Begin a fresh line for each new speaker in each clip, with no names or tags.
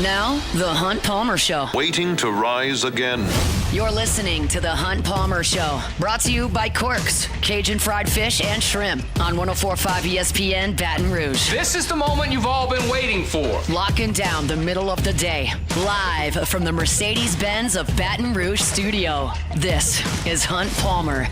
Now, The Hunt Palmer Show.
Waiting to rise again.
You're listening to The Hunt Palmer Show. Brought to you by Quirks, Cajun fried fish and shrimp on 104.5 ESPN Baton Rouge.
This is the moment you've all been waiting for.
Locking down the middle of the day. Live from the Mercedes-Benz of Baton Rouge studio. This is Hunt Palmer.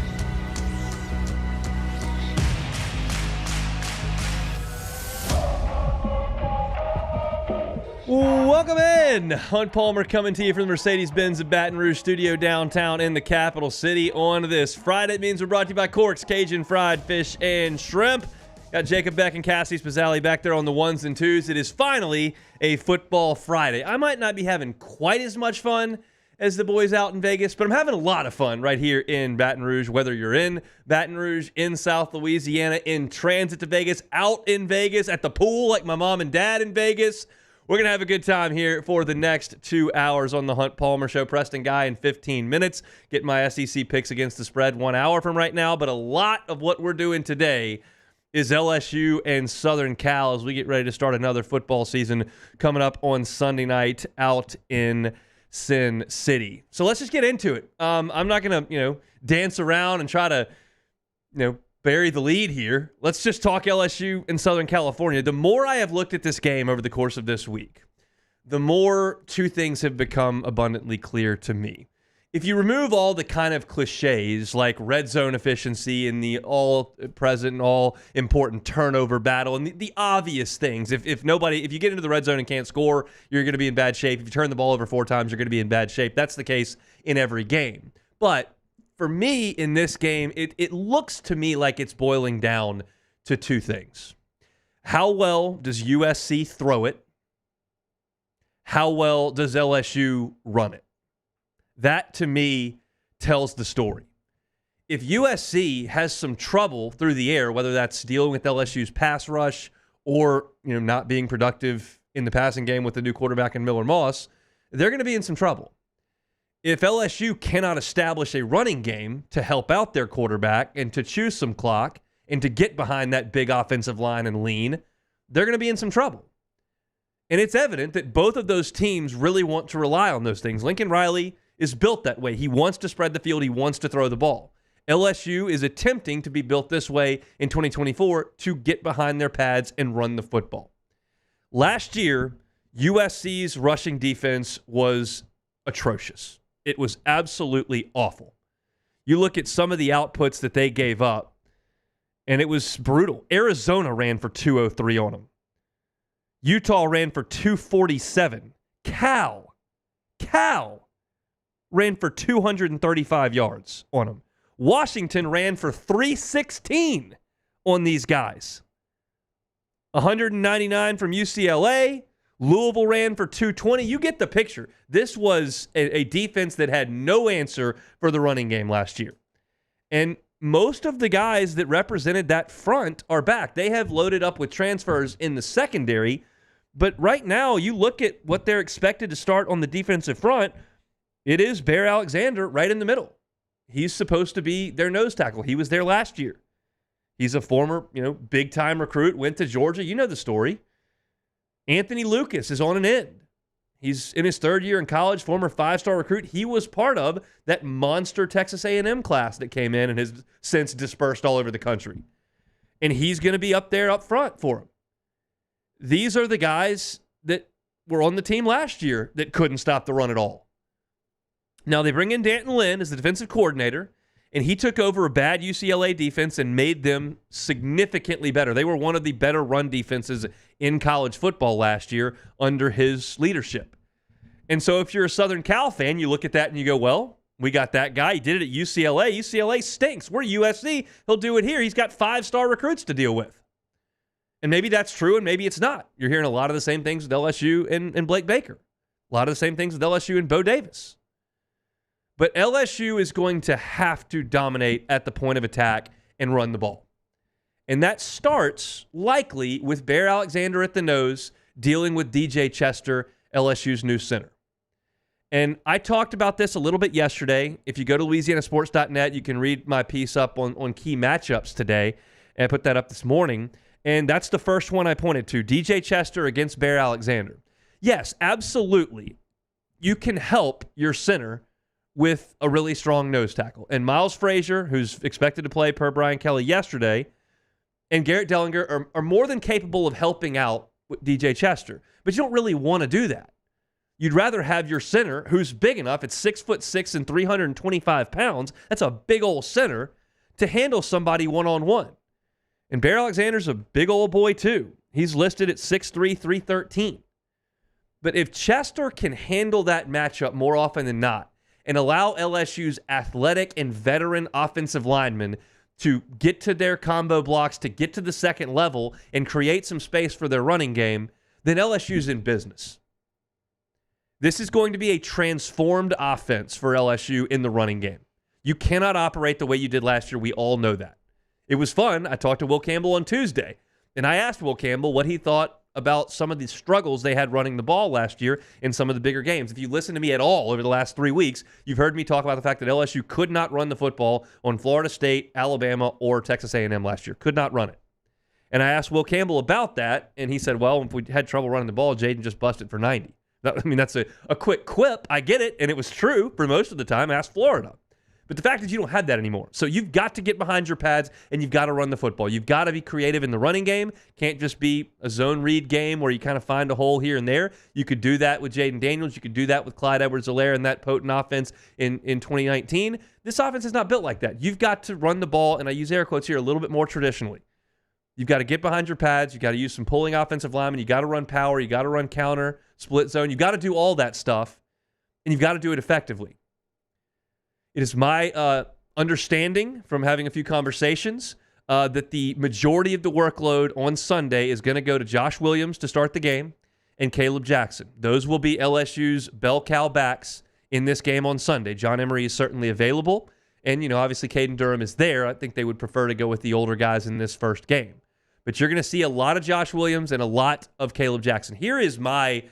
Welcome in. Hunt Palmer coming to you from the Mercedes-Benz of Baton Rouge studio downtown in the capital city on this Friday. It means we're brought to you by Corks, Cajun fried fish and shrimp. Got Jacob Beck and Cassie Spazzali back there on the ones and twos. It is finally a football Friday. I might not be having quite as much fun as the boys out in Vegas, but I'm having a lot of fun right here in Baton Rouge, whether you're in Baton Rouge, in South Louisiana, in transit to Vegas, out in Vegas, at the pool like my mom and dad in Vegas. We're going to have a good time here for the next 2 hours on the Hunt Palmer Show. Preston Guy in 15 minutes. Get my SEC picks against the spread 1 hour from right now. But a lot of what we're doing today is LSU and Southern Cal as we get ready to start another football season coming up on Sunday night out in Sin City. So let's just get into it. I'm not going to, dance around and try to, bury the lead here. Let's just talk LSU and Southern California. The more I have looked at this game over the course of this week, the more two things have become abundantly clear to me. If you remove all the kind of cliches like red zone efficiency and the all-present and all-important turnover battle and the obvious things, if you get into the red zone and can't score, you're going to be in bad shape. If you turn the ball over 4 times, you're going to be in bad shape. That's the case in every game. But for me, in this game, it looks to me like it's boiling down to two things. How well does USC throw it? How well does LSU run it? That, to me, tells the story. If USC has some trouble through the air, whether that's dealing with LSU's pass rush or not being productive in the passing game with the new quarterback in Miller Moss, they're going to be in some trouble. If LSU cannot establish a running game to help out their quarterback and to choose some clock and to get behind that big offensive line and lean, they're going to be in some trouble. And it's evident that both of those teams really want to rely on those things. Lincoln Riley is built that way. He wants to spread the field. He wants to throw the ball. LSU is attempting to be built this way in 2024 to get behind their pads and run the football. Last year, USC's rushing defense was atrocious. It was absolutely awful. You look at some of the outputs that they gave up, and it was brutal. Arizona ran for 203 on them. Utah ran for 247. Cal ran for 235 yards on them. Washington ran for 316 on these guys. 199 from UCLA. Louisville ran for 220. You get the picture. This was a defense that had no answer for the running game last year. And most of the guys that represented that front are back. They have loaded up with transfers in the secondary. But right now, you look at what they're expected to start on the defensive front, it is Bear Alexander right in the middle. He's supposed to be their nose tackle. He was there last year. He's a former, big-time recruit, went to Georgia. You know the story. Anthony Lucas is on an end. He's in his third year in college, former 5-star recruit. He was part of that monster Texas A&M class that came in and has since dispersed all over the country. And he's going to be up there up front for him. These are the guys that were on the team last year that couldn't stop the run at all. Now, they bring in Danton Lynn as the defensive coordinator, and he took over a bad UCLA defense and made them significantly better. They were one of the better run defenses in college football last year under his leadership. And so if you're a Southern Cal fan, you look at that and you go, well, we got that guy. He did it at UCLA. UCLA stinks. We're USC. He'll do it here. He's got 5-star recruits to deal with. And maybe that's true and maybe it's not. You're hearing a lot of the same things with LSU and Blake Baker. A lot of the same things with LSU and Bo Davis. But LSU is going to have to dominate at the point of attack and run the ball. And that starts likely with Bear Alexander at the nose dealing with DJ Chester, LSU's new center. And I talked about this a little bit yesterday. If you go to LouisianaSports.net, you can read my piece up on key matchups today. And I put that up this morning. And that's the first one I pointed to, DJ Chester against Bear Alexander. Yes, absolutely. You can help your center with a really strong nose tackle. And Miles Frazier, who's expected to play per Brian Kelly yesterday, and Garrett Dellinger are more than capable of helping out with DJ Chester. But you don't really want to do that. You'd rather have your center, who's big enough, it's 6'6" and 325 pounds, that's a big old center, to handle somebody one-on-one. And Bear Alexander's a big old boy too. He's listed at 6'3", 313. But if Chester can handle that matchup more often than not and allow LSU's athletic and veteran offensive linemen to get to their combo blocks, to get to the second level and create some space for their running game, then LSU's in business. This is going to be a transformed offense for LSU in the running game. You cannot operate the way you did last year. We all know that. It was fun. I talked to Will Campbell on Tuesday, and I asked Will Campbell what he thought about some of the struggles they had running the ball last year in some of the bigger games. If you listen to me at all over the last 3 weeks, you've heard me talk about the fact that LSU could not run the football on Florida State, Alabama, or Texas A&M last year. Could not run it. And I asked Will Campbell about that, and he said, well, if we had trouble running the ball, Jaden just busted for 90. That's a quick quip. I get it, and it was true for most of the time. Ask Florida. But the fact is you don't have that anymore. So you've got to get behind your pads, and you've got to run the football. You've got to be creative in the running game. Can't just be a zone read game where you kind of find a hole here and there. You could do that with Jaden Daniels. You could do that with Clyde Edwards-Helaire and that potent offense in 2019. This offense is not built like that. You've got to run the ball, and I use air quotes here, a little bit more traditionally. You've got to get behind your pads. You've got to use some pulling offensive linemen. You've got to run power. You've got to run counter, split zone. You've got to do all that stuff, and you've got to do it effectively. It is my understanding from having a few conversations that the majority of the workload on Sunday is going to go to Josh Williams to start the game and Caleb Jackson. Those will be LSU's bell cow backs in this game on Sunday. John Emery is certainly available, and obviously Caden Durham is there. I think they would prefer to go with the older guys in this first game. But you're going to see a lot of Josh Williams and a lot of Caleb Jackson. Here is my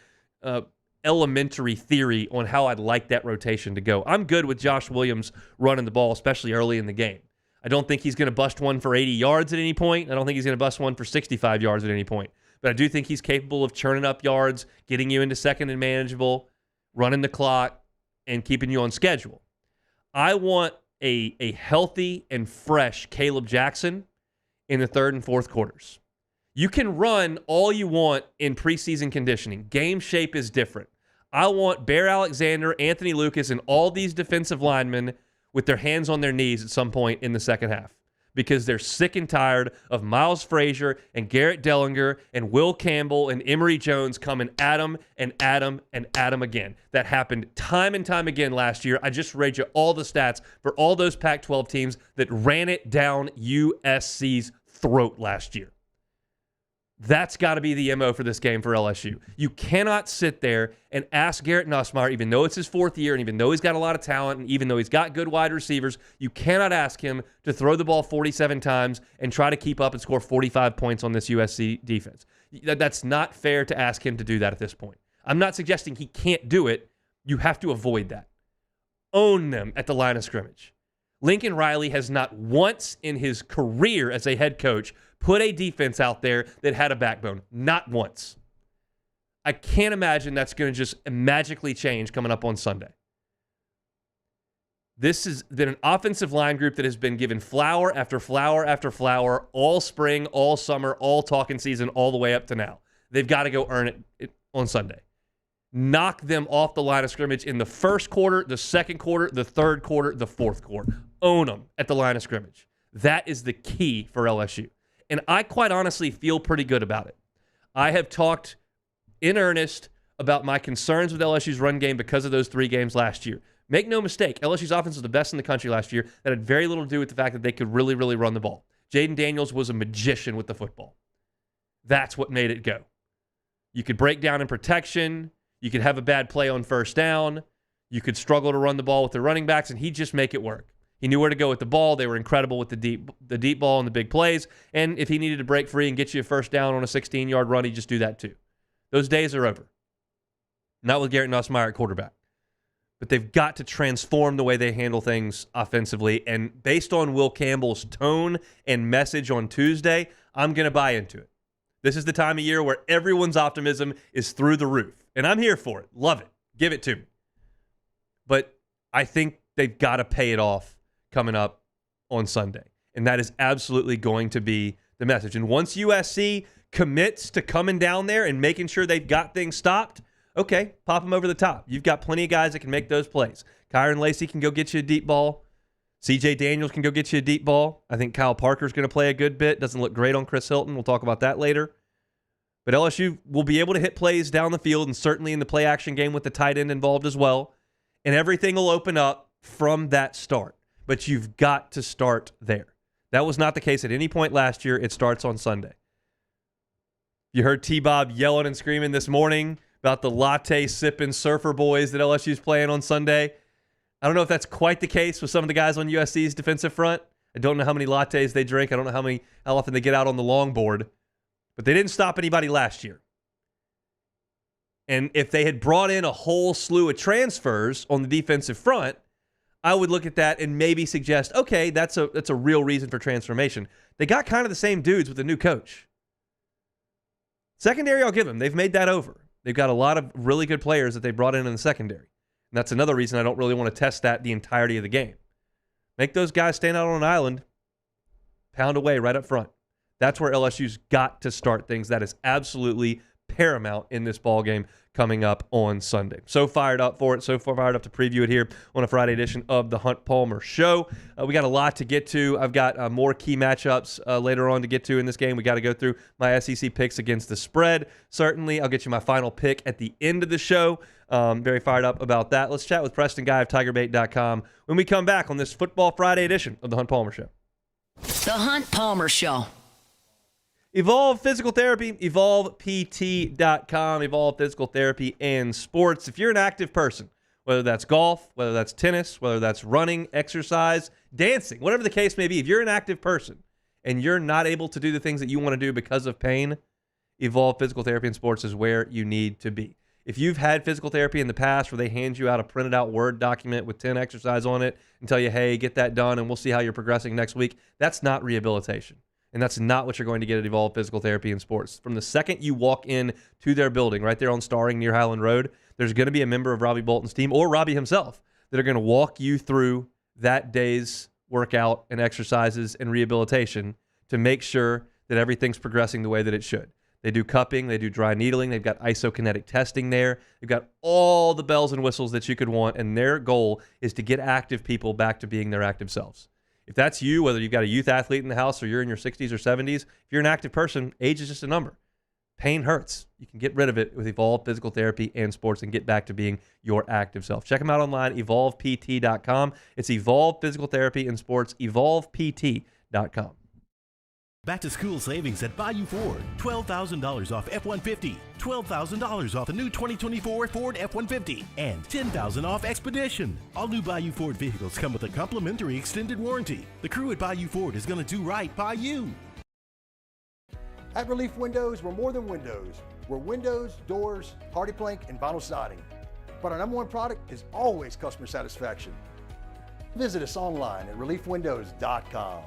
elementary theory on how I'd like that rotation to go. I'm good with Josh Williams running the ball, especially early in the game. I don't think he's going to bust one for 80 yards at any point. I don't think he's going to bust one for 65 yards at any point. But I do think he's capable of churning up yards, getting you into second and manageable, running the clock, and keeping you on schedule. I want a healthy and fresh Caleb Jackson in the third and fourth quarters. You can run all you want in preseason conditioning. Game shape is different. I want Bear Alexander, Anthony Lucas, and all these defensive linemen with their hands on their knees at some point in the second half because they're sick and tired of Miles Frazier and Garrett Dellinger and Will Campbell and Emory Jones coming at them and at them and at them again. That happened time and time again last year. I just read you all the stats for all those Pac-12 teams that ran it down USC's throat last year. That's got to be the MO for this game for LSU. You cannot sit there and ask Garrett Nussmeier, even though it's his fourth year and even though he's got a lot of talent and even though he's got good wide receivers, you cannot ask him to throw the ball 47 times and try to keep up and score 45 points on this USC defense. That's not fair to ask him to do that at this point. I'm not suggesting he can't do it. You have to avoid that. Own them at the line of scrimmage. Lincoln Riley has not once in his career as a head coach put a defense out there that had a backbone. Not once. I can't imagine that's going to just magically change coming up on Sunday. This has been an offensive line group that has been given flower after flower after flower all spring, all summer, all talking season, all the way up to now. They've got to go earn it on Sunday. Knock them off the line of scrimmage in the first quarter, the second quarter, the third quarter, the fourth quarter. Own them at the line of scrimmage. That is the key for LSU. And I quite honestly feel pretty good about it. I have talked in earnest about my concerns with LSU's run game because of those 3 games last year. Make no mistake, LSU's offense was the best in the country last year. That had very little to do with the fact that they could really, really run the ball. Jaden Daniels was a magician with the football. That's what made it go. You could break down in protection. You could have a bad play on first down. You could struggle to run the ball with the running backs, and he'd just make it work. He knew where to go with the ball. They were incredible with the deep ball and the big plays. And if he needed to break free and get you a first down on a 16-yard run, he'd just do that too. Those days are over. Not with Garrett Nussmeier at quarterback. But they've got to transform the way they handle things offensively. And based on Will Campbell's tone and message on Tuesday, I'm going to buy into it. This is the time of year where everyone's optimism is through the roof. And I'm here for it. Love it. Give it to me. But I think they've got to pay it off coming up on Sunday. And that is absolutely going to be the message. And once USC commits to coming down there and making sure they've got things stopped, okay, pop them over the top. You've got plenty of guys that can make those plays. Kyron Lacey can go get you a deep ball. CJ Daniels can go get you a deep ball. I think Kyle Parker's going to play a good bit. Doesn't look great on Chris Hilton. We'll talk about that later. But LSU will be able to hit plays down the field and certainly in the play action game with the tight end involved as well. And everything will open up from that start. But you've got to start there. That was not the case at any point last year. It starts on Sunday. You heard T-Bob yelling and screaming this morning about the latte-sipping surfer boys that LSU's playing on Sunday. I don't know if that's quite the case with some of the guys on USC's defensive front. I don't know how many lattes they drink. I don't know how often they get out on the longboard. But they didn't stop anybody last year. And if they had brought in a whole slew of transfers on the defensive front, I would look at that and maybe suggest, okay, that's a real reason for transformation. They got kind of the same dudes with the new coach. Secondary, I'll give them. They've made that over. They've got a lot of really good players that they brought in the secondary. And that's another reason I don't really want to test that the entirety of the game. Make those guys stand out on an island, pound away right up front. That's where LSU's got to start things. That is absolutely paramount in this ball game coming up on Sunday. So fired up for it. So fired up to preview it here on a Friday edition of the Hunt Palmer Show. We got a lot to get to. I've got more key matchups later on to get to in this game. We got to go through my SEC picks against the spread. Certainly, I'll get you my final pick at the end of the show. Very fired up about that. Let's chat with Preston Guy of Tigerbait.com when we come back on this Football Friday edition of the Hunt Palmer Show.
The Hunt Palmer Show.
Evolve Physical Therapy, EvolvePT.com, Evolve Physical Therapy and Sports. If you're an active person, whether that's golf, whether that's tennis, whether that's running, exercise, dancing, whatever the case may be, if you're an active person and you're not able to do the things that you want to do because of pain, Evolve Physical Therapy and Sports is where you need to be. If you've had physical therapy in the past where they hand you out a printed out Word document with 10 exercises on it and tell you, hey, get that done and we'll see how you're progressing next week, that's not rehabilitation. And that's not what you're going to get at Evolve Physical Therapy and Sports. From the second you walk in to their building right there on Starring near Highland Road, there's going to be a member of Robbie Bolton's team or Robbie himself that are going to walk you through that day's workout and exercises and rehabilitation to make sure that everything's progressing the way that it should. They do cupping, they do dry needling, they've got isokinetic testing there. They've got all the bells and whistles that you could want, and their goal is to get active people back to being their active selves. If that's you, whether you've got a youth athlete in the house or you're in your 60s or 70s, if you're an active person, age is just a number. Pain hurts. You can get rid of it with Evolve Physical Therapy and Sports and get back to being your active self. Check them out online, EvolvePT.com. It's Evolve Physical Therapy and Sports, EvolvePT.com.
Back to school savings at Bayou Ford. $12,000 off F-150, $12,000 off the new 2024 Ford F-150, and $10,000 off Expedition. All new Bayou Ford vehicles come with a complimentary extended warranty. The crew at Bayou Ford is going to do right by you.
At Relief Windows, we're more than windows. We're windows, doors, hardy plank, and vinyl siding. But our number one product is always customer satisfaction. Visit us online at reliefwindows.com.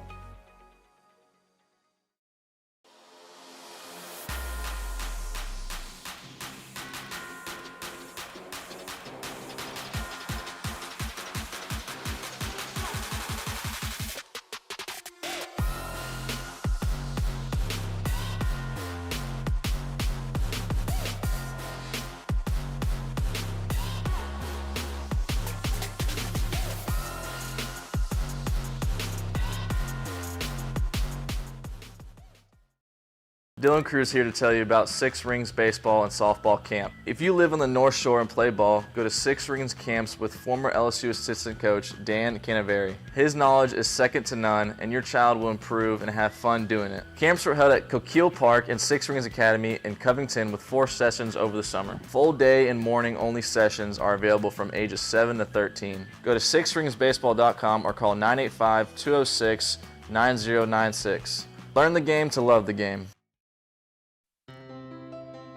Dylan Cruz here to tell you about Six Rings Baseball and Softball Camp. If you live on the North Shore and play ball, go to Six Rings Camps with former LSU assistant coach Dan Canaveri. His knowledge is second to none, and your child will improve and have fun doing it. Camps were held at Coquille Park and Six Rings Academy in Covington with 4 sessions over the summer. Full day and morning only sessions are available from ages 7 to 13. Go to sixringsbaseball.com or call 985-206-9096. Learn the game to love the game.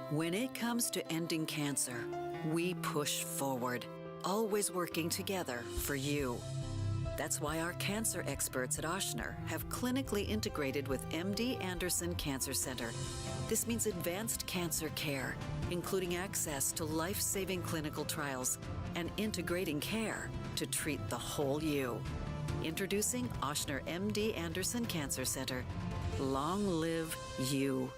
When it comes to ending cancer, we push forward, always working together for you. That's why our cancer experts at Ochsner have clinically integrated with MD Anderson Cancer Center, This means advanced cancer care, including access to life-saving clinical trials and integrating care to treat the whole you. Introducing Ochsner MD Anderson Cancer Center. Long live you.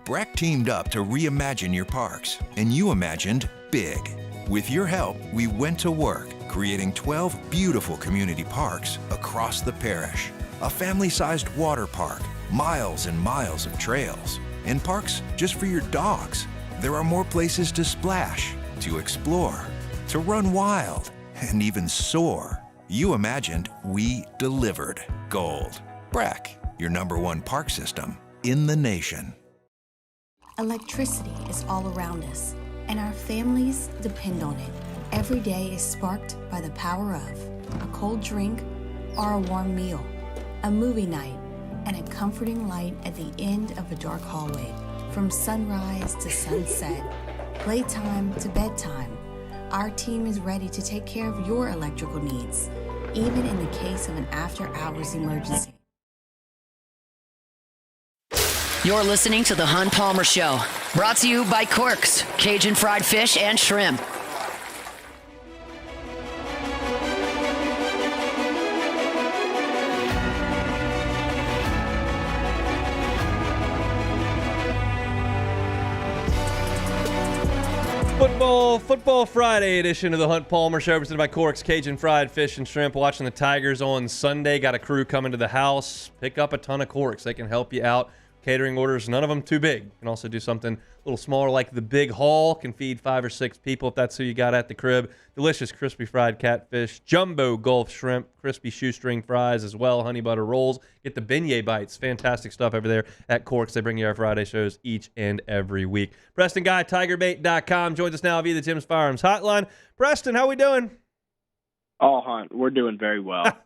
Breck teamed up to reimagine your parks, and you imagined big. With your help, we went to work, creating 12 beautiful community parks across the parish. A family-sized water park, miles and miles of trails, and parks just for your dogs. There are more places to splash, to explore, to run wild, and even soar. You imagined, we delivered. Gold. Breck, your #1 park system in the nation.
Electricity is all around us, and our families depend on it. Every day is sparked by the power of a cold drink or a warm meal, a movie night, and a comforting light at the end of a dark hallway. From sunrise to sunset, playtime to bedtime, our team is ready to take care of your electrical needs, even in the case of an after-hours emergency.
You're listening to The Hunt Palmer Show, brought to you by Corks, Cajun fried fish and shrimp.
Football Friday edition of the Hunt Palmer Show, presented by Corks, Cajun fried fish and shrimp. Watching the Tigers on Sunday. Got a crew coming to the house. Pick up a ton of Corks. They can help you out. Catering orders, none of them too big. You can also do something a little smaller like the Big Haul. Can feed 5 or 6 people if that's who you got at the crib. Delicious crispy fried catfish, jumbo Gulf shrimp, crispy shoestring fries as well, honey butter rolls. Get the beignet bites. Fantastic stuff over there at Corks. They bring you our Friday shows each and every week. Preston Guy, Tigerbait.com, joins us now via the Tim's Firearms Hotline. Preston, how we doing?
Oh, Hunt, we're doing very well.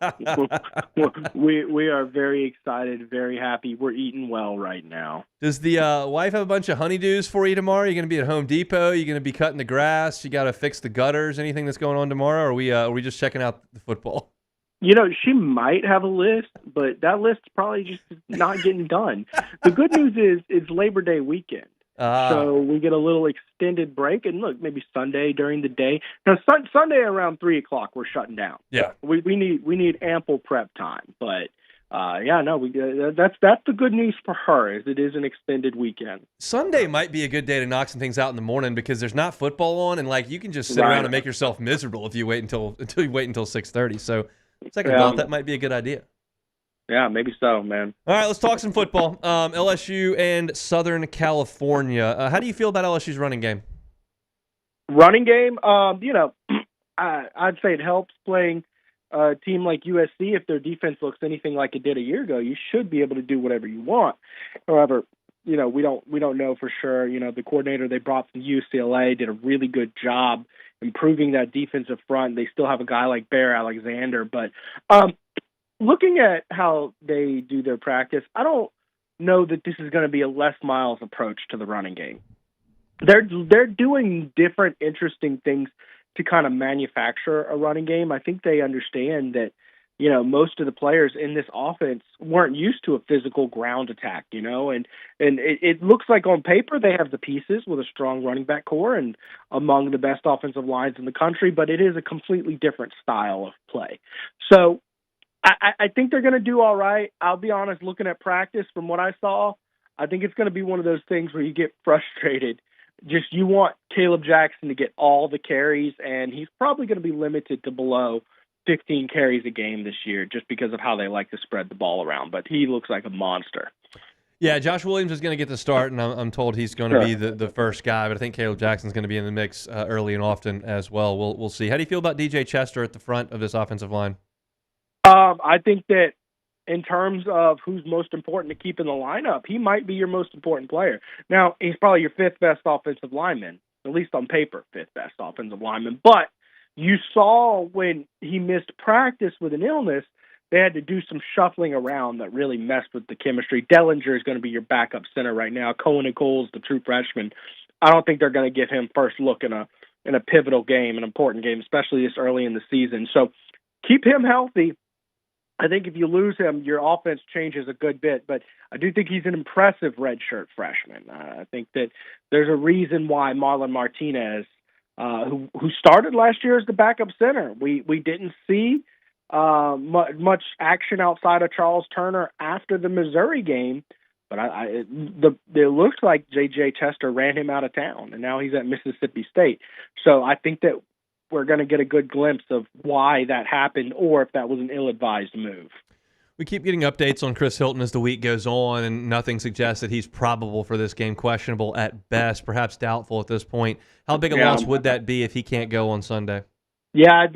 we are very excited, very happy. We're eating well right now.
Does the wife have a bunch of honeydews for you tomorrow? You're going to be at Home Depot? You're going to be cutting the grass? You got to fix the gutters? Anything that's going on tomorrow? Or are we just checking out the football?
You know, she might have a list, but that list's probably just not getting done. The good news is it's Labor Day weekend. So we get a little extended break, and look, maybe Sunday during the day. Now, Sunday around 3 o'clock, we're shutting down.
Yeah,
we need ample prep time. But that's the good news for her, is it is an extended weekend.
Sunday might be a good day to knock some things out in the morning because there's not football on, and like you can just sit around and make yourself miserable if you wait until 6:30. So, second thought, that might be a good idea.
Yeah, maybe so, man.
All right, let's talk some football. LSU and Southern California. How do you feel about LSU's running game?
Running game, I'd say it helps playing a team like USC. If their defense looks anything like it did a year ago, you should be able to do whatever you want. However, we don't know for sure. The coordinator they brought from UCLA did a really good job improving that defensive front. They still have a guy like Bear Alexander, but looking at how they do their practice, I don't know that this is going to be a Les Miles approach to the running game. They're doing different, interesting things to kind of manufacture a running game. I think they understand that, most of the players in this offense weren't used to a physical ground attack, and it looks like on paper they have the pieces with a strong running back core and among the best offensive lines in the country, but it is a completely different style of play. So I think they're going to do all right. I'll be honest, looking at practice from what I saw, I think it's going to be one of those things where you get frustrated. Just you want Caleb Jackson to get all the carries, and he's probably going to be limited to below 15 carries a game this year just because of how they like to spread the ball around. But he looks like a monster.
Yeah, Josh Williams is going to get the start, and I'm told he's going to be the first guy, but I think Caleb Jackson's going to be in the mix early and often as well. We'll see. How do you feel about DJ Chester at the front of this offensive line?
I think that in terms of who's most important to keep in the lineup, he might be your most important player. Now, he's probably your 5th best offensive lineman, at least on paper, 5th best offensive lineman. But you saw when he missed practice with an illness, they had to do some shuffling around that really messed with the chemistry. Dellinger is going to be your backup center right now. Cohen Nichols, the true freshman, I don't think they're going to give him first look in a pivotal game, an important game, especially this early in the season. So keep him healthy. I think if you lose him, your offense changes a good bit. But I do think he's an impressive redshirt freshman. I think that there's a reason why Marlon Martinez, who started last year as the backup center, we didn't see much action outside of Charles Turner after the Missouri game. But it looks like J.J. Chester ran him out of town, and now he's at Mississippi State. So I think that we're going to get a good glimpse of why that happened or if that was an ill-advised move.
We keep getting updates on Chris Hilton as the week goes on, and nothing suggests that he's probable for this game. Questionable at best, perhaps doubtful at this point. How big a loss would that be if he can't go on Sunday?
Yeah,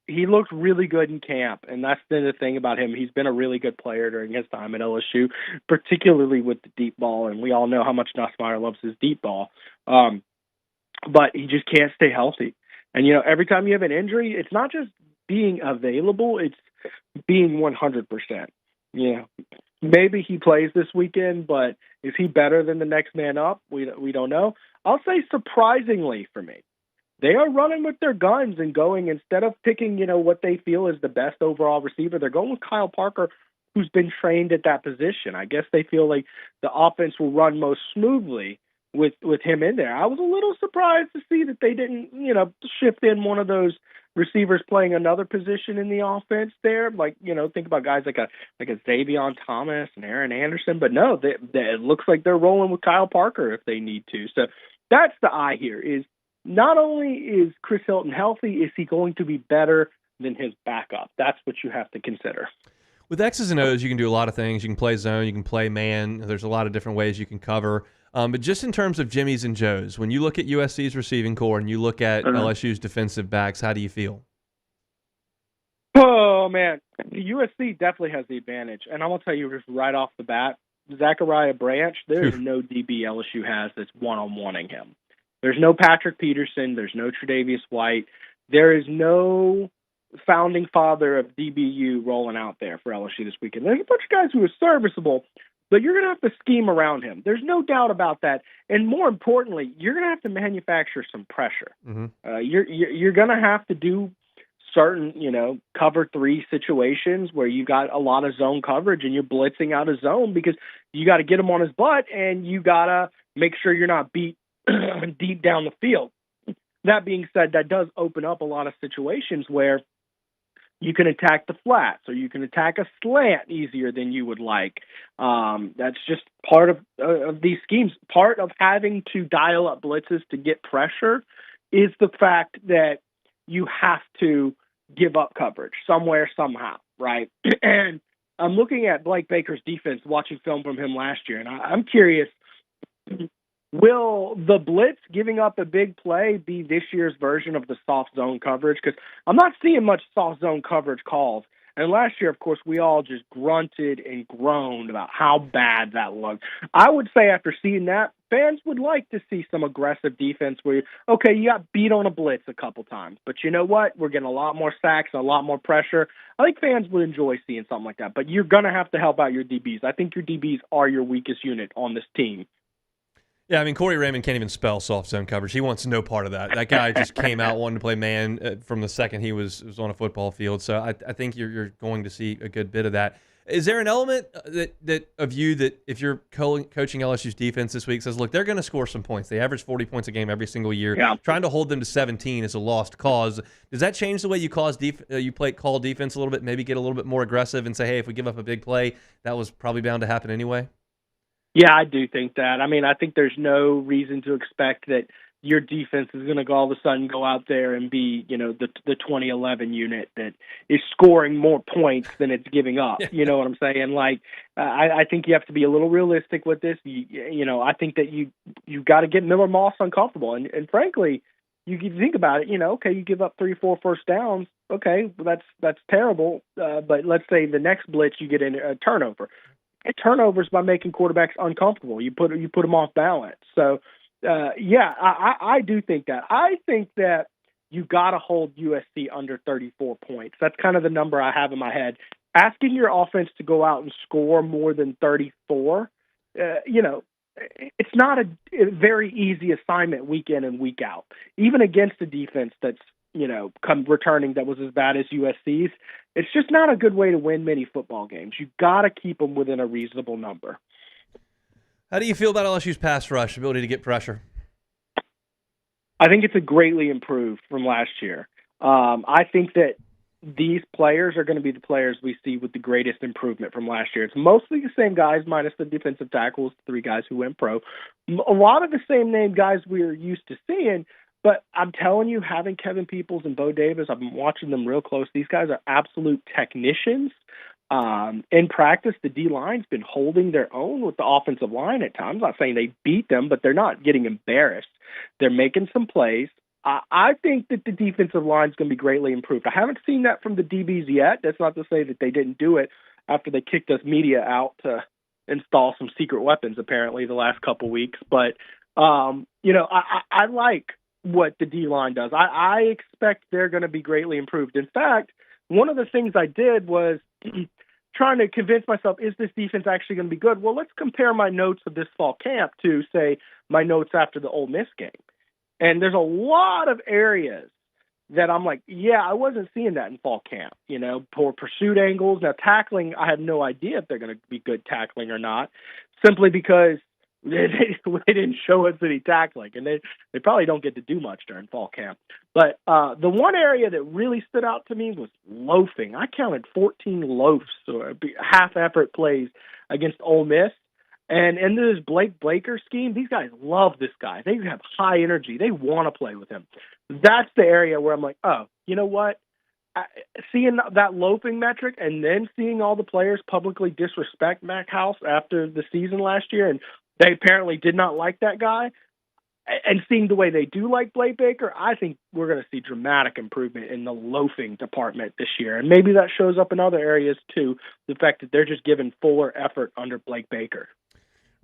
he looked really good in camp, and that's been the thing about him. He's been a really good player during his time at LSU, particularly with the deep ball, and we all know how much Nussmeier loves his deep ball. But he just can't stay healthy. And, every time you have an injury, it's not just being available, it's being 100%. Maybe he plays this weekend, but is he better than the next man up? We don't know. I'll say surprisingly for me, they are running with their guns and going, instead of picking, what they feel is the best overall receiver, they're going with Kyle Parker, who's been trained at that position. I guess they feel like the offense will run most smoothly with him in there. I was a little surprised to see that they didn't, shift in one of those receivers playing another position in the offense there. Like, think about guys like a Xavion Thomas and Aaron Anderson. But no, it looks like they're rolling with Kyle Parker if they need to. So that's the eye here is not only is Chris Hilton healthy, is he going to be better than his backup? That's what you have to consider.
With X's and O's, you can do a lot of things. You can play zone, you can play man. There's a lot of different ways you can cover. But just in terms of Jimmys and Joes, when you look at USC's receiving core and you look at LSU's defensive backs, how do you feel?
Oh, man. USC definitely has the advantage. And I'm going to tell you just right off the bat, Zachariah Branch, there's no DB LSU has that's one-on-one-ing him. There's no Patrick Peterson. There's no Tre'Davious White. There is no founding father of DBU rolling out there for LSU this weekend. There's a bunch of guys who are serviceable, but you're going to have to scheme around him. There's no doubt about that. And more importantly, you're going to have to manufacture some pressure.
Mm-hmm.
You're going to have to do certain, cover 3 situations where you got a lot of zone coverage and you're blitzing out of zone because you got to get him on his butt and you got to make sure you're not beat deep down the field. That being said, that does open up a lot of situations where you can attack the flats or you can attack a slant easier than you would like. That's just part of these schemes. Part of having to dial up blitzes to get pressure is the fact that you have to give up coverage somewhere, somehow, right? And I'm looking at Blake Baker's defense, watching film from him last year, and I'm curious, will the blitz giving up a big play be this year's version of the soft zone coverage? Because I'm not seeing much soft zone coverage calls. And last year, of course, we all just grunted and groaned about how bad that looked. I would say after seeing that, fans would like to see some aggressive defense where, okay, you got beat on a blitz a couple times, but you know what? We're getting a lot more sacks, a lot more pressure. I think fans would enjoy seeing something like that, but you're going to have to help out your DBs. I think your DBs are your weakest unit on this team.
Yeah, I mean, Corey Raymond can't even spell soft zone coverage. He wants no part of that. That guy just came out wanting to play man from the second he was on a football field. So I think you're going to see a good bit of that. Is there an element that of you that if you're coaching LSU's defense this week says, look, they're going to score some points. They average 40 points a game every single year.
Yeah.
Trying to hold them to 17 is a lost cause. Does that change the way you call defense a little bit, maybe get a little bit more aggressive and say, hey, if we give up a big play, that was probably bound to happen anyway?
Yeah, I do think that. I mean, I think there's no reason to expect that your defense is going to all of a sudden go out there and be, the 2011 unit that is scoring more points than it's giving up. You know what I'm saying? Like, I think you have to be a little realistic with this. I think that you got to get Miller Moss uncomfortable. And frankly, you think about it, okay, you give up 3-4 first downs. Okay, well, that's terrible. But let's say the next blitz you get in a turnover. Turnovers by making quarterbacks uncomfortable. You put them off balance. So, I do think that. I think that you got to hold USC under 34 points. That's kind of the number I have in my head. Asking your offense to go out and score more than 34, it's not a very easy assignment week in and week out, even against a defense that's come returning that was as bad as USC's. It's just not a good way to win many football games. You've got to keep them within a reasonable number.
How do you feel about LSU's pass rush ability to get pressure?
I think it's a greatly improved from last year. I think that these players are going to be the players we see with the greatest improvement from last year. It's mostly the same guys minus the defensive tackles, 3 guys who went pro. A lot of the same name guys we're used to seeing, but I'm telling you, having Kevin Peoples and Bo Davis, I've been watching them real close. These guys are absolute technicians. In practice, the D-line's been holding their own with the offensive line at times. I'm not saying they beat them, but they're not getting embarrassed. They're making some plays. I think that the defensive line is going to be greatly improved. I haven't seen that from the DBs yet. That's not to say that they didn't do it after they kicked us media out to install some secret weapons, apparently, the last couple weeks. But, I like what the D-line does. I expect they're going to be greatly improved. In fact, one of the things I did was trying to convince myself, is this defense actually going to be good? Well, let's compare my notes of this fall camp to, say, my notes after the Ole Miss game. And there's a lot of areas that I'm like, yeah, I wasn't seeing that in fall camp. Poor pursuit angles. Now, tackling, I have no idea if they're going to be good tackling or not, simply because they didn't show us any tackling, and they probably don't get to do much during fall camp. But the one area that really stood out to me was loafing. I counted 14 loafs, or half-effort plays against Ole Miss. And in this Blake Baker scheme, these guys love this guy. They have high energy. They want to play with him. That's the area where I'm like, oh, you know what? Seeing that loafing metric and then seeing all the players publicly disrespect Mac House after the season last year, and they apparently did not like that guy, and seeing the way they do like Blake Baker, I think we're going to see dramatic improvement in the loafing department this year. And maybe that shows up in other areas too, the fact that they're just giving fuller effort under Blake Baker.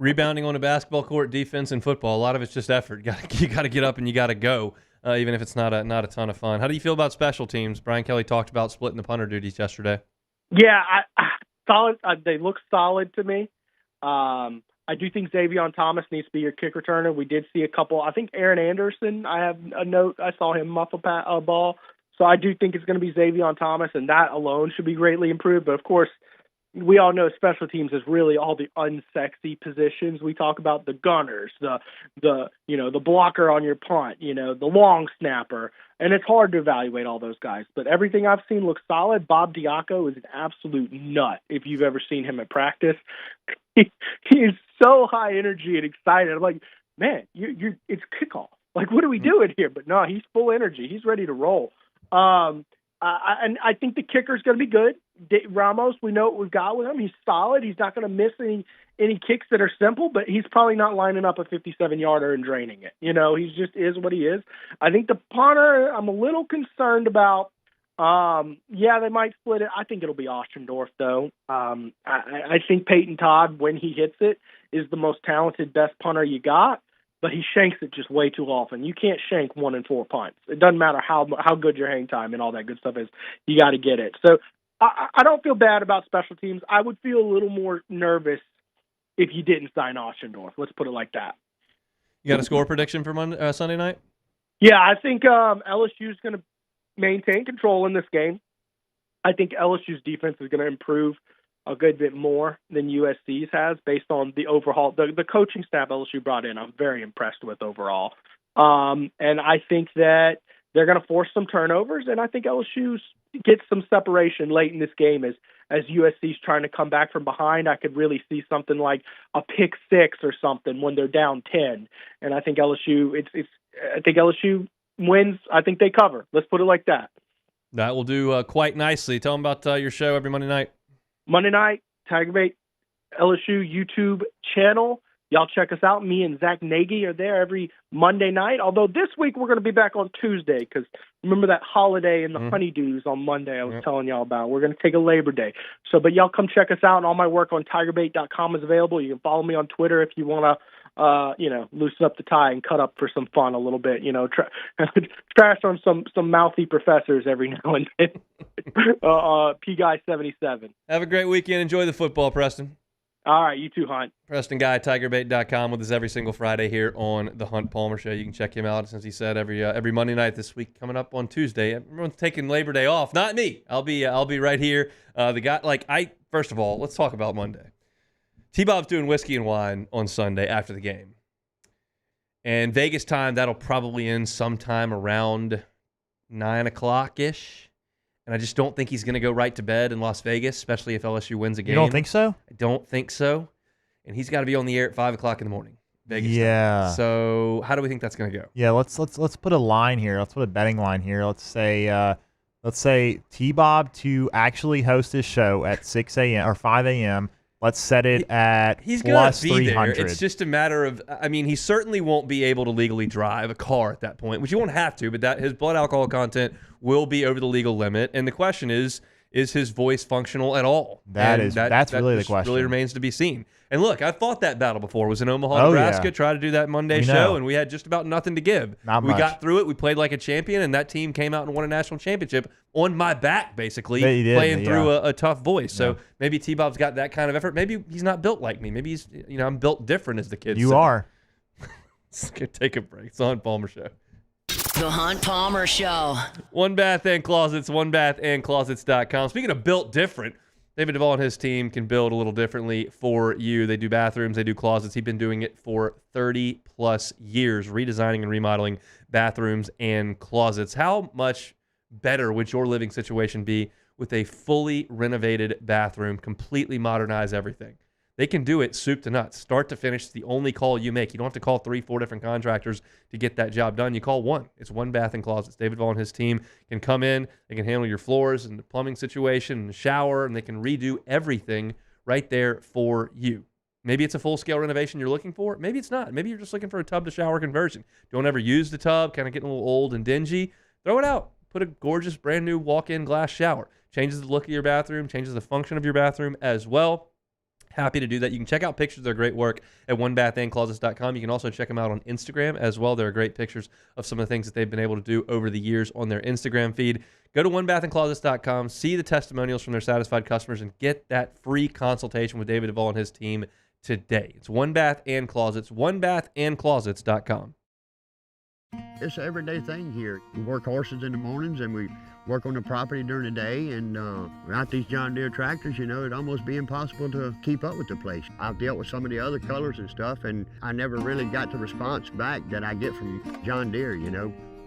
Rebounding on a basketball court, defense, and football, a lot of it's just effort. You got to get up and you got to go, even if it's not a ton of fun. How do you feel about special teams? Brian Kelly talked about splitting the punter duties yesterday.
Yeah, solid. They look solid to me. I do think Xavier Thomas needs to be your kick returner. We did see a couple. I think Aaron Anderson, I have a note. I saw him muff a ball. So I do think it's going to be Xavier Thomas, and that alone should be greatly improved. But, of course, we all know special teams is really all the unsexy positions. We talk about the gunners, the blocker on your punt, the long snapper, and it's hard to evaluate all those guys. But everything I've seen looks solid. Bob Diaco is an absolute nut if you've ever seen him at practice. He is so high energy and excited. I'm like, man, it's kickoff. Like, what are we doing here? But no, he's full energy. He's ready to roll. And I think the kicker's going to be good. Ramos, we know what we've got with him. He's solid. He's not going to miss any kicks that are simple, but he's probably not lining up a 57-yarder and draining it. He just is what he is. I think the punter, I'm a little concerned about. They might split it. I think it'll be Ostendorf, though. I think Peyton Todd, when he hits it, is the most talented, best punter you got. But he shanks it just way too often. You can't shank 1 in 4 punts. It doesn't matter how good your hang time and all that good stuff is. You got to get it. So I don't feel bad about special teams. I would feel a little more nervous if you didn't sign Ostendorf. Let's put it like that.
You got a score prediction for Sunday night?
Yeah, I think LSU is going to maintain control in this game. I think LSU's defense is going to improve a good bit more than USC's has based on the overhaul. The coaching staff LSU brought in, I'm very impressed with overall. And I think that they're going to force some turnovers, and I think LSU gets some separation late in this game as USC's trying to come back from behind. I could really see something like a pick 6 or something when they're down 10. And I think LSU wins. I think they cover. Let's put it like that.
That will do quite nicely. Tell them about your show every Monday night.
Monday night, Tigerbait LSU YouTube channel. Y'all check us out. Me and Zach Nagy are there every Monday night. Although this week we're going to be back on Tuesday because remember that holiday and the honeydews on Monday I was telling y'all about. We're going to take a Labor Day. But y'all come check us out. And all my work on Tigerbait.com is available. You can follow me on Twitter if you want to, loosen up the tie and cut up for some fun a little bit. Trash on some mouthy professors every now and then. P Guy 77.
Have a great weekend. Enjoy the football, Preston.
All right, you too, Hunt.
Preston Guy, Tigerbait.com, with us every single Friday here on the Hunt Palmer Show. You can check him out, since he said, every Monday night this week, coming up on Tuesday. Everyone's taking Labor Day off. Not me. I'll be right here. The guy, first of all, let's talk about Monday. T-Bob's doing whiskey and wine on Sunday after the game. And Vegas time, that'll probably end sometime around 9 o'clock-ish. And I just don't think he's going to go right to bed in Las Vegas, especially if LSU wins a game.
You don't think so?
I don't think so. And he's got to be on the air at 5 o'clock in the morning. Vegas
yeah.
time. So how do we think that's going to go?
Yeah, let's put a line here. Let's put a betting line here. Let's say T-Bob to actually host his show at 6 a.m. or 5 a.m. Let's set it at
he's
plus
gonna be
300.
There. It's just a matter of, he certainly won't be able to legally drive a car at that point, which he won't have to, but that his blood alcohol content will be over the legal limit. And the question is his voice functional at all? That's
really the question.
Really remains to be seen. And look, I fought that battle before. I was in Omaha, Nebraska,
yeah.
Tried to do that Monday show, and we had just about nothing to give.
Not
we
much.
got through it. We played like a champion, and that team came out and won a national championship on my back, basically, playing through a tough voice. So maybe T-Bob's got that kind of effort. Maybe he's not built like me. Maybe he's, I'm built different, as the kids say.
You are.
Let's take a break. It's the Hunt Palmer Show.
The Hunt Palmer Show.
One Bath and Closets, onebathandclosets.com. Speaking of built different, David Duvall and his team can build a little differently for you. They do bathrooms, they do closets. He's been doing it for 30-plus years, redesigning and remodeling bathrooms and closets. How much better would your living situation be with a fully renovated bathroom, completely modernize everything? They can do it soup to nuts, start to finish. It's the only call you make. You don't have to call 3-4 different contractors to get that job done. You call one. It's One Bath and Closets. David Vaughn and his team can come in. They can handle your floors and the plumbing situation and the shower, and they can redo everything right there for you. Maybe it's a full-scale renovation you're looking for. Maybe it's not. Maybe you're just looking for a tub-to-shower conversion. Don't ever use the tub, kind of getting a little old and dingy. Throw it out. Put a gorgeous, brand-new walk-in glass shower. Changes the look of your bathroom, changes the function of your bathroom as well. Happy to do that. You can check out pictures of their great work at onebathandclosets.com. You can also check them out on Instagram as well. There are great pictures of some of the things that they've been able to do over the years on their Instagram feed. Go to onebathandclosets.com, see the testimonials from their satisfied customers, and get that free consultation with David Duvall and his team today. It's One Bath and Closets, onebathandclosets.com.
It's an everyday thing here. We work horses in the mornings and we work on the property during the day, and without these John Deere tractors, it'd almost be impossible to keep up with the place. I've dealt with some of the other colors and stuff, and I never really got the response back that I get from John Deere,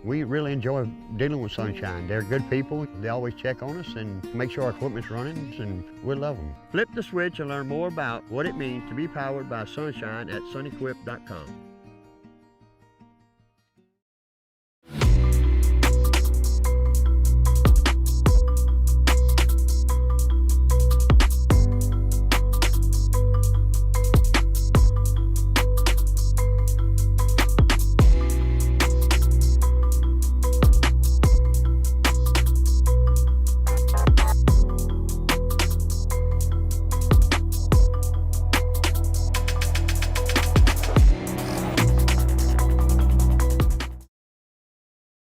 We really enjoy dealing with Sunshine. They're good people. They always check on us and make sure our equipment's running, and we love them. Flip the switch and learn more about what it means to be powered by Sunshine at sunequip.com.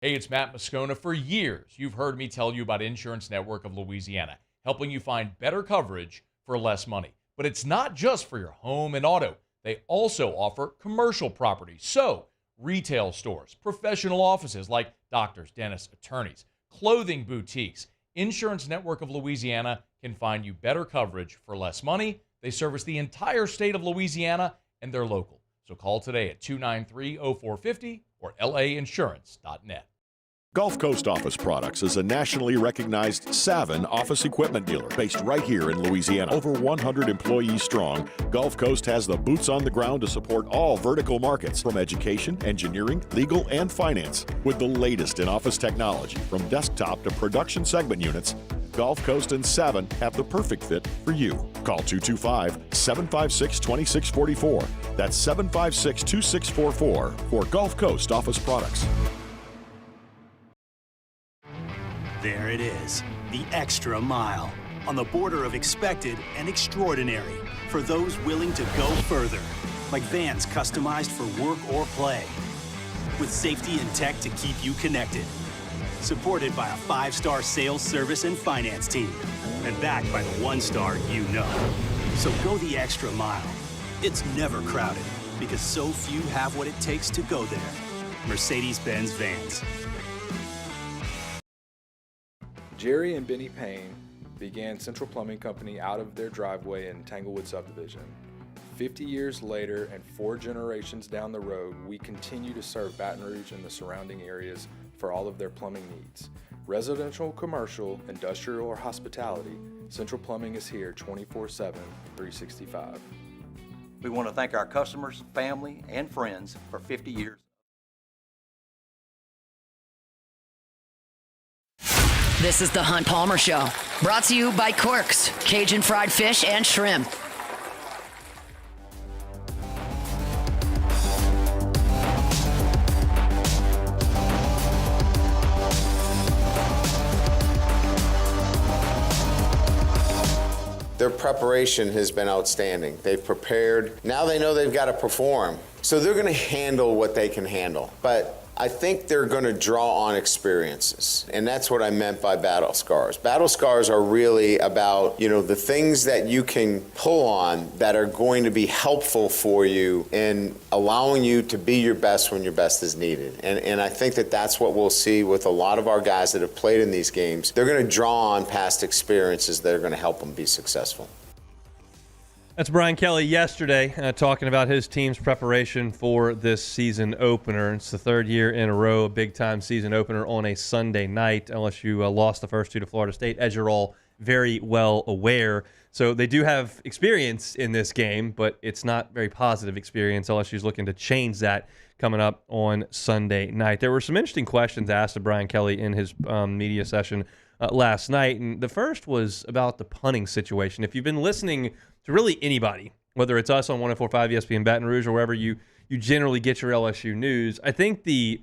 Hey, it's Matt Moscona. For years, you've heard me tell you about Insurance Network of Louisiana, helping you find better coverage for less money. But it's not just for your home and auto. They also offer commercial property. So, retail stores, professional offices like doctors, dentists, attorneys, clothing boutiques. Insurance Network of Louisiana can find you better coverage for less money. They service the entire state of Louisiana, and they're local. So call today at 293-0450 or lainsurance.net.
Gulf Coast Office Products is a nationally recognized Savin office equipment dealer based right here in Louisiana. Over 100 employees strong, Gulf Coast has the boots on the ground to support all vertical markets, from education, engineering, legal, and finance. With the latest in office technology, from desktop to production segment units, Gulf Coast and Savin have the perfect fit for you. Call 225-756-2644. That's 756-2644 for Gulf Coast Office Products.
There it is, the extra mile, on the border of expected and extraordinary, for those willing to go further, like vans customized for work or play, with safety and tech to keep you connected, supported by a 5-star sales, service, and finance team, and backed by the 1-star you know. So go the extra mile. It's never crowded because so few have what it takes to go there. Mercedes-Benz Vans.
Jerry and Benny Payne began Central Plumbing Company out of their driveway in Tanglewood Subdivision. 50 years later and 4 generations down the road, we continue to serve Baton Rouge and the surrounding areas for all of their plumbing needs. Residential, commercial, industrial, or hospitality, Central Plumbing is here 24/7, 365.
We want to thank our customers, family, and friends for 50 years.
This is the Hunt Palmer Show, brought to you by Corks, Cajun fried fish and shrimp.
Their preparation has been outstanding. They've prepared. Now they know they've got to perform. So they're going to handle what they can handle. But I think they're going to draw on experiences. And that's what I meant by battle scars. Battle scars are really about, the things that you can pull on that are going to be helpful for you in allowing you to be your best when your best is needed. And I think that that's what we'll see with a lot of our guys that have played in these games. They're going to draw on past experiences that are going to help them be successful.
That's Brian Kelly yesterday talking about his team's preparation for this season opener. It's the third year in a row, a big-time season opener on a Sunday night. LSU lost the first 2 to Florida State, as you're all very well aware. So they do have experience in this game, but it's not very positive experience. LSU's looking to change that coming up on Sunday night. There were some interesting questions asked of Brian Kelly in his media session last night, and the first was about the punting situation. If you've been listening to really anybody, whether it's us on 104.5 ESPN Baton Rouge or wherever you generally get your LSU news, I think the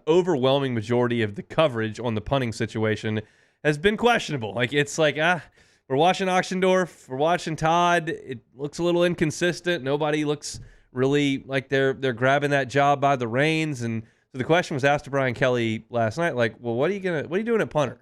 overwhelming majority of the coverage on the punting situation has been questionable. It's like, we're watching Auchendorf, we're watching Todd. It looks a little inconsistent. Nobody looks really like they're grabbing that job by the reins. And so the question was asked to Brian Kelly last night, well, what are you doing at punter?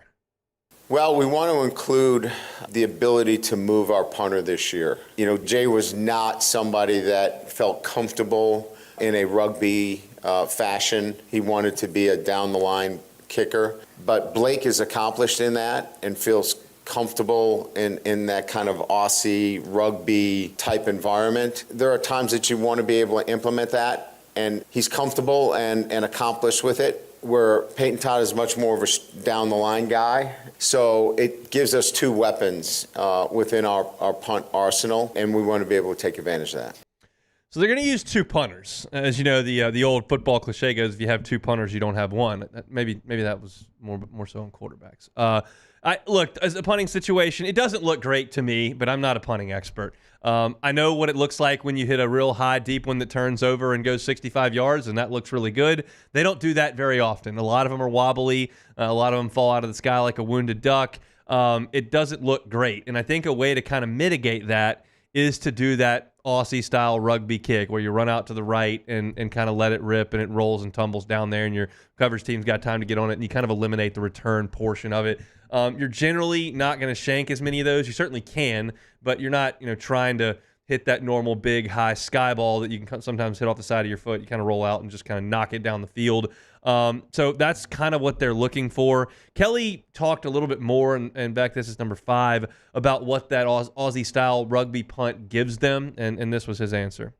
Well, we want to include the ability to move our punter this year. Jay was not somebody that felt comfortable in a rugby fashion. He wanted to be a down-the-line kicker. But Blake is accomplished in that and feels comfortable in that kind of Aussie rugby type environment. There are times that you want to be able to implement that, and he's comfortable and accomplished with it, where Peyton Todd is much more of a down-the-line guy. So it gives us 2 weapons within our punt arsenal, and we want to be able to take advantage of that.
So they're going to use 2 punters. As you know, the old football cliche goes, if you have 2 punters, you don't have one. Maybe that was more so in quarterbacks. Look, as a punting situation, it doesn't look great to me, but I'm not a punting expert. I know what it looks like when you hit a real high, deep one that turns over and goes 65 yards, and that looks really good. They don't do that very often. A lot of them are wobbly. A lot of them fall out of the sky like a wounded duck. It doesn't look great. And I think a way to kind of mitigate that is to do that Aussie-style rugby kick where you run out to the right and kind of let it rip and it rolls and tumbles down there, and your coverage team's got time to get on it, and you kind of eliminate the return portion of it. You're generally not going to shank as many of those. You certainly can, but you're not trying to hit that normal big high sky ball that you can sometimes hit off the side of your foot. You kind of roll out and just kind of knock it down the field. So that's kind of what they're looking for. Kelly talked a little bit more, and back this is number 5, about what that Aussie-style rugby punt gives them, and this was his answer.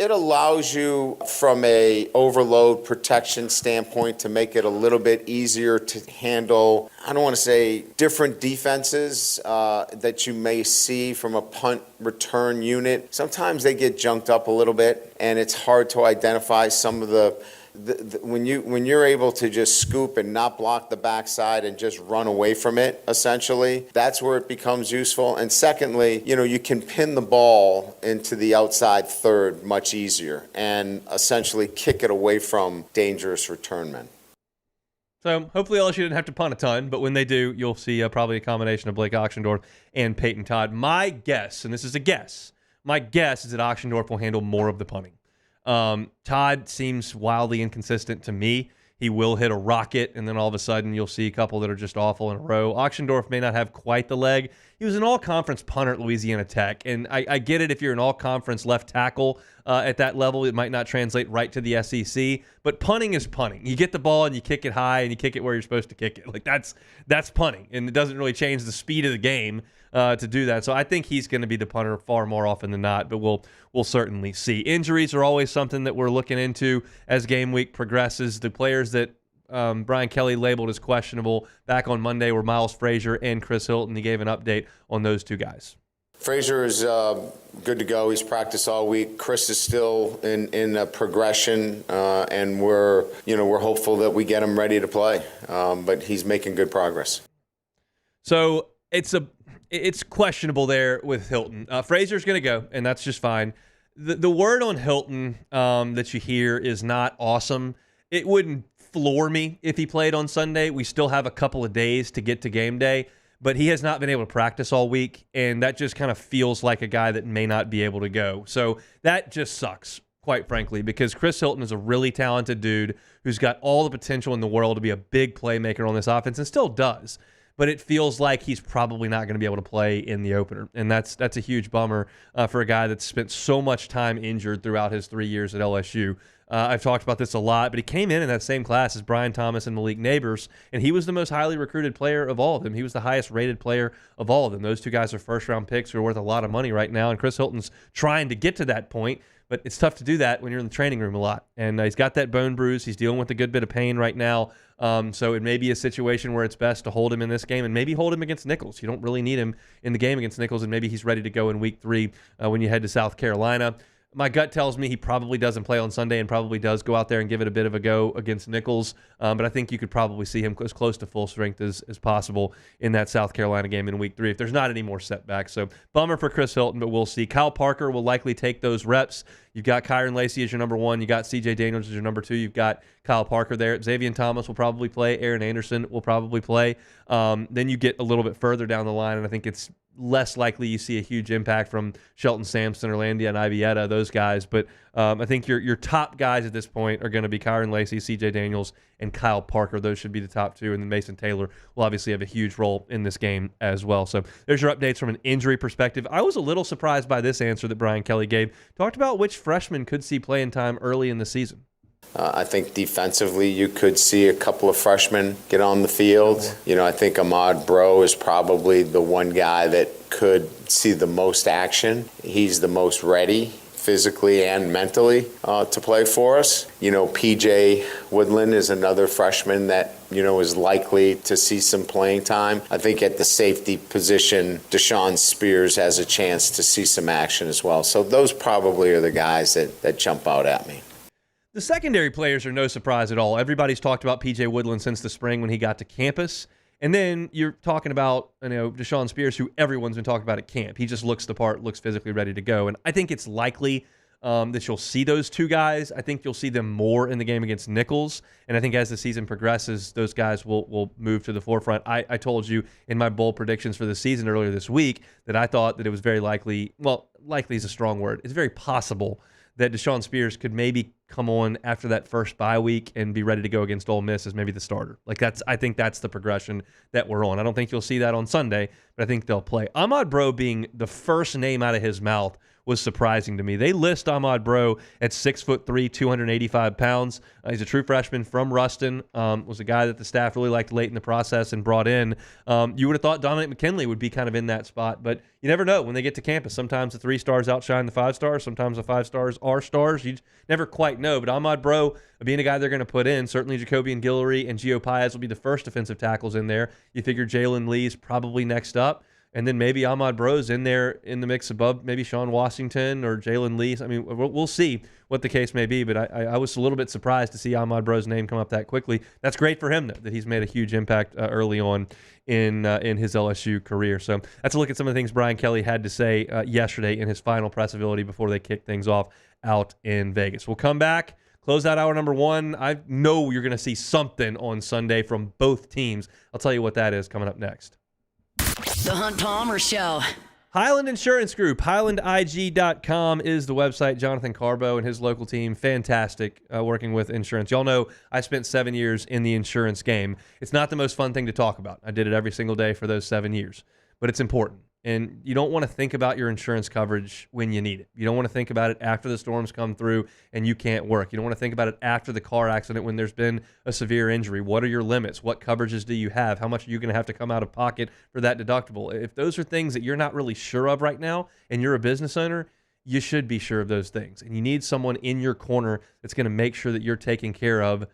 It allows you, from a overload protection standpoint, to make it a little bit easier to handle, I don't want to say different defenses that you may see from a punt return unit. Sometimes they get junked up a little bit, and it's hard to identify some of the when you're able to just scoop and not block the backside and just run away from it, essentially, that's where it becomes useful. And secondly, you can pin the ball into the outside third much easier and essentially kick it away from dangerous return men.
So hopefully LSU didn't have to punt a ton, but when they do, you'll see probably a combination of Blake Auchendorf and Peyton Todd. My guess, and this is a guess, my guess is that Auchendorf will handle more of the punting. Todd seems wildly inconsistent to me. he will hit a rocket, and then all of a sudden you'll see a couple that are just awful in a row. Oxendorf may not have quite the leg. He was an all-conference punter at Louisiana Tech, and I get it if you're an all-conference left tackle at that level. It might not translate right to the SEC, but punting is punting. You get the ball and you kick it high and you kick it where you're supposed to kick it. Like that's punting, and it doesn't really change the speed of the game to do that. So I think he's going to be the punter far more often than not, but we'll certainly see. Injuries are always something that we're looking into as game week progresses. The players that Brian Kelly labeled as questionable back on Monday were Miles Frazier and Chris Hilton. He gave an update on those two guys.
Frazier is good to go. He's practiced all week. Chris is still in a progression, and we're hopeful that we get him ready to play. But he's making good progress.
So it's questionable there with Hilton. Frazier's going to go, and that's just fine. The word on Hilton that you hear is not awesome. It wouldn't floor me if he played on Sunday. We still have a couple of days to get to game day, but he has not been able to practice all week, and that just kind of feels like a guy that may not be able to go. So that just sucks, quite frankly, because Chris Hilton is a really talented dude who's got all the potential in the world to be a big playmaker on this offense and still does. But it feels like he's probably not going to be able to play in the opener. And that's a huge bummer for a guy that's spent so much time injured throughout his 3 years at LSU. I've talked about this a lot, but he came in that same class as Brian Thomas and Malik Neighbors, and he was the most highly recruited player of all of them. He was the highest rated player of all of them. Those two guys are first-round picks who are worth a lot of money right now, and Chris Hilton's trying to get to that point, but it's tough to do that when you're in the training room a lot. And he's got that bone bruise. He's dealing with a good bit of pain right now. So it may be a situation where it's best to hold him in this game and maybe hold him against Nichols. You don't really need him in the game against Nichols, and maybe he's ready to go in week 3 when you head to South Carolina. My gut tells me he probably doesn't play on Sunday and probably does go out there and give it a bit of a go against Nichols. But I think you could probably see him as close to full strength as possible in that South Carolina game in week 3 if there's not any more setbacks. So bummer for Chris Hilton, but we'll see. Kyle Parker will likely take those reps. You've got Kyron Lacey as your number 1. You got C.J. Daniels as your number 2. You've got Kyle Parker there. Xavier Thomas will probably play. Aaron Anderson will probably play. Then you get a little bit further down the line, and I think it's less likely you see a huge impact from Shelton Sampson, Orlandia, and Ivietta, those guys. But I think your top guys at this point are going to be Kyron Lacey, C.J. Daniels, and Kyle Parker. Those should be the top 2. And then Mason Taylor will obviously have a huge role in this game as well. So there's your updates from an injury perspective. I was a little surprised by this answer that Brian Kelly gave. Talked about which freshmen could see playing time early in the season.
I think defensively you could see a couple of freshmen get on the field. I think Ahmad Bro is probably the one guy that could see the most action. He's the most ready physically and mentally to play for us. PJ Woodland is another freshman that, is likely to see some playing time. I think at the safety position, Deshaun Spears has a chance to see some action as well. So those probably are the guys that jump out at me.
The secondary players are no surprise at all. Everybody's talked about P.J. Woodland since the spring when he got to campus. And then you're talking about, Deshaun Spears, who everyone's been talking about at camp. He just looks the part, looks physically ready to go. And I think it's likely that you'll see those two guys. I think you'll see them more in the game against Nichols. And I think as the season progresses, those guys will move to the forefront. I told you in my bold predictions for the season earlier this week that I thought that it was very likely, well, likely is a strong word. It's very possible that Deshaun Spears could maybe come on after that first bye week and be ready to go against Ole Miss as maybe the starter. I think that's the progression that we're on. I don't think you'll see that on Sunday, but I think they'll play. Ahmad Bro being the first name out of his mouth was surprising to me. They list Ahmad Bro at 6'3", 285 pounds. He's a true freshman from Ruston. Was a guy that the staff really liked late in the process and brought in. You would have thought Dominic McKinley would be kind of in that spot, but you never know when they get to campus. Sometimes the 3 stars outshine the 5 stars. Sometimes the 5 stars are stars. You never quite know. But Ahmad Bro, being a guy they're going to put in, certainly Jacobian Guillory and Gio Paez will be the first defensive tackles in there. You figure Jalen Lee's probably next up. And then maybe Ahmad Bro's in there in the mix above maybe Sean Washington or Jalen Lee. I mean, we'll see what the case may be, but I was a little bit surprised to see Ahmad Bro's name come up that quickly. That's great for him, though, that he's made a huge impact early on in his LSU career. So that's a look at some of the things Brian Kelly had to say yesterday in his final press ability before they kick things off out in Vegas. We'll come back, close out hour number 1. I know you're going to see something on Sunday from both teams. I'll tell you what that is coming up next.
The Hunt Palmer Show.
Highland Insurance Group, HighlandIG.com is the website. Jonathan Carbo and his local team, fantastic working with insurance. Y'all know I spent 7 years in the insurance game. It's not the most fun thing to talk about. I did it every single day for those 7 years, but it's important. And you don't want to think about your insurance coverage when you need it. You don't want to think about it after the storms come through and you can't work. You don't want to think about it after the car accident when there's been a severe injury. What are your limits? What coverages do you have? How much are you going to have to come out of pocket for that deductible? If those are things that you're not really sure of right now and you're a business owner, you should be sure of those things. And you need someone in your corner that's going to make sure that you're taken care of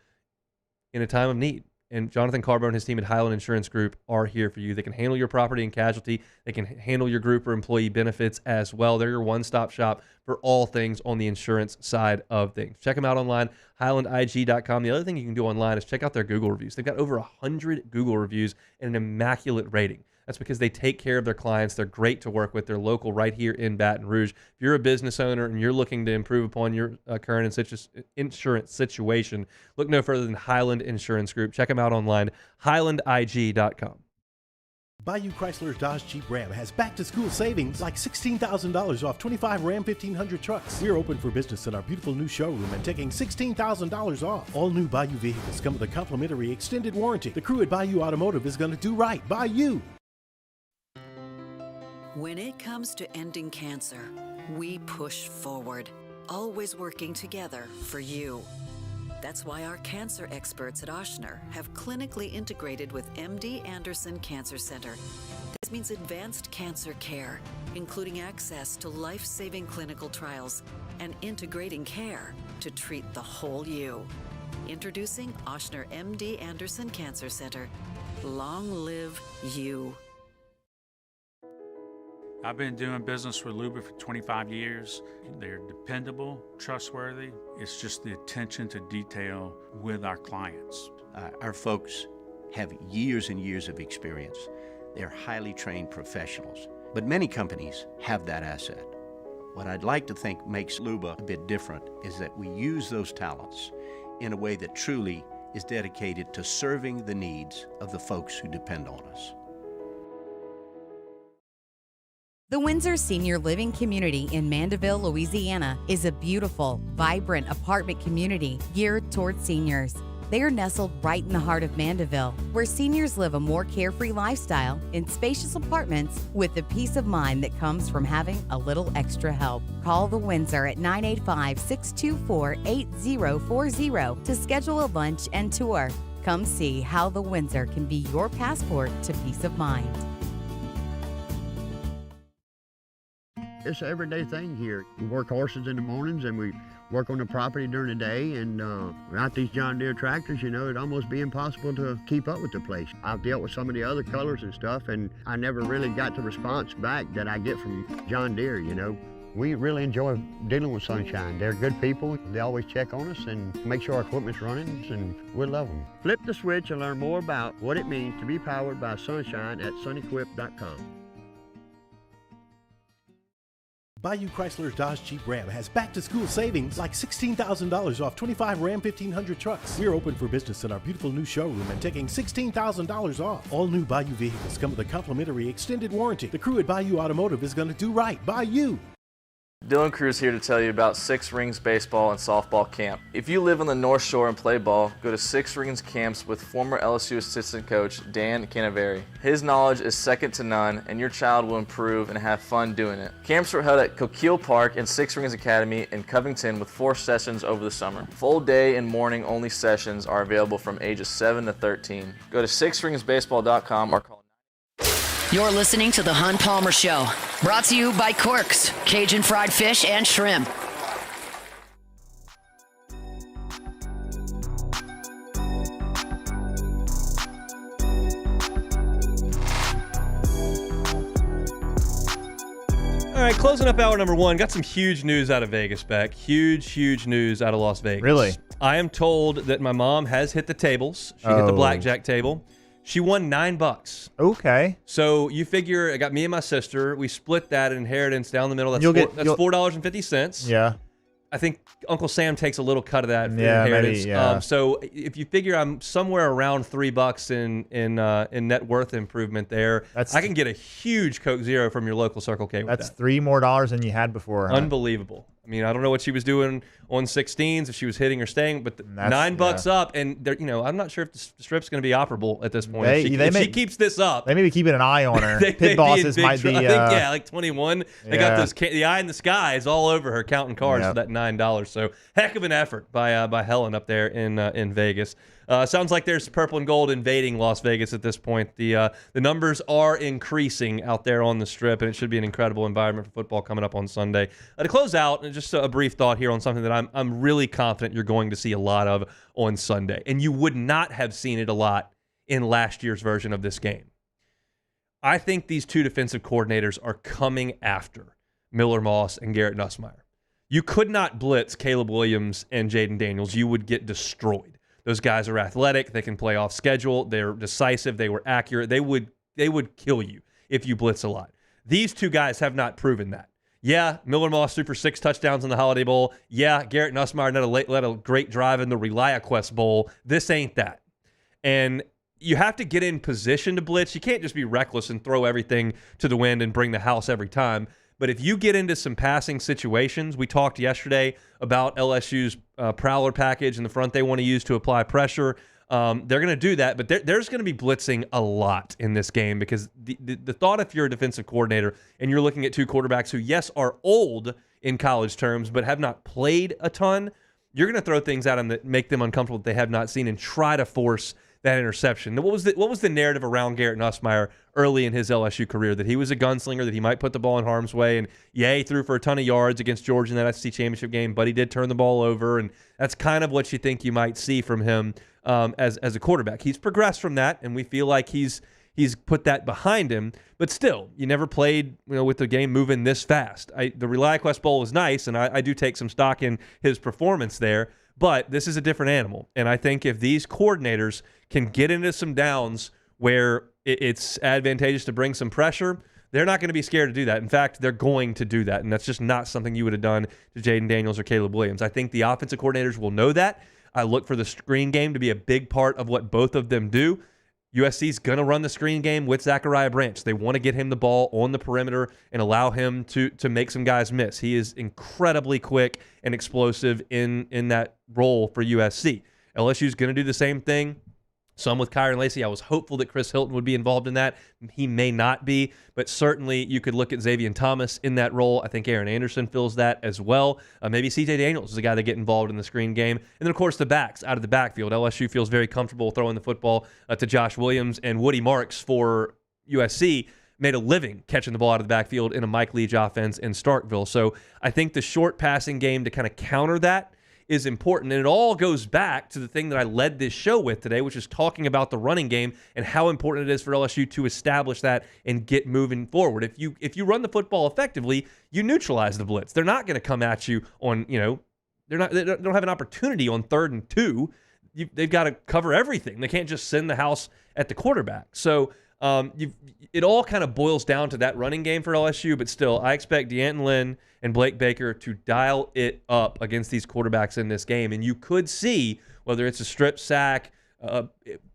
in a time of need. And Jonathan Carbo and his team at Highland Insurance Group are here for you. They can handle your property and casualty. They can handle your group or employee benefits as well. They're your one-stop shop for all things on the insurance side of things. Check them out online, HighlandIG.com. The other thing you can do online is check out their Google reviews. They've got over 100 Google reviews and an immaculate rating. That's because they take care of their clients. They're great to work with. They're local right here in Baton Rouge. If you're a business owner and you're looking to improve upon your current insurance situation, look no further than Highland Insurance Group. Check them out online, HighlandIG.com.
Bayou Chrysler Dodge Jeep Ram has back-to-school savings like $16,000 off 25 Ram 1500 trucks. We're open for business in our beautiful new showroom and taking $16,000 off. All new Bayou vehicles come with a complimentary extended warranty. The crew at Bayou Automotive is going to do right by you.
When it comes to ending cancer, we push forward, always working together for you. That's why our cancer experts at Ochsner have clinically integrated with MD Anderson Cancer Center. This means advanced cancer care, including access to life-saving clinical trials and integrating care to treat the whole you. Introducing Ochsner MD Anderson Cancer Center. Long live you.
I've been doing business with Luba for 25 years. They're dependable, trustworthy. It's just the attention to detail with our clients.
Our folks have years and years of experience. They're highly trained professionals, but many companies have that asset. What I'd like to think makes Luba a bit different is that we use those talents in a way that truly is dedicated to serving the needs of the folks who depend on us.
The Windsor Senior Living Community in Mandeville, Louisiana is a beautiful, vibrant apartment community geared toward seniors. They are nestled right in the heart of Mandeville, where seniors live a more carefree lifestyle in spacious apartments with the peace of mind that comes from having a little extra help. Call the Windsor at 985-624-8040 to schedule a lunch and tour. Come see how the Windsor can be your passport to peace of mind.
It's an everyday thing here. We work horses in the mornings and we work on the property during the day, and without these John Deere tractors, you know, it'd almost be impossible to keep up with the place. I've dealt with some of the other colors and stuff, and I never really got the response back that I get from John Deere, you know. We really enjoy dealing with Sunshine. They're good people. They always check on us and make sure our equipment's running, and we love them. Flip the switch and learn more about what it means to be powered by Sunshine at sunequip.com.
Bayou Chrysler Dodge Jeep Ram has back-to-school savings like $16,000 off 25 Ram 1500 trucks. We're open for business in our beautiful new showroom and taking $16,000 off. All new Bayou vehicles come with a complimentary extended warranty. The crew at Bayou Automotive is going to do right by you.
Dylan Cruz here to tell you about Six Rings Baseball and Softball Camp. If you live on the North Shore and play ball, go to Six Rings Camps with former LSU assistant coach Dan Canaveri. His knowledge is second to none, and your child will improve and have fun doing it. Camps were held at Coquille Park and Six Rings Academy in Covington with 4 sessions over the summer. Full day and morning only sessions are available from ages 7 to 13. Go to sixringsbaseball.com or call.
You're listening to The Hunt Palmer Show, brought to you by Corks, Cajun Fried Fish and Shrimp.
All right, closing up hour number 1. Got some huge news out of Vegas, Beck. Huge news out of Las Vegas.
Really?
I am told that my mom has hit the tables. She hit the blackjack table. She won $9.
Okay.
So you figure, I got me and my sister. We split that inheritance down the middle. That's $4.50.
Yeah.
I think Uncle Sam takes a little cut of that
Yeah,
inheritance.
maybe, yeah.
So if you figure I'm somewhere around $3 in net worth improvement there, I can get a huge Coke Zero from your local Circle K with
That's
that.
$3 more than you had before. Huh?
Unbelievable. I mean, I don't know what she was doing on 16s, if she was hitting or staying, but $9 up, and I'm not sure if the strip's going to be operable at this point. If she keeps this up,
they may be keeping an eye on her. Pit bosses might be.
I think, like 21. They got those. The eye in the sky is all over her counting cards for that $9. So heck of an effort by Helen up there in Vegas. Sounds like there's purple and gold invading Las Vegas at this point. The numbers are increasing out there on the Strip, and it should be an incredible environment for football coming up on Sunday. To close out, and just a brief thought here on something that I'm really confident you're going to see a lot of on Sunday, and you would not have seen it a lot in last year's version of this game. I think these two defensive coordinators are coming after Miller Moss and Garrett Nussmeier. You could not blitz Caleb Williams and Jaden Daniels. You would get destroyed. Those guys are athletic. They can play off schedule. They're decisive. They were accurate. They would kill you if you blitz a lot. These two guys have not proven that. Yeah, Miller Moss threw for 6 touchdowns in the Holiday Bowl. Yeah, Garrett Nussmeier led a great drive in the ReliaQuest Bowl. This ain't that. And you have to get in position to blitz. You can't just be reckless and throw everything to the wind and bring the house every time. But if you get into some passing situations, we talked yesterday about LSU's Prowler package in the front they want to use to apply pressure. They're going to do that, but there's going to be blitzing a lot in this game because the thought if you're a defensive coordinator and you're looking at two quarterbacks who, yes, are old in college terms but have not played a ton, you're going to throw things at them that make them uncomfortable that they have not seen and try to force that interception. What was the narrative around Garrett Nussmeier early in his LSU career? That he was a gunslinger, that he might put the ball in harm's way, and he threw for a ton of yards against Georgia in that SEC championship game, but he did turn the ball over, and that's kind of what you think you might see from him as a quarterback. He's progressed from that, and we feel like he's put that behind him, but still, you never played with the game moving this fast. The ReliaQuest Bowl was nice, and I do take some stock in his performance there, but this is a different animal, and I think if these coordinators can get into some downs where it's advantageous to bring some pressure, they're not going to be scared to do that. In fact, they're going to do that, and that's just not something you would have done to Jaden Daniels or Caleb Williams. I think the offensive coordinators will know that. I look for the screen game to be a big part of what both of them do. USC's going to run the screen game with Zachariah Branch. They want to get him the ball on the perimeter and allow him to make some guys miss. He is incredibly quick and explosive in that role for USC. LSU's going to do the same thing. Some with Kyron Lacey. I was hopeful that Chris Hilton would be involved in that. He may not be, but certainly you could look at Xavier Thomas in that role. I think Aaron Anderson fills that as well. Maybe C.J. Daniels is a guy that get involved in the screen game. And then, of course, the backs out of the backfield. LSU feels very comfortable throwing the football to Josh Williams, and Woody Marks for USC made a living catching the ball out of the backfield in a Mike Leach offense in Starkville. So I think the short passing game to kind of counter that is important, and it all goes back to the thing that I led this show with today, which is talking about the running game and how important it is for LSU to establish that and get moving forward. If you run the football effectively, you neutralize the blitz. They're not going to come at you on, they don't have an opportunity on 3rd and 2. They've got to cover everything. They can't just send the house at the quarterback. So it all kind of boils down to that running game for LSU, but still, I expect Deanton Lynn and Blake Baker to dial it up against these quarterbacks in this game. And you could see, whether it's a strip sack,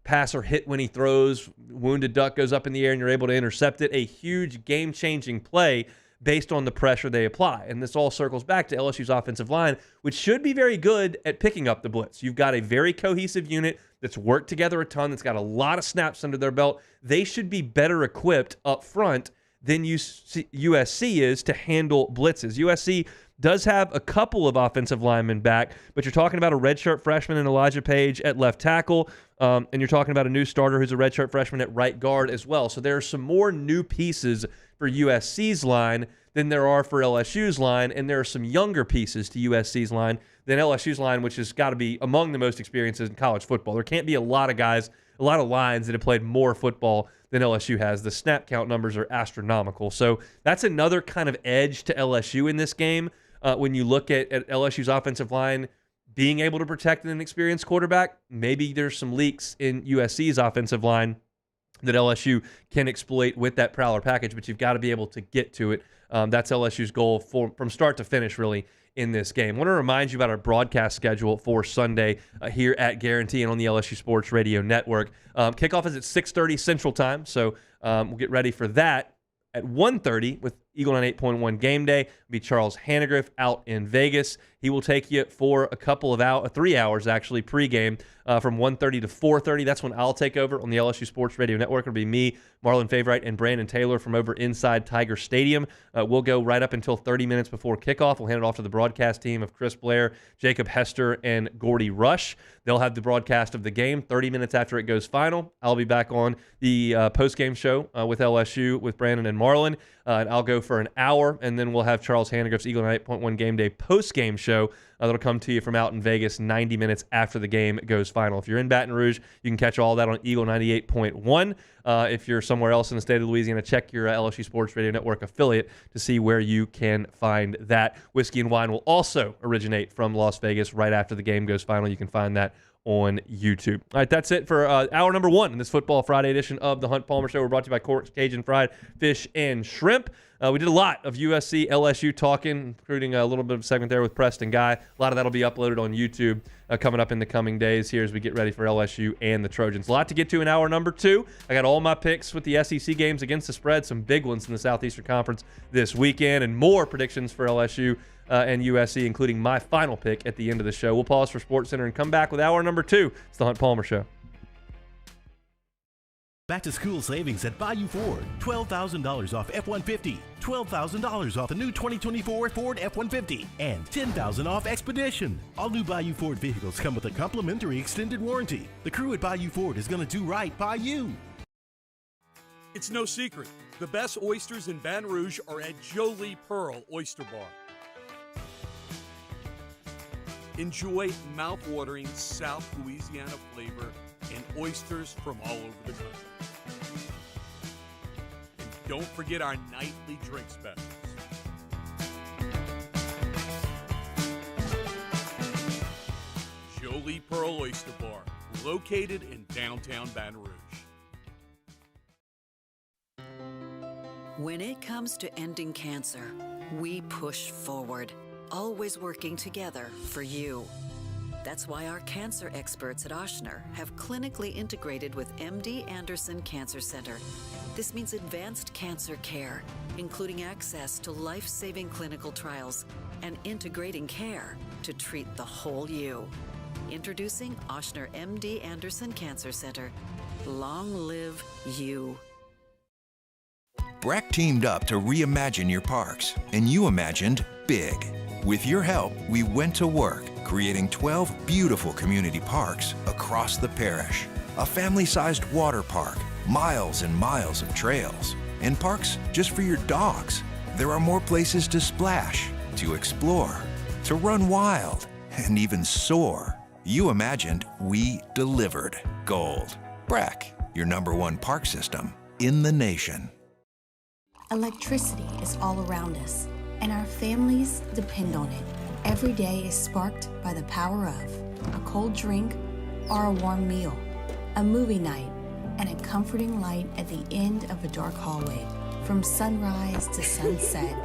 passer hit when he throws, wounded duck goes up in the air and you're able to intercept it, a huge game-changing play based on the pressure they apply. And this all circles back to LSU's offensive line, which should be very good at picking up the blitz. You've got a very cohesive unit that's worked together a ton, that's got a lot of snaps under their belt. They should be better equipped up front than USC is to handle blitzes. USC does have a couple of offensive linemen back, but you're talking about a redshirt freshman in Elijah Page at left tackle, and you're talking about a new starter who's a redshirt freshman at right guard as well. So there are some more new pieces for USC's line than there are for LSU's line, and there are some younger pieces to USC's line than LSU's line, which has got to be among the most experienced in college football. There can't be a lot of guys, a lot of lines that have played more football than LSU has. The snap count numbers are astronomical. So that's another kind of edge to LSU in this game. When you look at LSU's offensive line being able to protect an inexperienced quarterback, maybe there's some leaks in USC's offensive line that LSU can exploit with that Prowler package, but you've got to be able to get to it. That's LSU's goal from start to finish, really, in this game. I want to remind you about our broadcast schedule for Sunday here at Guarantee and on the LSU Sports Radio Network. Kickoff is at 6:30 Central Time, so we'll get ready for that. At 1:30 with Eagle 98.1 Game Day will be Charles Hannegriff out in Vegas. He will take you for a couple of 3 hours, actually, pregame from 1:30 to 4:30. That's when I'll take over on the LSU Sports Radio Network. It'll be me, Marlon Favorite, and Brandon Taylor from over inside Tiger Stadium. We'll go right up until 30 minutes before kickoff. We'll hand it off to the broadcast team of Chris Blair, Jacob Hester, and Gordy Rush. They'll have the broadcast of the game 30 minutes after it goes final. I'll be back on the post-game show with LSU with Brandon and Marlon. And I'll go for an hour, and then we'll have Charles Hannegriff's Eagle 98.1 Game Day post-game show that'll come to you from out in Vegas 90 minutes after the game goes final. If you're in Baton Rouge, you can catch all that on Eagle 98.1. If you're somewhere else in the state of Louisiana, check your LSU Sports Radio Network affiliate to see where you can find that. Whiskey and Wine will also originate from Las Vegas right after the game goes final. You can find that on YouTube. All right, that's it for hour number 1 in this Football Friday edition of the Hunt Palmer Show. We're brought to you by Cork's Cajun Fried Fish and Shrimp. We did a lot of USC, LSU talking, including a little bit of a segment there with Preston Guy. A lot of that will be uploaded on YouTube coming up in the coming days here as we get ready for LSU and the Trojans. A lot to get to in hour number 2. I got all my picks with the SEC games against the spread, some big ones in the Southeastern Conference this weekend, and more predictions for LSU and USC, including my final pick at the end of the show. We'll pause for SportsCenter and come back with hour number 2. It's the Hunt Palmer Show.
Back to school savings at Bayou Ford. $12,000 off F-150. $12,000 off the new 2024 Ford F-150. And $10,000 off Expedition. All new Bayou Ford vehicles come with a complimentary extended warranty. The crew at Bayou Ford is going to do right by you.
It's no secret. The best oysters in Baton Rouge are at Jolie Pearl Oyster Bar. Enjoy mouth-watering South Louisiana flavor and oysters from all over the country. And don't forget our nightly drink specials. Jolie Pearl Oyster Bar, located in downtown Baton Rouge.
When it comes to ending cancer, we push forward, always working together for you. That's why our cancer experts at Ochsner have clinically integrated with MD Anderson Cancer Center. This means advanced cancer care, including access to life-saving clinical trials and integrating care to treat the whole you. Introducing Ochsner MD Anderson Cancer Center. Long live you.
Breck teamed up to reimagine your parks, and you imagined big. With your help, we went to work, creating 12 beautiful community parks across the parish. A family-sized water park, miles and miles of trails, and parks just for your dogs. There are more places to splash, to explore, to run wild, and even soar. You imagined, we delivered. Gold. Breck, your #1 park system in the nation.
Electricity is all around us, and our families depend on it. Every day is sparked by the power of a cold drink or a warm meal, a movie night, and a comforting light at the end of a dark hallway. From sunrise to sunset,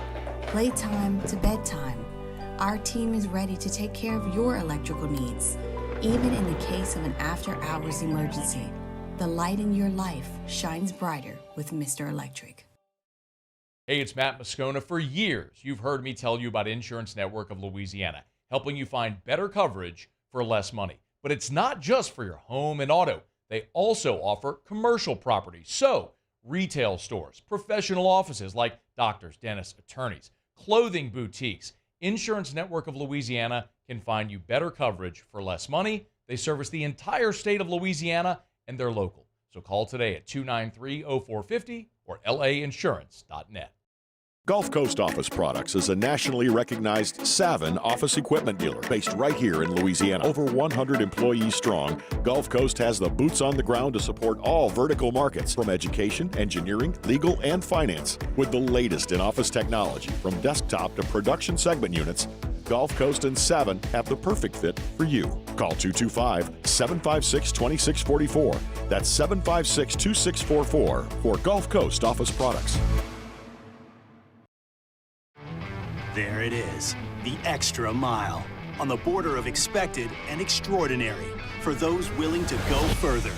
playtime to bedtime, our team is ready to take care of your electrical needs, even in the case of an after-hours emergency. The light in your life shines brighter with Mr. Electric.
Hey, it's Matt Moscona. For years, you've heard me tell you about Insurance Network of Louisiana, helping you find better coverage for less money. But it's not just for your home and auto. They also offer commercial property. So, retail stores, professional offices like doctors, dentists, attorneys, clothing boutiques. Insurance Network of Louisiana can find you better coverage for less money. They service the entire state of Louisiana, and they're local. So call today at 293-0450 or lainsurance.net.
Gulf Coast Office Products is a nationally recognized Savin office equipment dealer based right here in Louisiana. Over 100 employees strong, Gulf Coast has the boots on the ground to support all vertical markets, from education, engineering, legal, and finance. With the latest in office technology, from desktop to production segment units, Gulf Coast and 7 have the perfect fit for you. Call 225-756-2644. That's 756-2644 for Gulf Coast office products.
There it is, the extra mile, on the border of expected and extraordinary, for those willing to go further,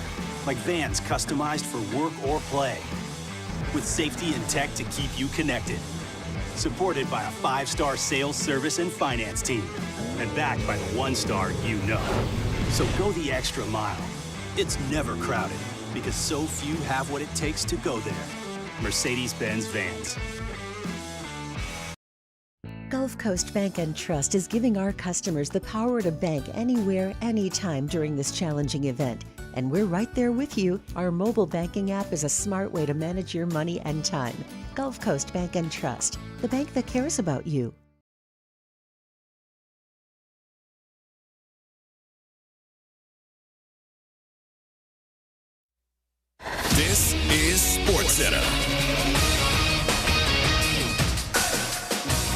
like vans customized for work or play, with safety and tech to keep you connected, supported by a 5-star sales, service, and finance team, and backed by the 1-star you know. So go the extra mile. It's never crowded, because so few have what it takes to go there. Mercedes-Benz Vans.
Gulf Coast Bank & Trust is giving our customers the power to bank anywhere, anytime during this challenging event. And we're right there with you. Our mobile banking app is a smart way to manage your money and time. Gulf Coast Bank & Trust, the bank that cares about you.
This is SportsCenter.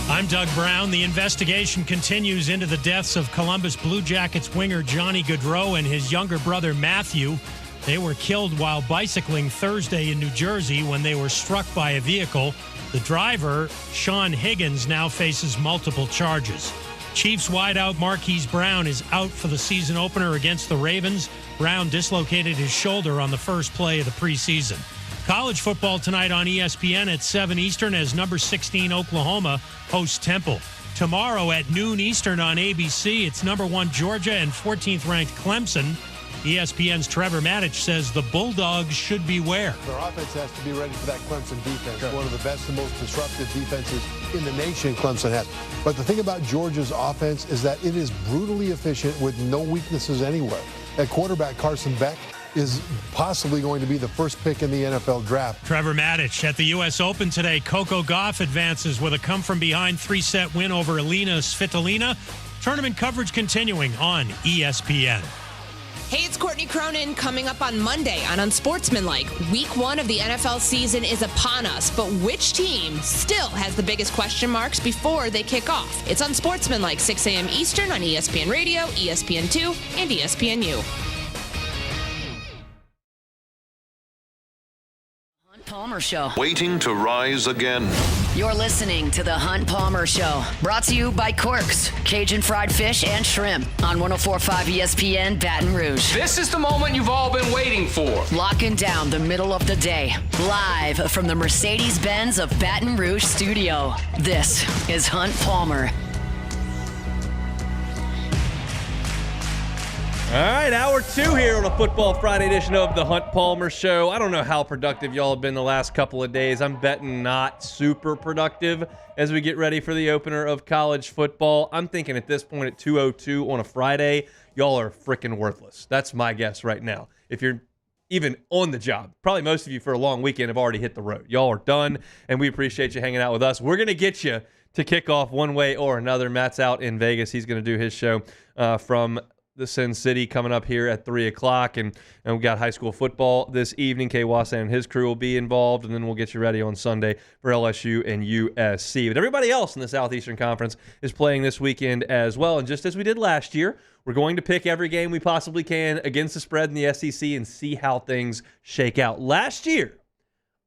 I'm Doug Brown. The investigation continues into the deaths of Columbus Blue Jackets winger Johnny Gaudreau and his younger brother Matthew. They were killed while bicycling Thursday in New Jersey when they were struck by a vehicle. The driver, Sean Higgins, now faces multiple charges. Chiefs wideout Marquise Brown is out for the season opener against the Ravens. Brown dislocated his shoulder on the first play of the preseason. College football tonight on ESPN at 7 Eastern as number 16 Oklahoma hosts Temple. Tomorrow at noon Eastern on ABC, it's number 1 Georgia and 14th ranked Clemson. ESPN's Trevor Maddich says the Bulldogs should beware.
Their offense has to be ready for that Clemson defense. Sure. One of the best and most disruptive defenses in the nation Clemson has. But the thing about Georgia's offense is that it is brutally efficient with no weaknesses anywhere. At quarterback, Carson Beck is possibly going to be the first pick in the NFL draft.
Trevor Maddich at the U.S. Open today. Coco Gauff advances with a come-from-behind 3-set win over Elina Svitolina. Tournament coverage continuing on ESPN.
Hey, it's Courtney Cronin coming up on Monday on Unsportsmanlike. Week 1 of the NFL season is upon us, but which team still has the biggest question marks before they kick off? It's Unsportsmanlike, 6 a.m. Eastern on ESPN Radio, ESPN2, and ESPNU.
Palmer Show.
Waiting to rise again.
You're listening to The Hunt Palmer Show. Brought to you by Quirks, Cajun fried fish and shrimp on 104.5 ESPN Baton Rouge.
This is the moment you've all been waiting for.
Locking down the middle of the day. Live from the Mercedes-Benz of Baton Rouge studio. This is Hunt Palmer.
All right, hour 2 here on a Football Friday edition of the Hunt Palmer Show. I don't know how productive y'all have been the last couple of days. I'm betting not super productive as we get ready for the opener of college football. I'm thinking at this point at 2:02 on a Friday, y'all are freaking worthless. That's my guess right now. If you're even on the job, probably most of you for a long weekend have already hit the road. Y'all are done, and we appreciate you hanging out with us. We're going to get you to kick off one way or another. Matt's out in Vegas. He's going to do his show from the Sin City coming up here at 3 o'clock. And we've got high school football this evening. Kay Wasson and his crew will be involved, and then we'll get you ready on Sunday for LSU and USC. But everybody else in the Southeastern Conference is playing this weekend as well. And just as we did last year, we're going to pick every game we possibly can against the spread in the SEC and see how things shake out. Last year,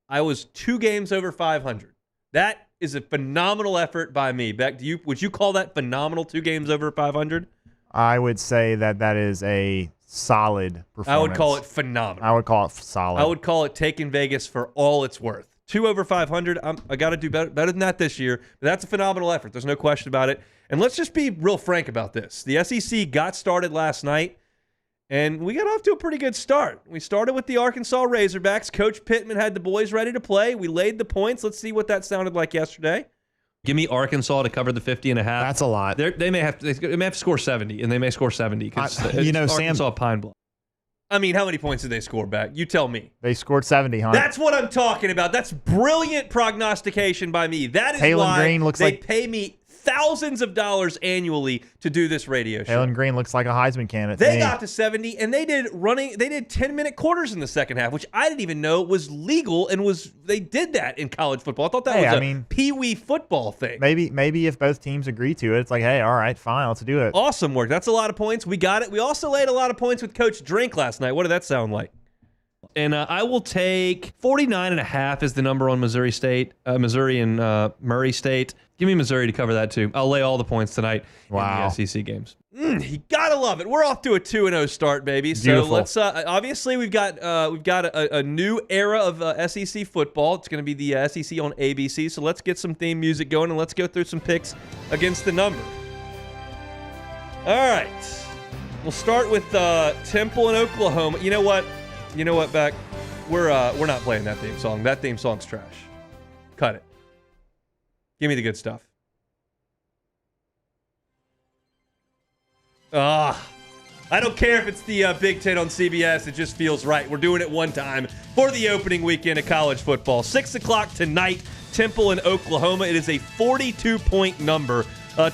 I was 2 games over 500. That is a phenomenal effort by me. Beck, would you call that phenomenal, 2 games over 500?
I would say that is a solid performance.
I would call it phenomenal.
I would call it solid.
I would call it taking Vegas for all it's worth. 2 over 500. I got to do better than that this year. But that's a phenomenal effort. There's no question about it. And let's just be real frank about this. The SEC got started last night, and we got off to a pretty good start. We started with the Arkansas Razorbacks. Coach Pittman had the boys ready to play. We laid the points. Let's see what that sounded like yesterday. Give me Arkansas to cover the 50.5. That's
a lot.
They may have to score 70, and they may score 70 because Arkansas Pine Bluff. I mean, how many points did they score back? You tell me.
They scored 70, huh?
That's what I'm talking about. That's brilliant prognostication by me. That is
Taylor
why
Green looks
they
like
pay me thousands of dollars annually to do this radio show.
Jalen Green looks like a Heisman candidate.
They got to 70, and they did 10-minute quarters in the second half, which I didn't even know was legal, and they did that in college football. I thought that was a pee-wee football thing.
Maybe if both teams agree to it, it's like, hey, all right, fine, let's do it.
Awesome work. That's a lot of points. We got it. We also laid a lot of points with Coach Drink last night. What did that sound like? And I will take 49.5 is the number on Missouri and Murray State. Give me Missouri to cover that too. I'll lay all the points tonight in the SEC games. You gotta love it. We're off to a 2-0 start, baby. So
Beautiful.
let's. Obviously, we've got a new era of SEC football. It's going to be the SEC on ABC. So let's get some theme music going and let's go through some picks against the number. All right, we'll start with Temple and Oklahoma. You know what, Beck? We're not playing that theme song. That theme song's trash. Cut it. Give me the good stuff. I don't care if it's the Big Ten on CBS. It just feels right. We're doing it one time for the opening weekend of college football. 6 o'clock tonight, Temple and Oklahoma. It is a 42-point number.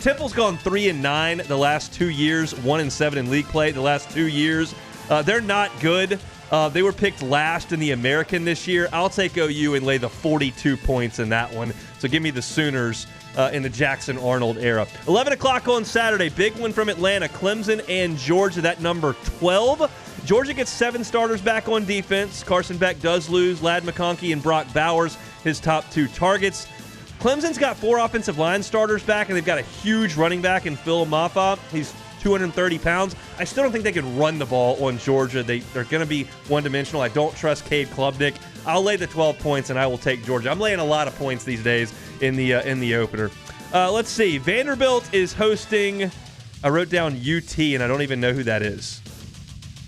Temple's gone 3-9 the last 2 years, 1-7 in league play the last 2 years. They're not good. They were picked last in the American this year. I'll take OU and lay the 42 points in that one. So give me the Sooners in the Jackson Arnold era. 11 o'clock on Saturday, big one from Atlanta, Clemson and Georgia, that number 12. Georgia gets 7 starters back on defense. Carson Beck does lose Ladd McConkey and Brock Bowers, his top 2 targets. Clemson's got 4 offensive line starters back, and they've got a huge running back in Phil Maffa. He's 230 pounds. I still don't think they can run the ball on Georgia. They're going to be one-dimensional. I don't trust Cade Klubnik. I'll lay the 12 points, and I will take Georgia. I'm laying a lot of points these days in the opener. Let's see. Vanderbilt is hosting. I wrote down UT, and I don't even know who that is.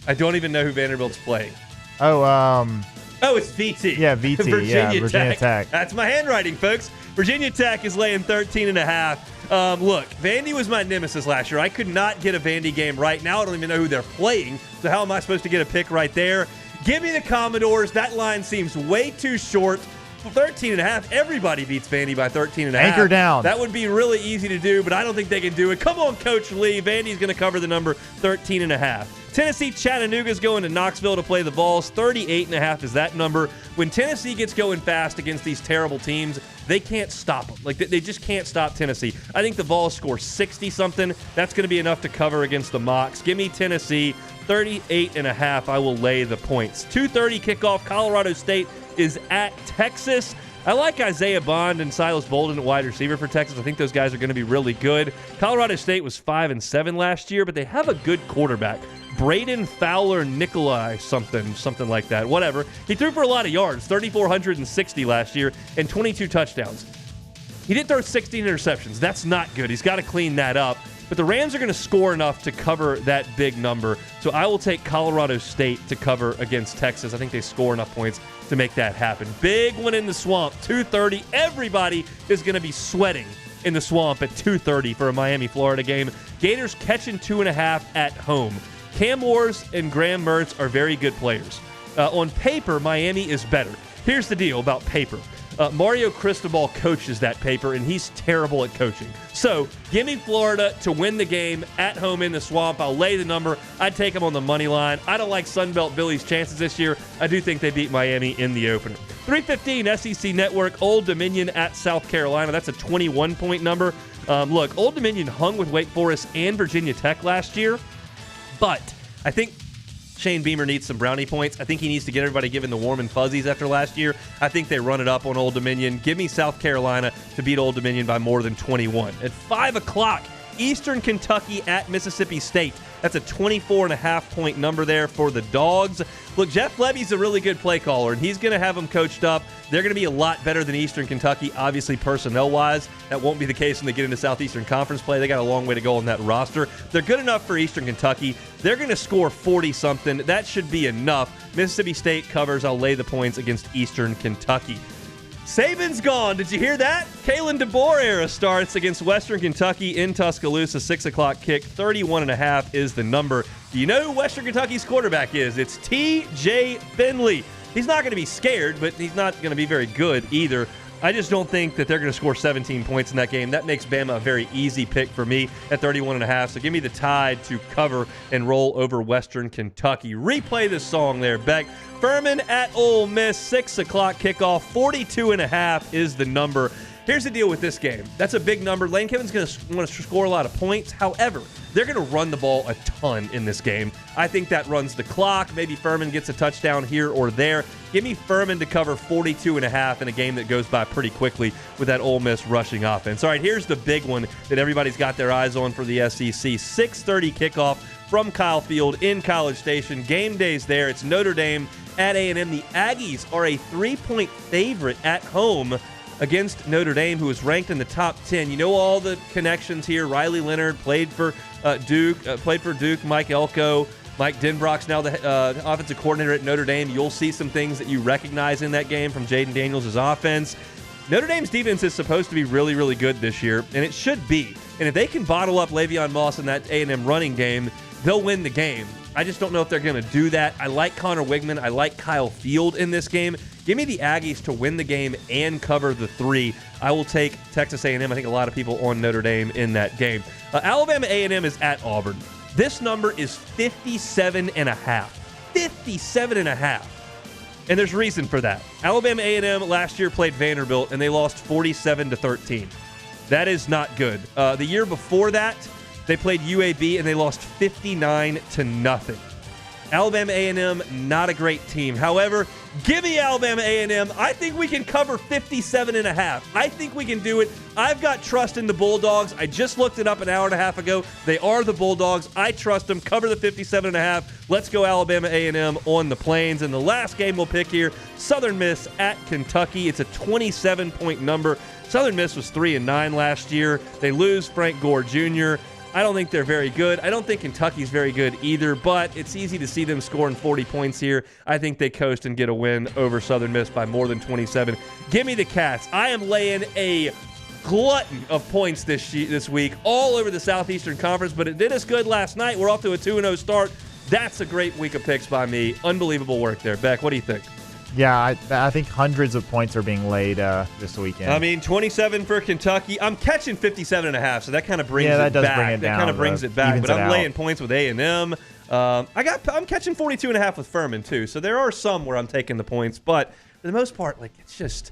I don't even know who Vanderbilt's playing.
Oh,
it's VT.
Yeah, VT. Virginia Tech.
That's my handwriting, folks. Virginia Tech is laying 13.5. Look, Vandy was my nemesis last year. I could not get a Vandy game right. Now I don't even know who they're playing. So how am I supposed to get a pick right there? Give me the Commodores. That line seems way too short. 13.5. Everybody beats Vandy by 13.5.
Anchor down.
That would be really easy to do, but I don't think they can do it. Come on, Coach Lee. Vandy's going to cover the number 13.5. Tennessee Chattanooga's going to Knoxville to play the Vols. 38.5 is that number. When Tennessee gets going fast against these terrible teams, they can't stop them. Like, they just can't stop Tennessee. I think the Vols score 60-something. That's going to be enough to cover against the Mocs. Give me Tennessee. 38.5. I will lay the points. 2:30 kickoff. Colorado State is at Texas. I like Isaiah Bond and Silas Bolden at wide receiver for Texas. I think those guys are going to be really good. Colorado State was 5-7 last year, but they have a good quarterback. Braden Fowler Nikolai, something like that. Whatever. He threw for a lot of yards, 3,460 last year, and 22 touchdowns. He did throw 16 interceptions. That's not good. He's got to clean that up. But the Rams are going to score enough to cover that big number. So I will take Colorado State to cover against Texas. I think they score enough points to make that happen. Big one in the Swamp, 2:30. Everybody is going to be sweating in the Swamp at 2:30 for a Miami-Florida game. Gators catching 2.5 at home. Cam Wars and Graham Mertz are very good players. On paper, Miami is better. Here's the deal about paper. Mario Cristobal coaches that paper, and he's terrible at coaching. So give me Florida to win the game at home in the Swamp. I'll lay the number. I'd take them on the money line. I don't like Sunbelt Billy's chances this year. I do think they beat Miami in the opener. 3:15 SEC Network, Old Dominion at South Carolina. That's a 21-point number. Look, Old Dominion hung with Wake Forest and Virginia Tech last year, but I think Shane Beamer needs some brownie points. I think he needs to get everybody giving the warm and fuzzies after last year. I think they run it up on Old Dominion. Give me South Carolina to beat Old Dominion by more than 21. At 5 o'clock, Eastern Kentucky at Mississippi State. That's a 24.5-point number there for the Dogs. Look, Jeff Levy's a really good play caller, and he's going to have them coached up. They're going to be a lot better than Eastern Kentucky, obviously personnel-wise. That won't be the case when they get into Southeastern Conference play. They got a long way to go on that roster. They're good enough for Eastern Kentucky. They're going to score 40-something. That should be enough. Mississippi State covers. I'll lay the points against Eastern Kentucky. Saban's gone. Did you hear that? Kalen DeBoer era starts against Western Kentucky in Tuscaloosa. 6 o'clock kick. 31.5 is the number. Do you know who Western Kentucky's quarterback is? It's T.J. Finley. He's not going to be scared, but he's not going to be very good either. I just don't think that they're going to score 17 points in that game. That makes Bama a very easy pick for me at 31.5. So give me the Tide to cover and roll over Western Kentucky. Replay this song there, Beck. Furman at Ole Miss, 6 o'clock kickoff. 42.5 is the number. Here's the deal with this game. That's a big number. Lane Kiffin's going to want to score a lot of points. However, they're going to run the ball a ton in this game. I think that runs the clock. Maybe Furman gets a touchdown here or there. Give me Furman to cover 42.5 in a game that goes by pretty quickly with that Ole Miss rushing offense. All right, here's the big one that everybody's got their eyes on for the SEC. 6:30 kickoff from Kyle Field in College Station. Game day's there. It's Notre Dame at A&M. The Aggies are a 3-point favorite at home against Notre Dame, who is ranked in the top 10. You know all the connections here. Riley Leonard played for Duke. Mike Elko. Mike Denbrock's now the offensive coordinator at Notre Dame. You'll see some things that you recognize in that game from Jaden Daniels' offense. Notre Dame's defense is supposed to be really, really good this year, and it should be. And if they can bottle up Le'Veon Moss in that A&M running game, they'll win the game. I just don't know if they're going to do that. I like Connor Wigman. I like Kyle Field in this game. Give me the Aggies to win the game and cover the 3. I will take Texas A&M. I think a lot of people on Notre Dame in that game. Alabama A&M is at Auburn. This number is 57.5. 57.5. And there's reason for that. Alabama A&M last year played Vanderbilt, and they lost 47-13. That is not good. The year before that, they played UAB, and they lost 59-0. Alabama A&M, not a great team. However, give me Alabama A&M. I think we can cover 57.5. I think we can do it. I've got trust in the Bulldogs. I just looked it up an hour and a half ago. They are the Bulldogs. I trust them. Cover the 57.5. Let's go Alabama A&M on the Plains. And the last game we'll pick here, Southern Miss at Kentucky. It's a 27-point number. Southern Miss was 3-9 last year. They lose Frank Gore Jr. I don't think they're very good. I don't think Kentucky's very good either, but it's easy to see them scoring 40 points here. I think they coast and get a win over Southern Miss by more than 27. Give me the Cats. I am laying a glutton of points this week all over the Southeastern Conference, but it did us good last night. We're off to a 2-0 start. That's a great week of picks by me. Unbelievable work there. Beck, what do you think?
Yeah, I think hundreds of points are being laid this weekend.
I mean, 27 for Kentucky. I'm catching 57.5, so that kind of brings
it back.
Bring it down, that kind of brings it back. But I'm laying points with A&M. I'm catching 42.5 with Furman too. So there are some where I'm taking the points, but for the most part, like it's just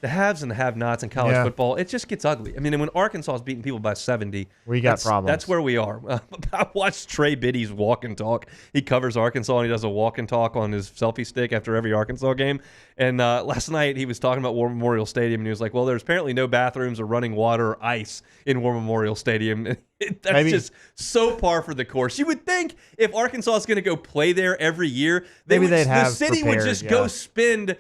the haves and the have-nots in college football. It just gets ugly. I mean, when Arkansas is beating people by 70,
we got problems.
That's where we are. I watched Trey Biddy's walk and talk. He covers Arkansas and he does a walk and talk on his selfie stick after every Arkansas game. And last night he was talking about War Memorial Stadium and he was like, "Well, there's apparently no bathrooms or running water or ice in War Memorial Stadium." That's just so par for the course. You would think if Arkansas is going to go play there every year, the city would just go spend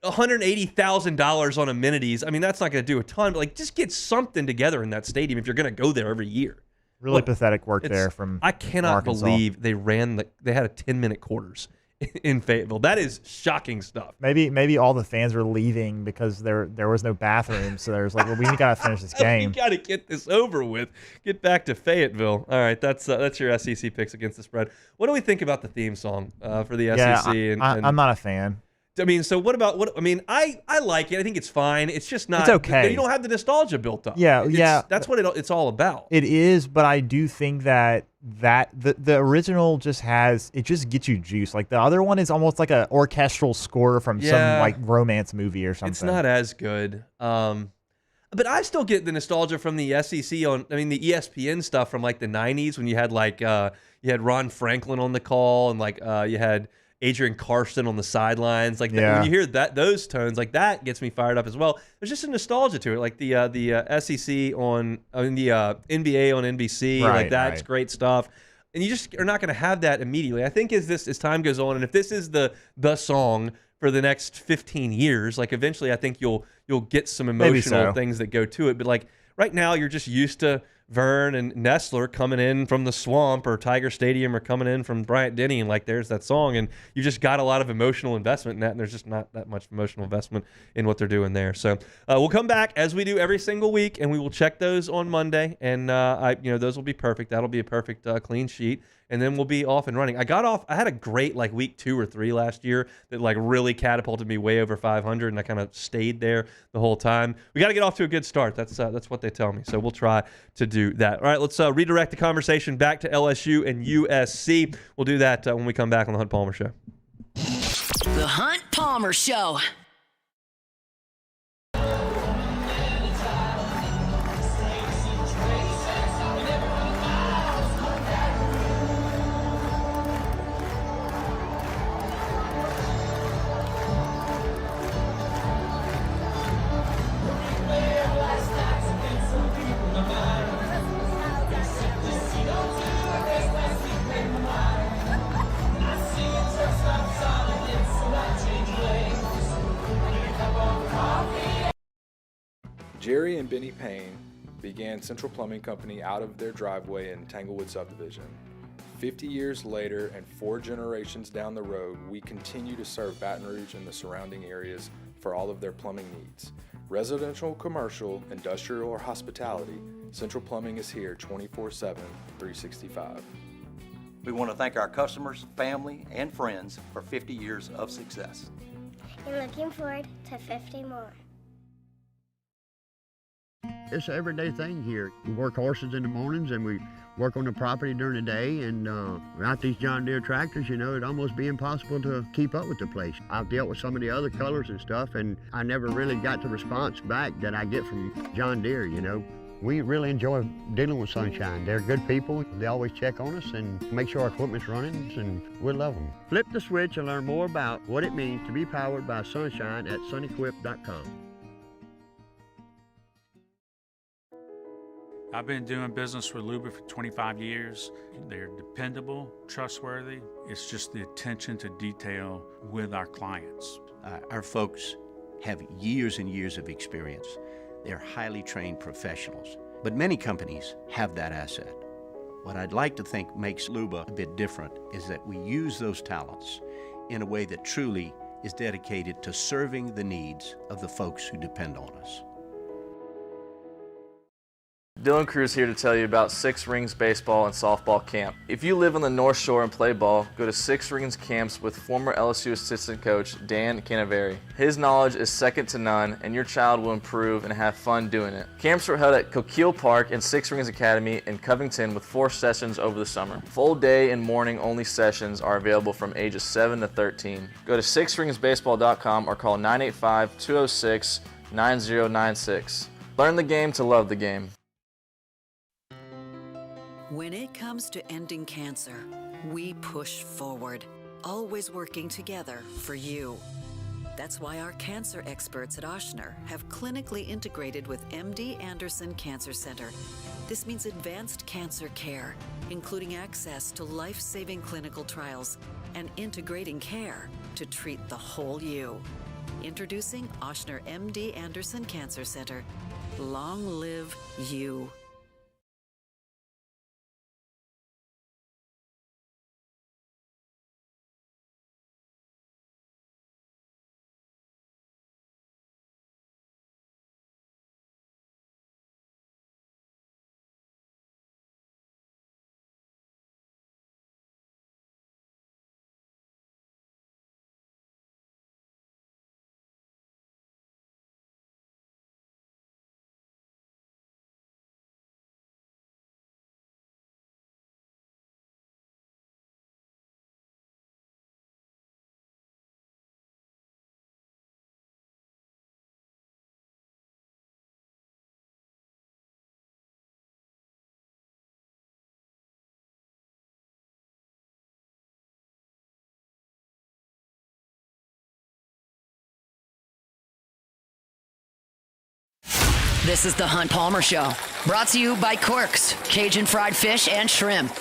$180,000 on amenities. I mean, that's not going to do a ton, but like just get something together in that stadium if you're going to go there every year.
Really pathetic work there from
I cannot
Arkansas.
Believe they had a 10-minute quarters in Fayetteville. That is shocking stuff.
Maybe all the fans were leaving because there was no bathroom, so there's like, well, we got to finish this game.
We got to get this over with. Get back to Fayetteville. All right, that's your SEC picks against the spread. What do we think about the theme song for the SEC?
I'm not a fan.
I mean, so what about what? I mean, I like it. I think it's fine. It's just not.
It's okay.
You don't have the nostalgia built up.
Yeah.
That's what it's all about.
It is, but I do think that the original just gets you juice. Like the other one is almost like an orchestral score from some like romance movie or something.
It's not as good. But I still get the nostalgia from the SEC the ESPN stuff from like the 90s when you had you had Ron Franklin on the call and like you had Adrian Karsten on the sidelines, like when you hear those tones, like that gets me fired up as well. There's just a nostalgia to it, like the SEC the NBA on NBC, like that's great stuff. And you just are not going to have that immediately. I think as time goes on, and if this is the song for the next 15 years, like eventually I think you'll get some emotional things that go to it. But like right now, you're just used to Vern and Nestler coming in from the Swamp or Tiger Stadium or coming in from Bryant-Denny, and like there's that song, and you just got a lot of emotional investment in that, and there's just not that much emotional investment in what they're doing there. So we'll come back as we do every single week, and we will check those on Monday, and those will be perfect. That'll be a perfect clean sheet, and then we'll be off and running. I had a great like week 2 or 3 last year that like really catapulted me way over 500, and I kind of stayed there the whole time. We got to get off to a good start. That's what they tell me. So we'll try to do that. All right, let's redirect the conversation back to LSU and USC. We'll do that when we come back on the Hunt Palmer Show.
The Hunt Palmer Show.
Jerry and Benny Payne began Central Plumbing Company out of their driveway in Tanglewood subdivision. 50 years later and 4 generations down the road, we continue to serve Baton Rouge and the surrounding areas for all of their plumbing needs. Residential, commercial, industrial, or hospitality, Central Plumbing is here 24/7, 365.
We want to thank our customers, family, and friends for 50 years of success.
And looking forward to 50 more.
It's an everyday thing here. We work horses in the mornings and we work on the property during the day, and without these John Deere tractors, you know, it'd almost be impossible to keep up with the place. I've dealt with some of the other colors and stuff, and I never really got the response back that I get from John Deere, you know. We really enjoy dealing with Sunshine. They're good people. They always check on us and make sure our equipment's running, and we love them. Flip the switch and learn more about what it means to be powered by Sunshine at sunequip.com.
I've been doing business with Luba for 25 years. They're dependable, trustworthy. It's just the attention to detail with our clients.
Our folks have years and years of experience. They're highly trained professionals, but many companies have that asset. What I'd like to think makes Luba a bit different is that we use those talents in a way that truly is dedicated to serving the needs of the folks who depend on us.
Dylan Cruz here to tell you about Six Rings Baseball and Softball Camp. If you live on the North Shore and play ball, go to Six Rings Camps with former LSU assistant coach Dan Canaveri. His knowledge is second to none, and your child will improve and have fun doing it. Camps were held at Coquille Park and Six Rings Academy in Covington with 4 sessions over the summer. Full day and morning only sessions are available from ages 7 to 13. Go to sixringsbaseball.com or call 985-206-9096. Learn the game to love the game.
When it comes to ending cancer, we push forward, always working together for you. That's why our cancer experts at Ochsner have clinically integrated with MD Anderson Cancer Center. This means advanced cancer care, including access to life-saving clinical trials and integrating care to treat the whole you. Introducing Ochsner MD Anderson Cancer Center. Long live you.
This is the Hunt Palmer Show, brought to you by Corks, Cajun fried fish and shrimp.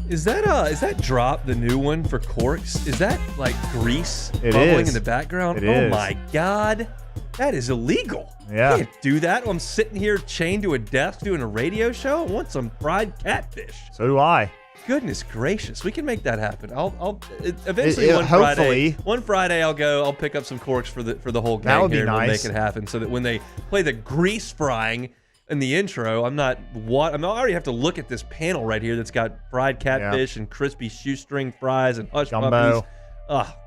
Is that drop the new one for Corks? Is that like grease
It
bubbling
is.
in the background?
It
Oh
is.
my God. That is illegal.
Yeah.
I can't do that. I'm sitting here chained to a desk doing a radio show. I want some fried catfish.
So do I.
Goodness gracious, we can make that happen. I'll eventually one Friday I'll pick up some corks for the whole gang.
That would be
here and
nice.
We'll make it happen so that when they play the grease frying in the intro, I already have to look at this panel right here that's got fried catfish and crispy shoestring fries and hush puppies.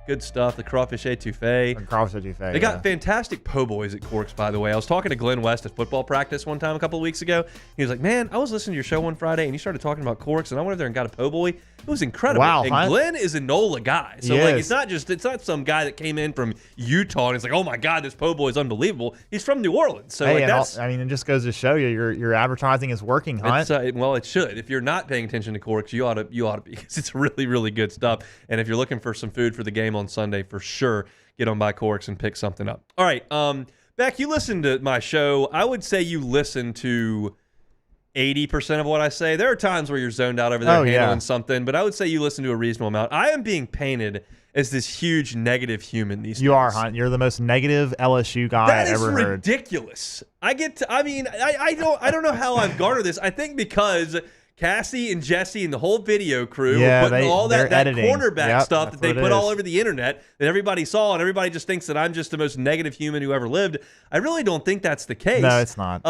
Good stuff. The crawfish etouffee. They got fantastic po' boys at Corks, by the way. I was talking to Glenn West at football practice one time a couple of weeks ago. He was like, man, I was listening to your show one Friday, and you started talking about Corks, and I went over there and got a po' boy. It was incredible.
Wow,
and Glenn is a NOLA guy. So, it's not some guy that came in from Utah and he's like, oh, my God, this po' boy is unbelievable. He's from New Orleans. So,
it just goes to show you your advertising is working, Hunt.
Well, it should. If you're not paying attention to Corks, you ought to be, because it's really, really good stuff. And if you're looking for some food for the game on Sunday, for sure, get on by Corks and pick something up. All right, Beck, you listen to my show. I would say you listen to 80% of what I say. There are times where you're zoned out over there handling something, but I would say you listen to a reasonable amount. I am being painted as this huge negative human these days.
You are, Hunt. You're the most negative LSU guy I ever heard.
That is ridiculous. I don't know how I've garnered this. I think because Cassie and Jesse and the whole video crew were putting all that cornerback stuff that they put all over the internet that everybody saw, and everybody just thinks that I'm just the most negative human who ever lived. I really don't think that's the case.
No, it's not.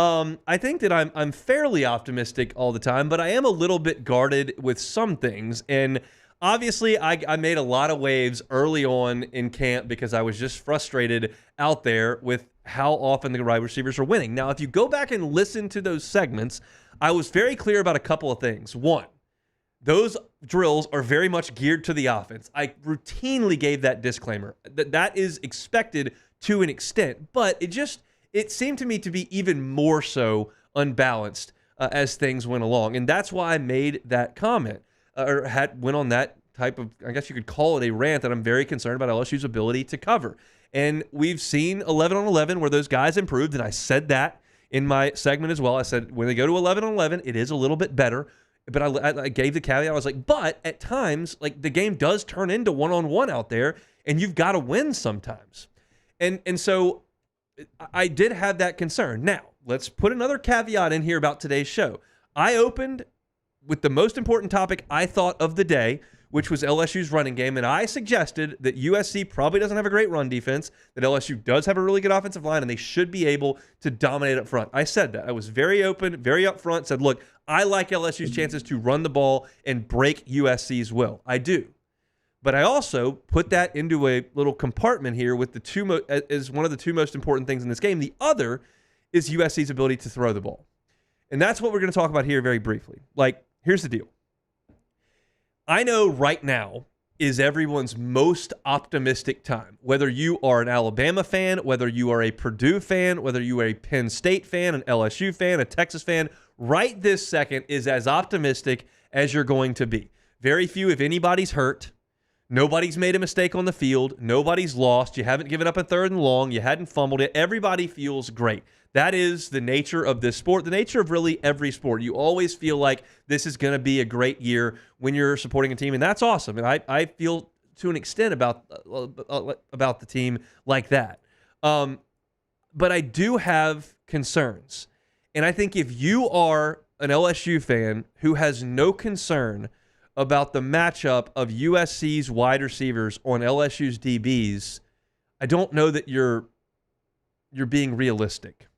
I think that I'm fairly optimistic all the time, but I am a little bit guarded with some things. And obviously, I made a lot of waves early on in camp because I was just frustrated out there with how often the wide receivers are winning. Now, if you go back and listen to those segments, I was very clear about a couple of things. One, those drills are very much geared to the offense. I routinely gave that disclaimer. That is expected to an extent, but it seemed to me to be even more so unbalanced as things went along. And that's why I made that comment or went on that type of, I guess you could call it a rant, that I'm very concerned about LSU's ability to cover. And we've seen 11 on 11 where those guys improved, and I said that in my segment as well. I said when they go to 11 on 11, it is a little bit better. But I gave the caveat. I was like, but at times, like, the game does turn into one-on-one out there, and you've got to win sometimes. And so I did have that concern. Now, let's put another caveat in here about today's show. I opened with the most important topic I thought of the day, which was LSU's running game, and I suggested that USC probably doesn't have a great run defense, that LSU does have a really good offensive line, and they should be able to dominate up front. I said that. I was very open, very upfront, said, look, I like LSU's chances to run the ball and break USC's will. I do. But I also put that into a little compartment here with as one of the two most important things in this game. The other is USC's ability to throw the ball. And that's what we're going to talk about here very briefly. Like, here's the deal. I know right now is everyone's most optimistic time. Whether you are an Alabama fan, whether you are a Purdue fan, whether you are a Penn State fan, an LSU fan, a Texas fan, right this second is as optimistic as you're going to be. Very few, if anybody's hurt. Nobody's made a mistake on the field. Nobody's lost. You haven't given up a third and long. You hadn't fumbled it. Everybody feels great. That is the nature of this sport, the nature of really every sport. You always feel like this is going to be a great year when you're supporting a team, and that's awesome. And I feel to an extent about the team like that. But I do have concerns. And I think if you are an LSU fan who has no concern about the matchup of USC's wide receivers on LSU's DBs, I don't know that you're being realistic.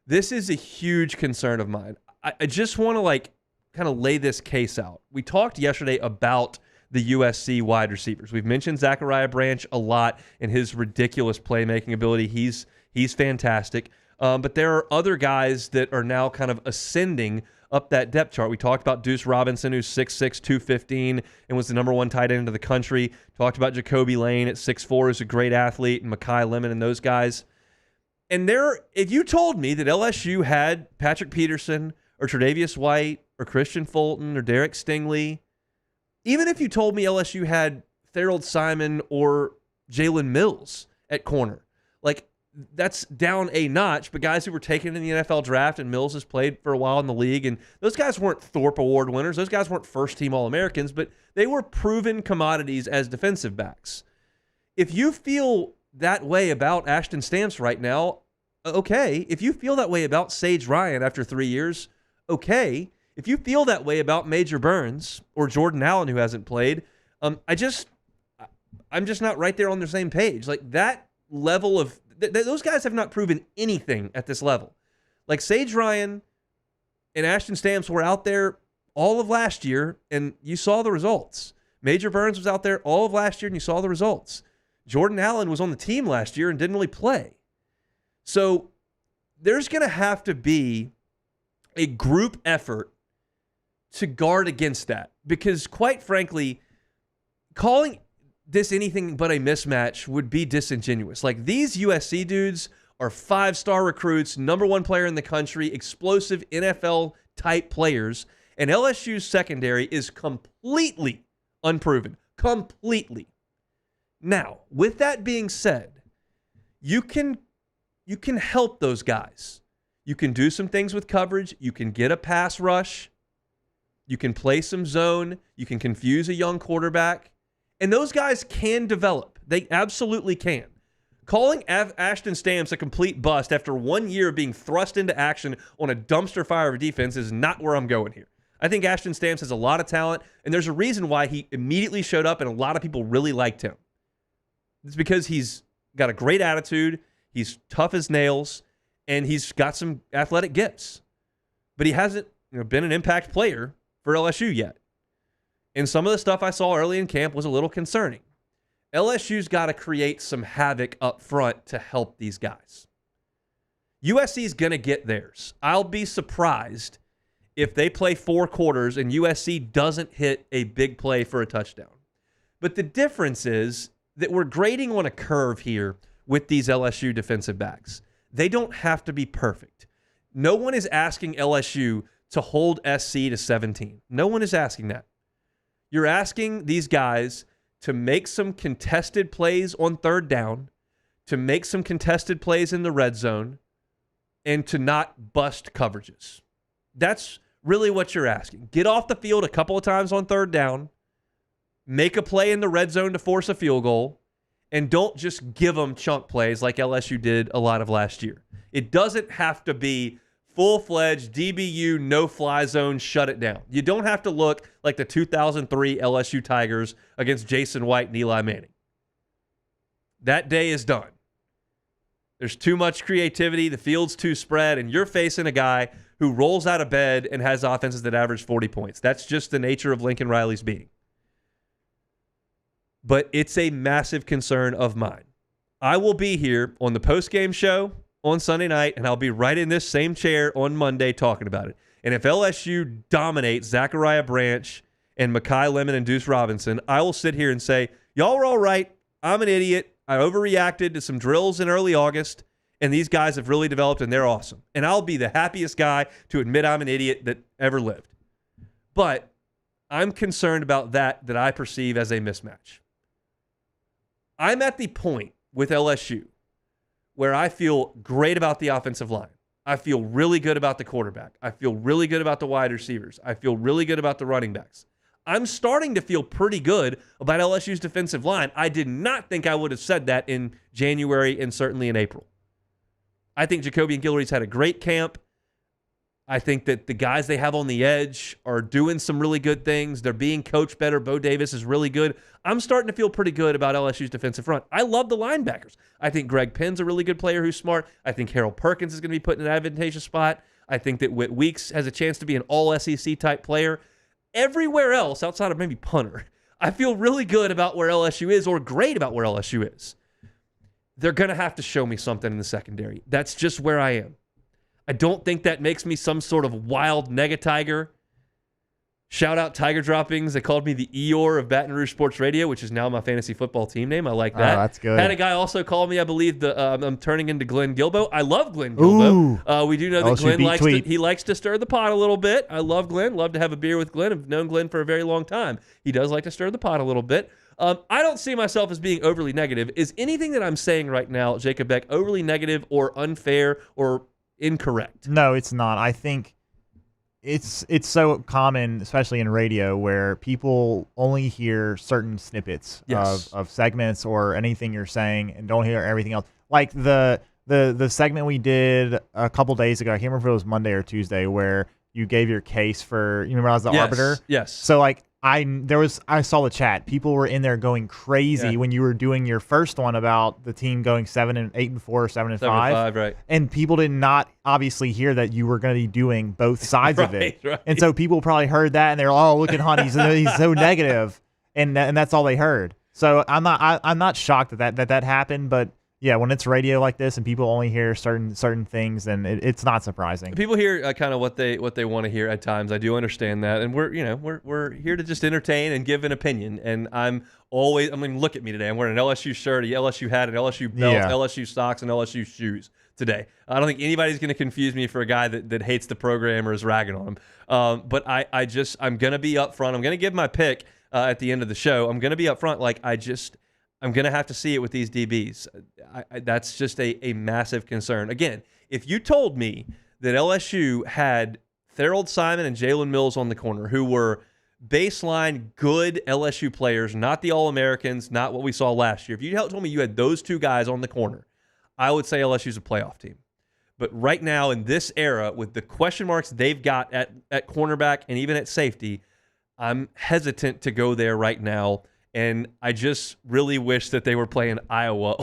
This is a huge concern of mine. I just want to kind of lay this case out. We talked yesterday about the USC wide receivers. We've mentioned Zachariah Branch a lot and his ridiculous playmaking ability. He's fantastic. But there are other guys that are now kind of ascending up that depth chart. We talked about Deuce Robinson, who's 6'6", 215, and was the number one tight end of the country. Talked about Jacoby Lane at 6'4", who's a great athlete, and Mekhi Lemon and those guys. And if you told me that LSU had Patrick Peterson or Tre'Davious White or Christian Fulton or Derek Stingley, even if you told me LSU had Thorold Simon or Jalen Mills at corner, that's down a notch, but guys who were taken in the NFL draft, and Mills has played for a while in the league, and those guys weren't Thorpe Award winners. Those guys weren't first-team All-Americans, but they were proven commodities as defensive backs. If you feel that way about Ashton Stamps right now, okay. If you feel that way about Sage Ryan after 3 years, okay. If you feel that way about Major Burns or Jordan Allen, who hasn't played, I'm just not right there on the same page. Like that level of those guys have not proven anything at this level. Like Sage Ryan and Ashton Stamps were out there all of last year, and you saw the results. Major Burns was out there all of last year, and you saw the results. Jordan Allen was on the team last year and didn't really play. So there's going to have to be a group effort to guard against that, because quite frankly, calling this anything but a mismatch would be disingenuous. Like, these USC dudes are 5-star recruits, number 1 player in the country, explosive NFL-type players, and LSU's secondary is completely unproven. Completely. Now, with that being said, you can help those guys. You can do some things with coverage. You can get a pass rush. You can play some zone. You can confuse a young quarterback. And those guys can develop. They absolutely can. Calling Ashton Stamps a complete bust after 1 year of being thrust into action on a dumpster fire of a defense is not where I'm going here. I think Ashton Stamps has a lot of talent, and there's a reason why he immediately showed up and a lot of people really liked him. It's because he's got a great attitude, he's tough as nails, and he's got some athletic gifts. But he hasn't been an impact player for LSU yet. And some of the stuff I saw early in camp was a little concerning. LSU's got to create some havoc up front to help these guys. USC's going to get theirs. I'll be surprised if they play 4 quarters and USC doesn't hit a big play for a touchdown. But the difference is that we're grading on a curve here with these LSU defensive backs. They don't have to be perfect. No one is asking LSU to hold SC to 17. No one is asking that. You're asking these guys to make some contested plays on 3rd down, to make some contested plays in the red zone, and to not bust coverages. That's really what you're asking. Get off the field a couple of times on 3rd down, make a play in the red zone to force a field goal, and don't just give them chunk plays like LSU did a lot of last year. It doesn't have to be full-fledged DBU, no-fly zone, shut it down. You don't have to look like the 2003 LSU Tigers against Jason White and Eli Manning. That day is done. There's too much creativity, the field's too spread, and you're facing a guy who rolls out of bed and has offenses that average 40 points. That's just the nature of Lincoln Riley's being. But it's a massive concern of mine. I will be here on the post-game show on Sunday night, and I'll be right in this same chair on Monday talking about it. And if LSU dominates Zachariah Branch and Mekhi Lemon and Deuce Robinson, I will sit here and say, y'all were all right. I'm an idiot. I overreacted to some drills in early August, and these guys have really developed, and they're awesome. And I'll be the happiest guy to admit I'm an idiot that ever lived. But I'm concerned about that I perceive as a mismatch. I'm at the point with LSU where I feel great about the offensive line. I feel really good about the quarterback. I feel really good about the wide receivers. I feel really good about the running backs. I'm starting to feel pretty good about LSU's defensive line. I did not think I would have said that in January and certainly in April. I think Jacobian Guillory's had a great camp. I think that the guys they have on the edge are doing some really good things. They're being coached better. Bo Davis is really good. I'm starting to feel pretty good about LSU's defensive front. I love the linebackers. I think Greg Penn's a really good player who's smart. I think Harold Perkins is going to be put in an advantageous spot. I think that Whit Weeks has a chance to be an all-SEC type player. Everywhere else, outside of maybe punter, I feel really good about where LSU is, or great about where LSU is. They're going to have to show me something in the secondary. That's just where I am. I don't think that makes me some sort of wild nega-tiger. Shout out Tiger Droppings. They called me the Eeyore of Baton Rouge Sports Radio, which is now my fantasy football team name. I like that.
Oh, that's good.
Had a guy also call me, I believe, I'm turning into Glenn Gilbo. I love Glenn Gilbo. We do know that Glenn likes to stir the pot a little bit. I love Glenn. Love to have a beer with Glenn. I've known Glenn for a very long time. He does like to stir the pot a little bit. I don't see myself as being overly negative. Is anything that I'm saying right now, Jacob Beck, overly negative or unfair or incorrect?
No, it's not. I think it's so common, especially in radio, where people only hear certain snippets of segments or anything you're saying and don't hear everything else. Like the segment we did a couple days ago, I can't remember if it was Monday or Tuesday, where you gave your case for. You remember I was the arbiter.
Yes.
So like I saw the chat. People were in there going crazy when you were doing your first one about the team going 7-8-4, 7-5.
7-5, right?
And people did not obviously hear that you were going to be doing both sides of it.
Right.
And so people probably heard that and they're like, oh, look at Hunt, he's so negative, and that's all they heard. So I'm not shocked that happened, but yeah, when it's radio like this and people only hear certain things, then it's not surprising.
People hear kind of what they want to hear at times. I do understand that, and we're here to just entertain and give an opinion. And look at me today. I'm wearing an LSU shirt, an LSU hat, an LSU belt, LSU socks, and LSU shoes today. I don't think anybody's going to confuse me for a guy that hates the program or is ragging on him. But I'm going to be upfront. I'm going to give my pick at the end of the show. I'm going to be upfront. I'm going to have to see it with these DBs. That's just a massive concern. Again, if you told me that LSU had Thorold Simon and Jalen Mills on the corner, who were baseline good LSU players, not the All-Americans, not what we saw last year. If you told me you had those two guys on the corner, I would say LSU's a playoff team. But right now in this era, with the question marks they've got at cornerback and even at safety, I'm hesitant to go there right now. And I just really wish that they were playing Iowa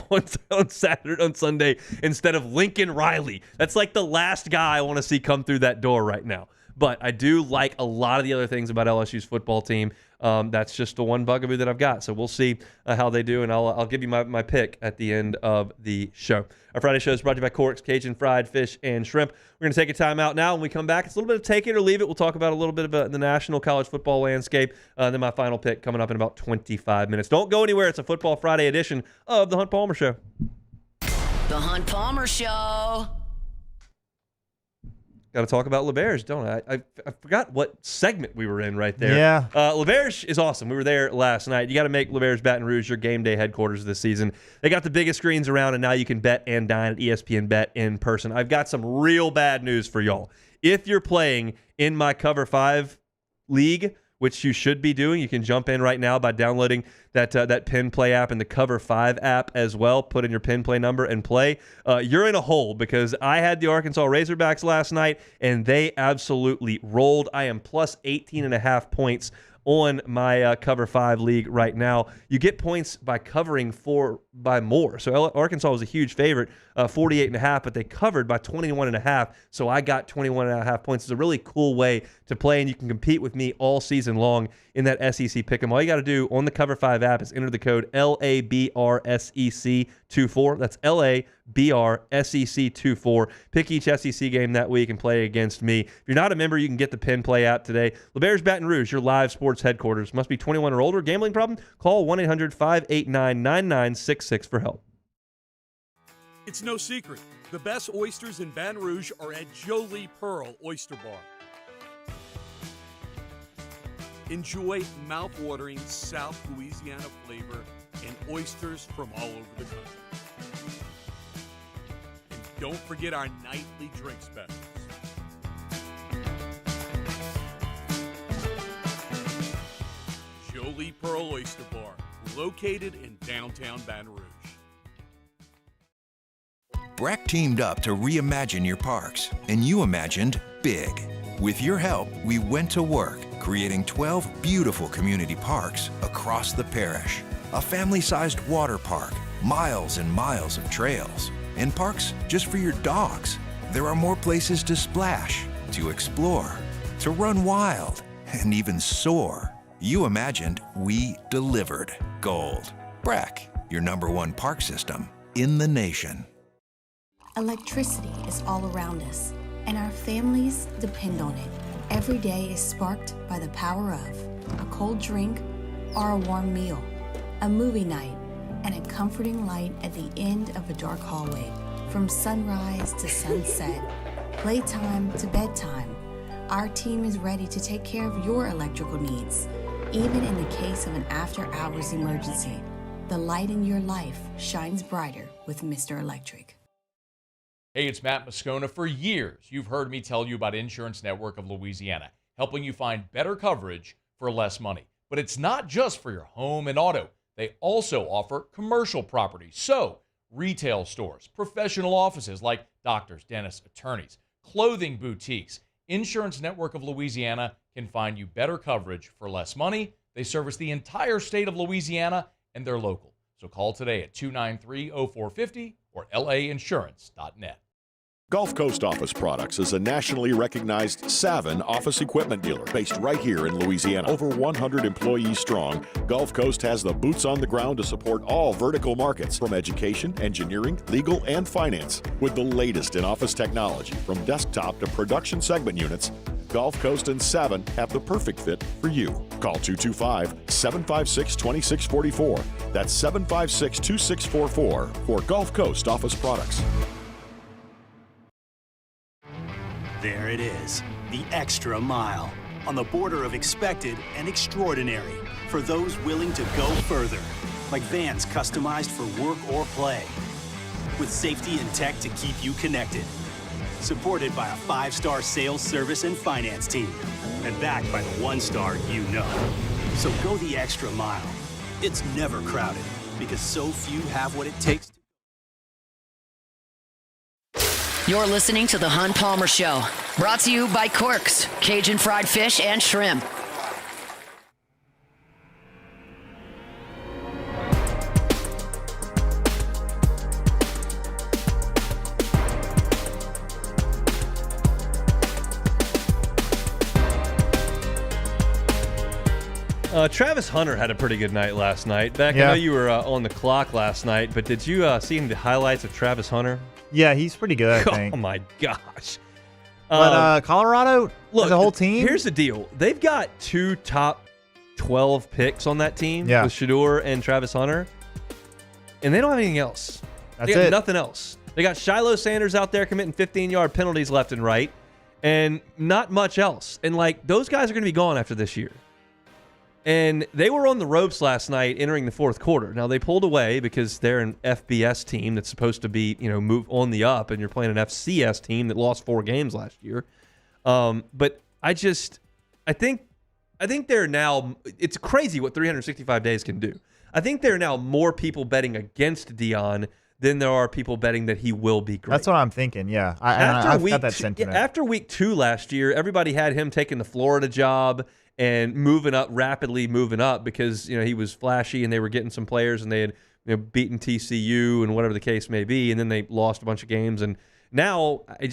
on Sunday instead of Lincoln Riley. That's like the last guy I want to see come through that door right now. But I do like a lot of the other things about LSU's football team. That's just the one bugaboo that I've got. So we'll see how they do, and I'll give you my pick at the end of the show. Our Friday show is brought to you by Corks, Cajun Fried Fish and Shrimp. We're going to take a time out now. When we come back, it's a little bit of take it or leave it. We'll talk about a little bit about the national college football landscape. Then my final pick coming up in about 25 minutes. Don't go anywhere. It's a Football Friday edition of The Hunt Palmer Show.
The Hunt Palmer Show.
Got to talk about LeBears, don't I? I forgot what segment we were in right there.
Yeah.
LeBears is awesome. We were there last night. You got to make LeBears Baton Rouge your game day headquarters this season. They got the biggest screens around, and now you can bet and dine at ESPN Bet in person. I've got some real bad news for y'all. If you're playing in my Cover 5 league, which you should be doing, you can jump in right now by downloading that Pin Play app and the Cover 5 app as well. Put in your Pin Play number and play. You're in a hole because I had the Arkansas Razorbacks last night, and they absolutely rolled. I am plus 18.5 points on my Cover 5 league right now. You get points by covering by more. So Arkansas was a huge favorite, 48.5, but they covered by 21.5. So I got 21.5 points. It's a really cool way to play, and you can compete with me all season long in that SEC Pick'em. All you got to do on the Cover 5 app is enter the code LABRSEC24. That's LABRSEC24. Pick each SEC game that week and play against me. If you're not a member, you can get the Pin Play app today. LeBears Baton Rouge, your live sports headquarters. Must be 21 or older. Gambling problem? Call 1-800-589-9966 for help.
It's no secret. The best oysters in Baton Rouge are at Jolie Pearl Oyster Bar. Enjoy mouth-watering South Louisiana flavor and oysters from all over the country. And don't forget our nightly drink specials. Jolie Pearl Oyster Bar, located in downtown Baton Rouge.
Breck teamed up to reimagine your parks, and you imagined big. With your help, we went to work, creating 12 beautiful community parks across the parish. A family-sized water park, miles and miles of trails, and parks just for your dogs. There are more places to splash, to explore, to run wild, and even soar. You imagined, we delivered. Gold. Breck, your #1 park system in the nation.
Electricity is all around us, and our families depend on it. Every day is sparked by the power of a cold drink or a warm meal, a movie night, and a comforting light at the end of a dark hallway. From sunrise to sunset, playtime to bedtime, our team is ready to take care of your electrical needs. Even in the case of an after-hours emergency, the light in your life shines brighter with Mr. Electric.
Hey, it's Matt Moscona. For years, you've heard me tell you about Insurance Network of Louisiana, helping you find better coverage for less money. But it's not just for your home and auto. They also offer commercial property. So, retail stores, professional offices like doctors, dentists, attorneys, clothing boutiques, Insurance Network of Louisiana can find you better coverage for less money. They service the entire state of Louisiana, and they're local. So call today at 293-0450 or lainsurance.net.
Gulf Coast Office Products is a nationally recognized Savin office equipment dealer based right here in Louisiana. Over 100 employees strong, Gulf Coast has the boots on the ground to support all vertical markets from education, engineering, legal, and finance. With the latest in office technology from desktop to production segment units, Gulf Coast and Savin have the perfect fit for you. Call 225-756-2644. That's 756-2644 for Gulf Coast Office Products.
There it is, the extra mile, on the border of expected and extraordinary for those willing to go further, like vans customized for work or play, with safety and tech to keep you connected, supported by a 5-star sales, service, and finance team, and backed by the 1-star you know. So go the extra mile. It's never crowded, because so few have what it takes.
You're listening to The Hunt Palmer Show, brought to you by Corks, Cajun Fried Fish and Shrimp.
Travis Hunter had a pretty good night last night. Beck, I know you were on the clock last night, but did you see the highlights of Travis Hunter?
Yeah, he's pretty good, I think.
Oh, my gosh.
But Colorado,
look,
as a whole team?
Here's the deal. They've got 2 top 12 picks on that team with Shedeur and Travis Hunter, and they don't have anything else. They got nothing else. They got Shiloh Sanders out there committing 15-yard penalties left and right, and not much else. And, those guys are going to be gone after this year. And they were on the ropes last night entering the fourth quarter. Now, they pulled away because they're an FBS team that's supposed to be, move on the up, and you're playing an FCS team that lost 4 games last year. But I think they're now – it's crazy what 365 days can do. I think there are now more people betting against Deion than there are people betting that he will be great.
That's what I'm thinking, yeah. I've got that sentiment.
After week 2 last year, everybody had him taking the Florida job – and rapidly moving up because he was flashy and they were getting some players and they had beaten TCU and whatever the case may be, and then they lost a bunch of games. And now I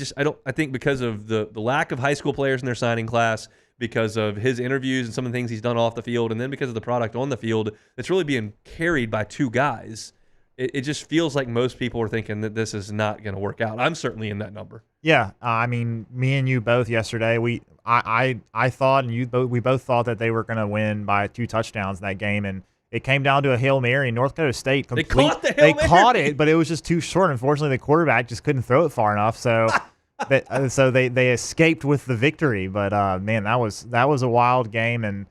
think because of the lack of high school players in their signing class, because of his interviews and some of the things he's done off the field, and then because of the product on the field that's really being carried by 2 guys, it just feels like most people are thinking that this is not going to work out. I'm certainly in that number.
Yeah, I mean, me and you both yesterday, I thought, and we both thought that they were going to win by 2 touchdowns in that game, and it came down to a Hail Mary. And North Dakota State
They caught
it, but it was just too short. Unfortunately, the quarterback just couldn't throw it far enough, so they escaped with the victory. But man, that was a wild game, and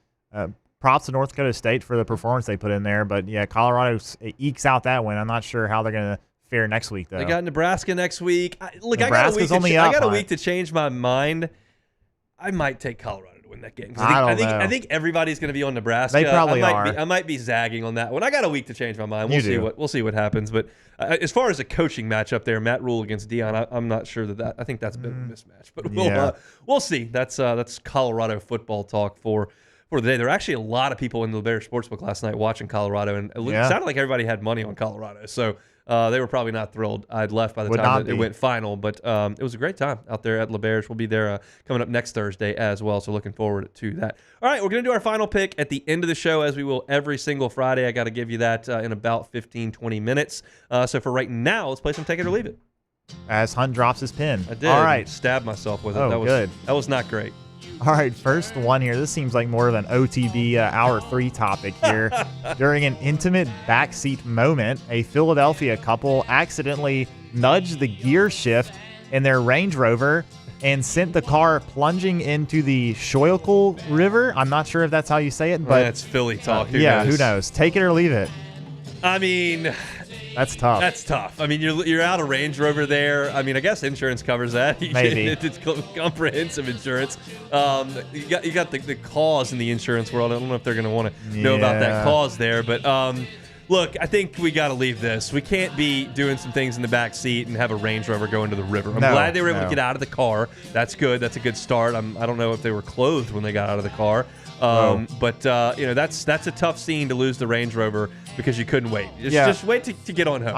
props to North Dakota State for the performance they put in there. But yeah, Colorado ekes out that win. I'm not sure how they're going to fare next week, though.
They got Nebraska next week. I got a week to change my mind. I might take Colorado to win that game. I think everybody's going to be on Nebraska.
They probably are.
I might be zagging on that one. I got a week to change my mind. We'll see what happens. But as far as a coaching matchup there, Matt Rule against Deion, I'm not sure that I think that's a bit of a mismatch. But we'll see. That's Colorado football talk for the day. There were actually a lot of people in the Bears Sportsbook last night watching Colorado, and it sounded like everybody had money on Colorado. So they were probably not thrilled I'd left by the time that it went final. But it was a great time out there at LeBears. We'll be there coming up next Thursday as well, so looking forward to that. All right, we're going to do our final pick at the end of the show, as we will every single Friday. I got to give you that in about 15, 20 minutes. So for right now, let's play some Take It or Leave It.
As Hunt drops his pin.
I did.
All right.
Stabbed myself with it.
Oh, good.
That was not great.
All right, first one here. This seems like more of an OTB Hour 3 topic here. During an intimate backseat moment, a Philadelphia couple accidentally nudged the gear shift in their Range Rover and sent the car plunging into the Schuylkill River. I'm not sure if that's how you say it, but
that's Philly talk.
Who knows? Take it or leave it.
I mean,
that's tough.
That's tough. I mean, you're out of Range Rover there. I mean, I guess insurance covers that.
Maybe
it's comprehensive insurance. You got the cause in the insurance world. I don't know if they're going to want to know about that cause there, but Look, I think we got to leave this. We can't be doing some things in the back seat and have a Range Rover go into the river. I'm glad they were able to get out of the car. That's good. That's a good start. I don't know if they were clothed when they got out of the car. But that's a tough scene to lose the Range Rover because you couldn't wait. Just wait to get on home.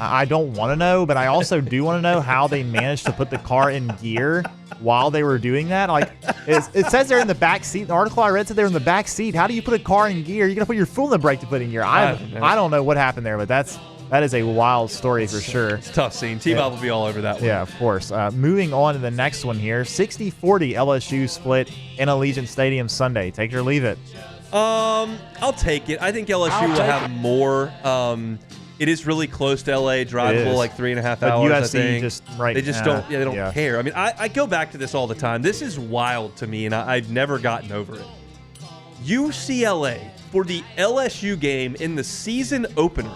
I don't want to know, but I also do want to know how they managed to put the car in gear while they were doing that. Like it says they're in the back seat. The article I read said they're in the back seat. How do you put a car in gear? You're gonna put your foot on the brake to put it in gear. I don't know what happened there, but that is a wild story for sure.
It's a tough scene. T-Bob will be all over that one.
Yeah, of course. Moving on to the next one here. 60-40 LSU split in Allegiant Stadium Sunday. Take it or leave it.
I'll take it. I think LSU will have more. It is really close to LA, drivable like 3.5 hours.
But USC
I think.
they
don't care. I mean, I go back to this all the time. This is wild to me, and I've never gotten over it. UCLA for the LSU game in the season opener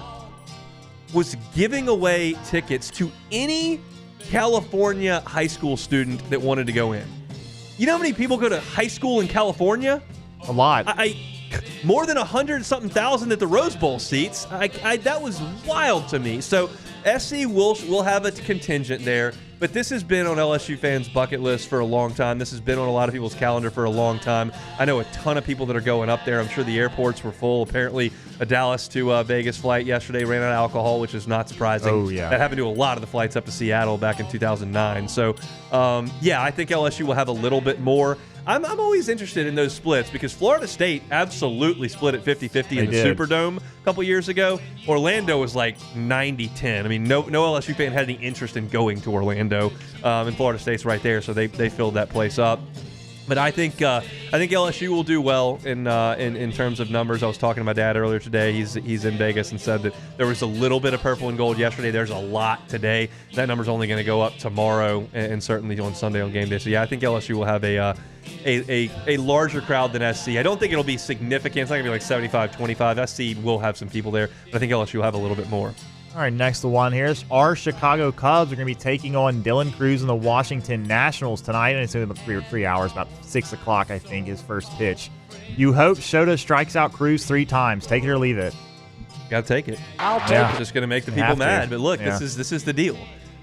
was giving away tickets to any California high school student that wanted to go in. You know how many people go to high school in California?
A lot.
More than 100-something thousand at the Rose Bowl seats. That was wild to me. So SC will have a contingent there, but this has been on LSU fans' bucket list for a long time. This has been on a lot of people's calendar for a long time. I know a ton of people that are going up there. I'm sure the airports were full. Apparently, a Dallas to Vegas flight yesterday ran out of alcohol, which is not surprising.
Oh, yeah.
That happened to a lot of the flights up to Seattle back in 2009. So, I think LSU will have a little bit more. I'm always interested in those splits because Florida State absolutely split at 50-50 in the Superdome a couple years ago. Orlando was like 90-10. I mean, no LSU fan had any interest in going to Orlando, and Florida State's right there, so they filled that place up. But I think LSU will do well in terms of numbers. I was talking to my dad earlier today. He's in Vegas and said that there was a little bit of purple and gold yesterday. There's a lot today. That number's only going to go up tomorrow and certainly on Sunday on game day. So yeah, I think LSU will have a larger crowd than SC. I don't think it'll be significant. It's not going to be like 75-25. SC will have some people there, but I think LSU will have a little bit more.
All right, next one here is our Chicago Cubs are going to be taking on Dylan Cruz and the Washington Nationals tonight. And it's in about 3 hours, about 6 o'clock, I think, his first pitch. You hope Shota strikes out Cruz 3 times. Take it or leave it.
Got to take it. I'll take it. It's just going to make the people mad. But look, this is the deal.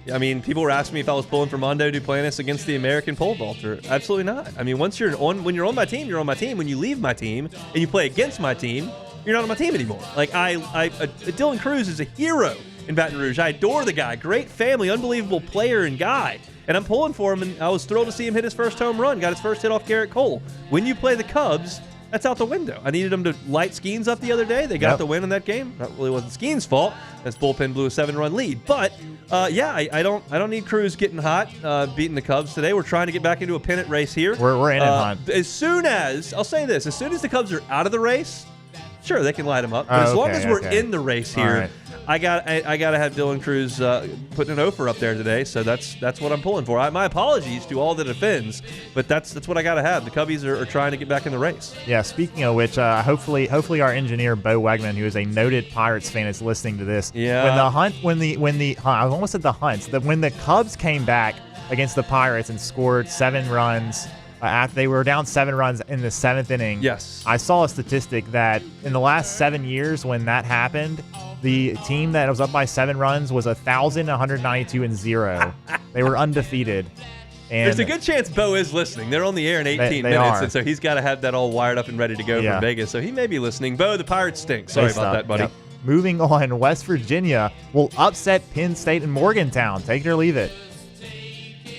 I mean, people were asking me if I was pulling for Mondo Duplantis against the American pole vaulter. Absolutely not. I mean, when you're on my team, you're on my team. When you leave my team and you play against my team, you're not on my team anymore. Like Dylan Cruz is a hero in Baton Rouge. I adore the guy. Great family, unbelievable player and guy. And I'm pulling for him, and I was thrilled to see him hit his first home run. Got his first hit off Garrett Cole. When you play the Cubs, that's out the window. I needed them to light Skeens up the other day. They got the win in that game. That really wasn't Skeens' fault. That's bullpen blew a 7-run lead. But I don't need Cruz getting hot, beating the Cubs today. We're trying to get back into a pennant race here.
We're in it hot.
As soon as the Cubs are out of the race, sure, they can light them up. But as long as we're in the race here, I got to have Dylan Cruz putting an offer up there today. So that's what I'm pulling for. My apologies to all the defends, but that's what I got to have. The Cubbies are trying to get back in the race.
Yeah. Speaking of which, hopefully our engineer Bo Wegman, who is a noted Pirates fan, is listening to this.
Yeah.
When I almost said the Hunts. When the Cubs came back against the Pirates and scored 7 runs. After they were down 7 runs in the 7th inning.
Yes.
I saw a statistic that in the last 7 years when that happened, the team that was up by 7 runs was 1,192-0. They were undefeated. And
there's a good chance Bo is listening. They're on the air in 18 minutes, and so he's got to have that all wired up and ready to go from Vegas. So he may be listening. Bo, the Pirates stink. Sorry about that, buddy.
Yep. Moving on, West Virginia will upset Penn State and Morgantown. Take it or leave it.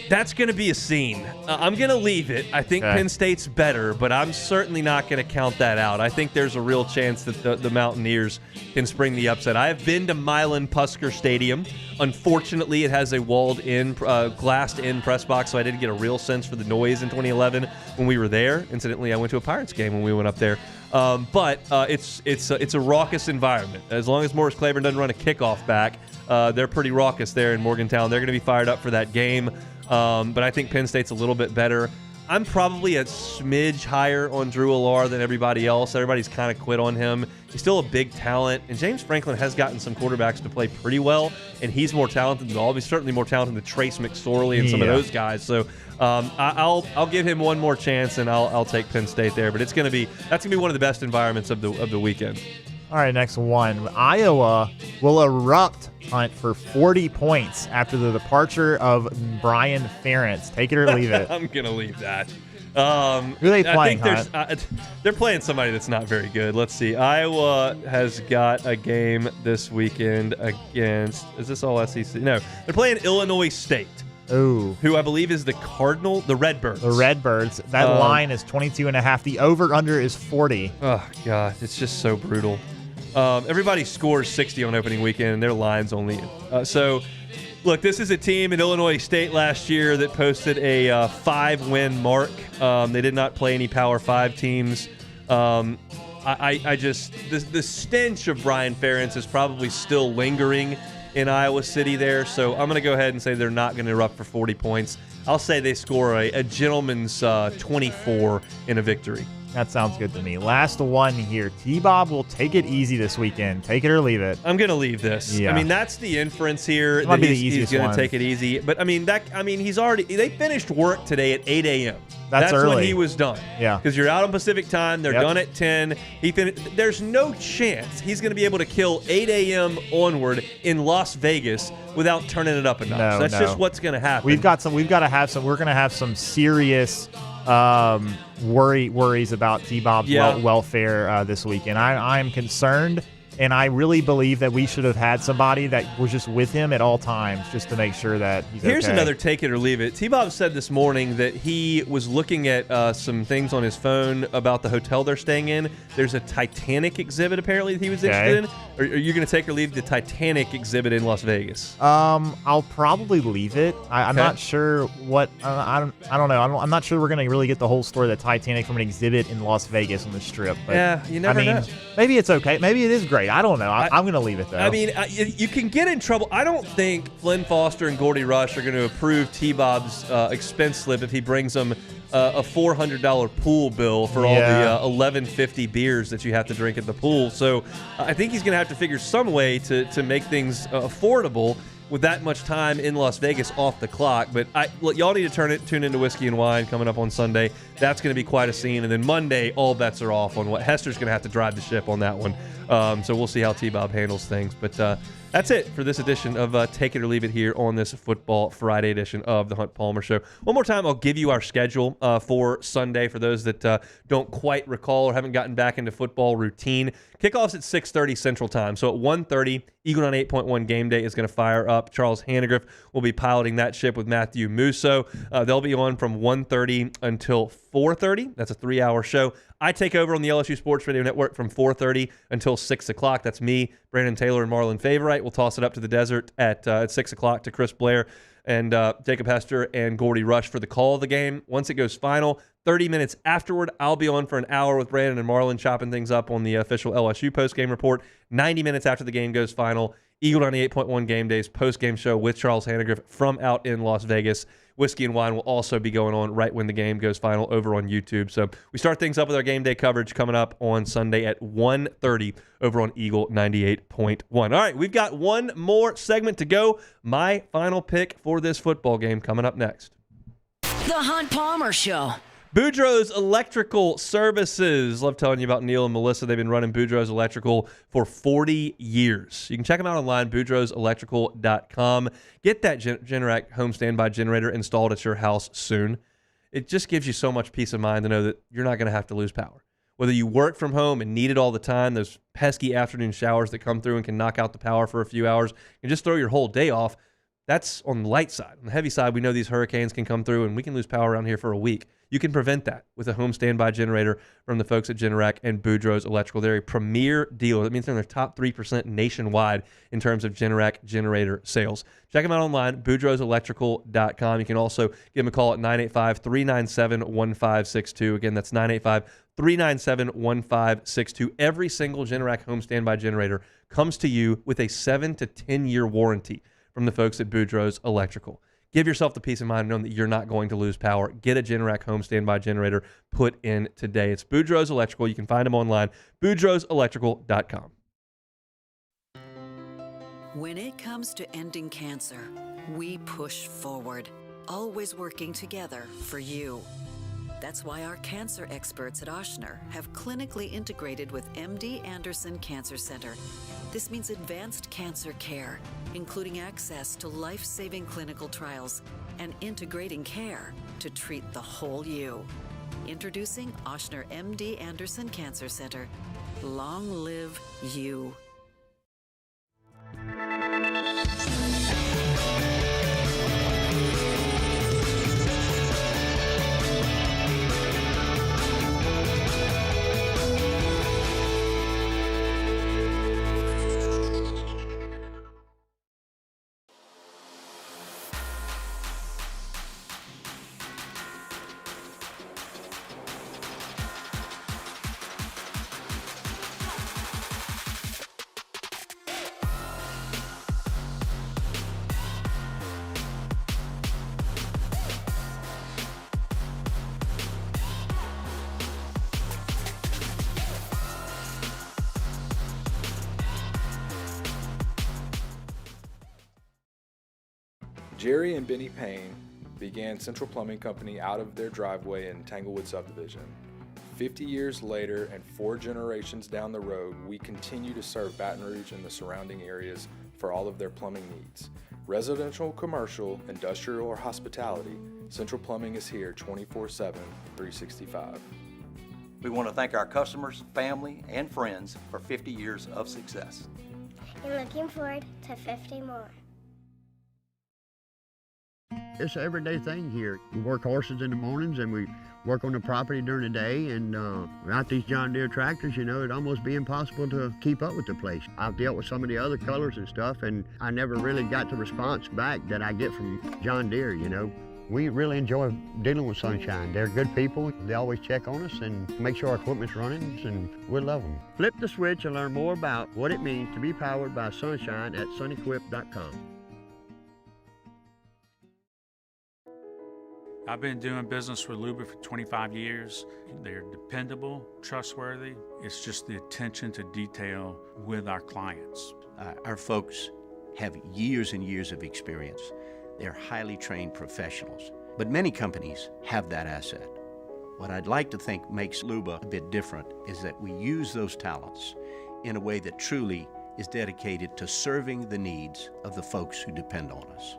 That's going to be a scene. I'm going to leave it. I think Penn State's better, but I'm certainly not going to count that out. I think there's a real chance that the Mountaineers can spring the upset. I have been to Milan Pusker Stadium. Unfortunately, it has a walled-in, glassed-in press box, so I didn't get a real sense for the noise in 2011 when we were there. Incidentally, I went to a Pirates game when we went up there. But it's a raucous environment. As long as Morris Claiborne doesn't run a kickoff back, they're pretty raucous there in Morgantown. They're going to be fired up for that game. But I think Penn State's a little bit better. I'm probably a smidge higher on Drew Allar than everybody else. Everybody's kind of quit on him. He's still a big talent, and James Franklin has gotten some quarterbacks to play pretty well, and he's more talented than all. He's certainly more talented than Trace McSorley and some of those guys. So I'll give him one more chance, and I'll take Penn State there. But that's gonna be one of the best environments of the weekend.
All right, next one. Iowa will erupt, Hunt, for 40 points after the departure of Brian Ferentz. Take it or leave it.
I'm going to leave that.
Who are they playing, Hunt?
They're playing somebody that's not very good. Let's see. Iowa has got a game this weekend against – is this all SEC? No. They're playing Illinois State.
Ooh.
Who I believe is the Redbirds.
The Redbirds. That line is 22.5. The over-under is 40.
Oh, God. It's just so brutal. Everybody scores 60 on opening weekend, and their line's only so. Look, this is a team in Illinois State last year that posted a 5-win mark. They did not play any Power 5 teams. I just the stench of Brian Ferentz is probably still lingering in Iowa City there. So I'm going to go ahead and say they're not going to erupt for 40 points. I'll say they score a gentleman's 24 in a victory.
That sounds good to me. Last one here. T-Bob will take it easy this weekend. Take it or leave it.
I'm going to leave this.
Yeah.
I mean, that's the inference here.
Might be the easiest
he's going
one.
to take it easy. But, they finished work today at 8 a.m.
That's early.
when he was done.
Yeah.
Because you're out on Pacific time. They're done at 10. There's no chance he's going to be able to kill 8 a.m. onward in Las Vegas without turning it up a notch. That's just what's going to happen.
We're going to have some serious worries about T-Bob's welfare this weekend. I'm concerned, and I really believe that we should have had somebody that was just with him at all times just to make sure that he's
Here's
okay.
another take it or leave it. T-Bob said this morning that he was looking at some things on his phone about the hotel they're staying in. There's a Titanic exhibit apparently that he was interested in. Are you going to take or leave the Titanic exhibit in Las Vegas?
I'll probably leave it. I'm not sure what. I don't know. I'm not sure we're going to really get the whole story of the Titanic from an exhibit in Las Vegas on the Strip. But,
yeah, you never know.
Maybe it's okay. Maybe it is great. I don't know. I'm going to leave it, though.
I mean, you can get in trouble. I don't think Flynn Foster and Gordy Rush are going to approve T-Bob's expense slip if he brings them a $400 pool bill for all the $11.50 beers that you have to drink at the pool. So I think he's going to have to figure some way to make things affordable with that much time in Las Vegas off the clock. But y'all need to tune into Whiskey and Wine coming up on Sunday. That's going to be quite a scene. And then Monday, all bets are off on what Hester's going to have to drive the ship on that one. So we'll see how T-Bob handles things. But that's it for this edition of Take It or Leave It here on this Football Friday edition of the Hunt Palmer Show. One more time, I'll give you our schedule for Sunday for those that don't quite recall or haven't gotten back into football routine. Kickoff's at 6:30 Central Time. So at 1:30, Eagle 98.1 Game Day is going to fire up. Charles Hannegriff will be piloting that ship with Matthew Musso. They'll be on from 1:30 until 4:30. That's a 3-hour show. I take over on the LSU Sports Radio Network from 4:30 until 6 o'clock. That's me, Brandon Taylor, and Marlon Favorite. We'll toss it up to the desert at 6 o'clock to Chris Blair and Jacob Hester and Gordy Rush for the call of the game. Once it goes final, 30 minutes afterward, I'll be on for an hour with Brandon and Marlon chopping things up on the official LSU postgame report. 90 minutes after the game goes final, Eagle 98.1 Game Day's postgame show with Charles Hannegriff from out in Las Vegas. Whiskey and Wine will also be going on right when the game goes final over on YouTube. So we start things up with our game day coverage coming up on Sunday at 1:30 over on Eagle 98.1. All right, we've got one more segment to go. My final pick for this football game coming up next.
The Hunt Palmer Show.
Boudreaux's Electrical Services. Love telling you about Neil and Melissa. They've been running Boudreaux's Electrical for 40 years. You can check them out online, boudreauxelectrical.com. Get that Generac home standby generator installed at your house soon. It just gives you so much peace of mind to know that you're not going to have to lose power. Whether you work from home and need it all the time, those pesky afternoon showers that come through and can knock out the power for a few hours and just throw your whole day off, that's on the light side. On the heavy side, we know these hurricanes can come through and we can lose power around here for a week. You can prevent that with a home standby generator from the folks at Generac and Boudreaux's Electrical. They're a premier dealer. That means they're in the top 3% nationwide in terms of Generac generator sales. Check them out online, boudreauxelectrical.com. You can also give them a call at 985-397-1562. Again, that's 985-397-1562. Every single Generac home standby generator comes to you with a 7 to 10 year warranty from the folks at Boudreaux's Electrical. Give yourself the peace of mind knowing that you're not going to lose power. Get a Generac home standby generator put in today. It's Boudreaux's Electrical. You can find them online, boudreauxelectrical.com.
When it comes to ending cancer, we push forward, always working together for you. That's why our cancer experts at Ochsner have clinically integrated with MD Anderson Cancer Center. This means advanced cancer care, including access to life-saving clinical trials and integrating care to treat the whole you. Introducing Ochsner MD Anderson Cancer Center. Long live you.
Jerry and Benny Payne began Central Plumbing Company out of their driveway in Tanglewood subdivision. 50 years later and 4 generations down the road, we continue to serve Baton Rouge and the surrounding areas for all of their plumbing needs. Residential, commercial, industrial, or hospitality, Central Plumbing is here 24/7, 365.
We want to thank our customers, family, and friends for 50 years of success.
And looking forward to 50 more.
It's an everyday thing here. We work horses in the mornings and we work on the property during the day, and without these John Deere tractors, you know, it'd almost be impossible to keep up with the place. I've dealt with some of the other colors and stuff, and I never really got the response back that I get from John Deere, you know. We really enjoy dealing with Sunshine. They're good people. They always check on us and make sure our equipment's running, and we love them. Flip the switch and learn more about what it means to be powered by Sunshine at sunequip.com.
I've been doing business with Luba for 25 years. They're dependable, trustworthy. It's just the attention to detail with our clients.
Our folks have years and years of experience. They're highly trained professionals, but many companies have that asset. What I'd like to think makes Luba a bit different is that we use those talents in a way that truly is dedicated to serving the needs of the folks who depend on us.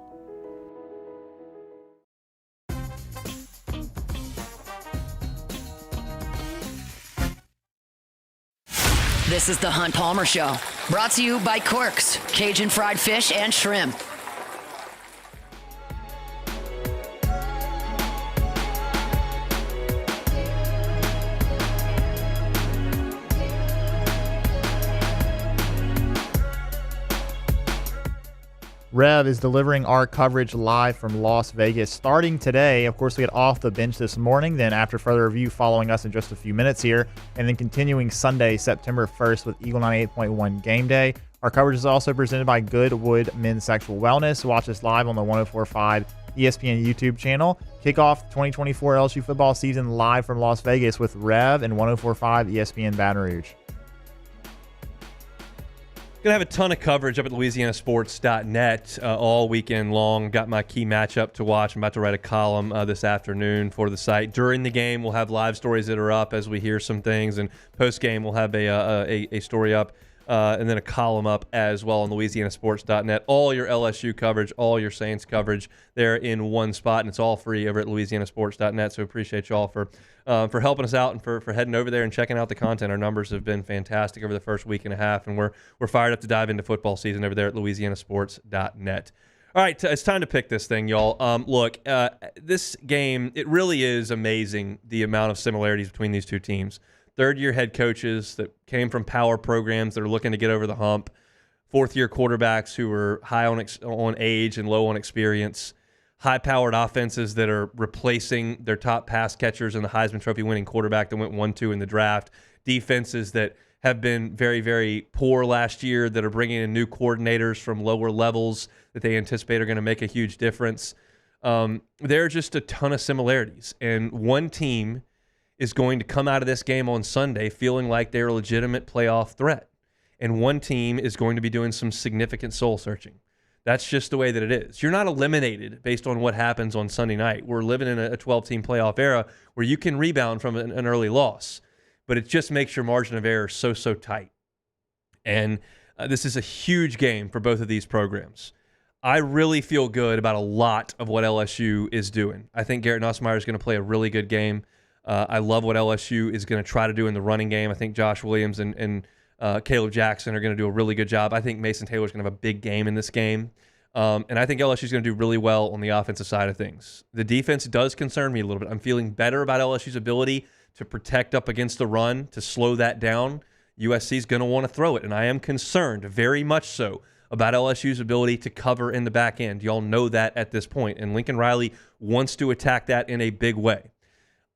This is the Hunt Palmer Show, brought to you by Quirks, Cajun fried fish and shrimp.
Rev is delivering our coverage live from Las Vegas starting today. Of course, we get off the bench this morning, then after further review following us in just a few minutes here, and then continuing Sunday, September 1st with Eagle 98.1 Game Day. Our coverage is also presented by Goodwood Men's Sexual Wellness. Watch us live on the 104.5 ESPN YouTube channel. Kick off 2024 LSU football season live from Las Vegas with Rev and 104.5 ESPN Baton Rouge.
Going to have a ton of coverage up at LouisianaSports.net all weekend long. Got my key matchup to watch. I'm about to write a column this afternoon for the site. During the game, we'll have live stories that are up as we hear some things, and post-game, we'll have a story up and then a column up as well on LouisianaSports.net. All your LSU coverage, all your Saints coverage there in one spot, and it's all free over at LouisianaSports.net, so appreciate you all for helping us out and for heading over there and checking out the content. Our numbers have been fantastic over the first week and a half, and we're fired up to dive into football season over there at LouisianaSports.net. All right, it's time to pick this thing, y'all. Look, this game, it really is amazing the amount of similarities between these two teams. Third-year head coaches that came from power programs that are looking to get over the hump. Fourth-year quarterbacks who are high on age and low on experience. High-powered offenses that are replacing their top pass catchers and the Heisman Trophy winning quarterback that went 1-2 in the draft. Defenses that have been very, very poor last year that are bringing in new coordinators from lower levels that they anticipate are going to make a huge difference. There are just a ton of similarities. And one team is going to come out of this game on Sunday feeling like they're a legitimate playoff threat. And one team is going to be doing some significant soul searching. That's just the way that it is. You're not eliminated based on what happens on Sunday night. We're living in a 12-team playoff era where you can rebound from an early loss, but it just makes your margin of error so tight. And this is a huge game for both of these programs. I really feel good about a lot of what LSU is doing. I think Garrett Nussmeier is going to play a really good game. I love what LSU is going to try to do in the running game. I think Josh Williams and Caleb Jackson are going to do a really good job. I think Mason Taylor is going to have a big game in this game. And I think LSU is going to do really well on the offensive side of things. The defense does concern me a little bit. I'm feeling better about LSU's ability to protect up against the run, to slow that down. USC is going to want to throw it, and I am concerned, very much so, about LSU's ability to cover in the back end. Y'all know that at this point, and Lincoln Riley wants to attack that in a big way.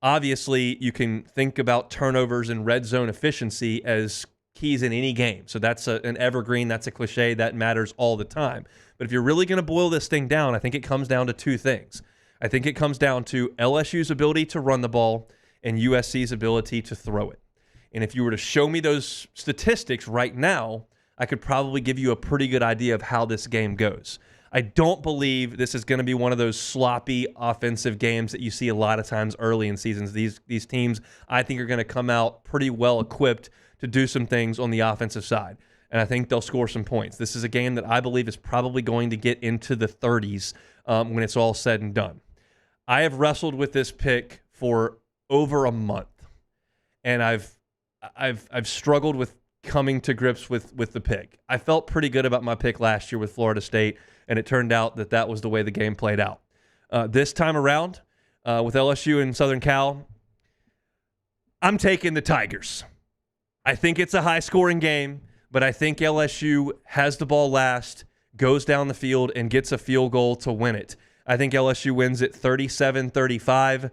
Obviously, you can think about turnovers and red zone efficiency as keys in any game. So that's an evergreen, that's a cliche, that matters all the time. But if you're really going to boil this thing down, I think it comes down to two things. I think it comes down to LSU's ability to run the ball and USC's ability to throw it. And if you were to show me those statistics right now, I could probably give you a pretty good idea of how this game goes. I don't believe this is going to be one of those sloppy offensive games that you see a lot of times early in seasons. These teams, I think, are going to come out pretty well equipped to do some things on the offensive side. And I think they'll score some points. This is a game that I believe is probably going to get into the 30s when it's all said and done. I have wrestled with this pick for over a month, and I've struggled with coming to grips with the pick. I felt pretty good about my pick last year with Florida State, and it turned out that was the way the game played out. This time around, with LSU and Southern Cal, I'm taking the Tigers. I think it's a high-scoring game, but I think LSU has the ball last, goes down the field, and gets a field goal to win it. I think LSU wins it 37-35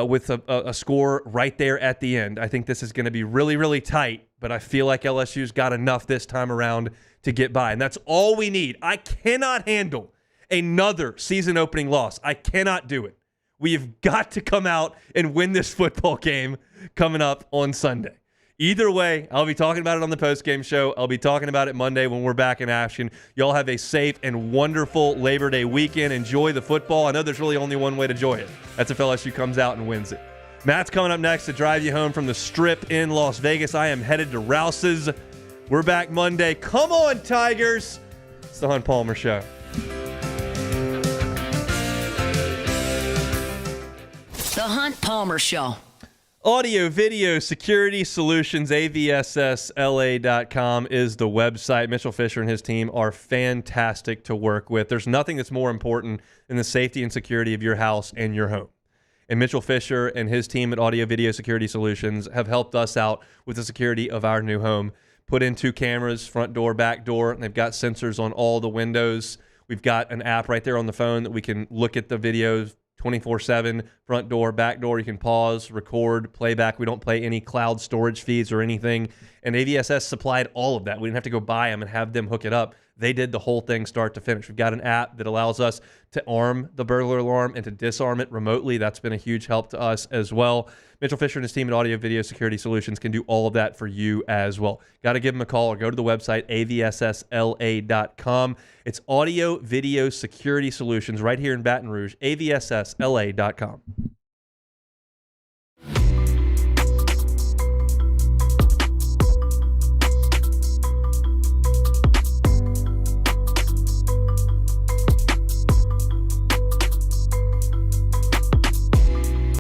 with a score right there at the end. I think this is going to be really, really tight, but I feel like LSU's got enough this time around to get by, and that's all we need. I cannot handle another season-opening loss. I cannot do it. We have got to come out and win this football game coming up on Sunday. Either way, I'll be talking about it on the postgame show. I'll be talking about it Monday when we're back in action. Y'all have a safe and wonderful Labor Day weekend. Enjoy the football. I know there's really only one way to enjoy it. That's if LSU comes out and wins it. Matt's coming up next to drive you home from the Strip in Las Vegas. I am headed to Rouse's. We're back Monday. Come on, Tigers. It's the Hunt Palmer Show.
The Hunt Palmer Show.
Audio, video, security solutions, avssla.com is the website. Mitchell Fisher and his team are fantastic to work with. There's nothing that's more important than the safety and security of your house and your home. And Mitchell Fisher and his team at Audio, Video, Security Solutions have helped us out with the security of our new home. Put in 2 cameras, front door, back door, and they've got sensors on all the windows. We've got an app right there on the phone that we can look at the videos 24/7, front door, back door. You can pause, record, playback. We don't play any cloud storage feeds or anything. And AVSS supplied all of that. We didn't have to go buy them and have them hook it up. They did the whole thing start to finish. We've got an app that allows us to arm the burglar alarm and to disarm it remotely. That's been a huge help to us as well. Mitchell Fisher and his team at Audio Video Security Solutions can do all of that for you as well. Got to give them a call or go to the website, avssla.com. It's Audio Video Security Solutions right here in Baton Rouge, avssla.com.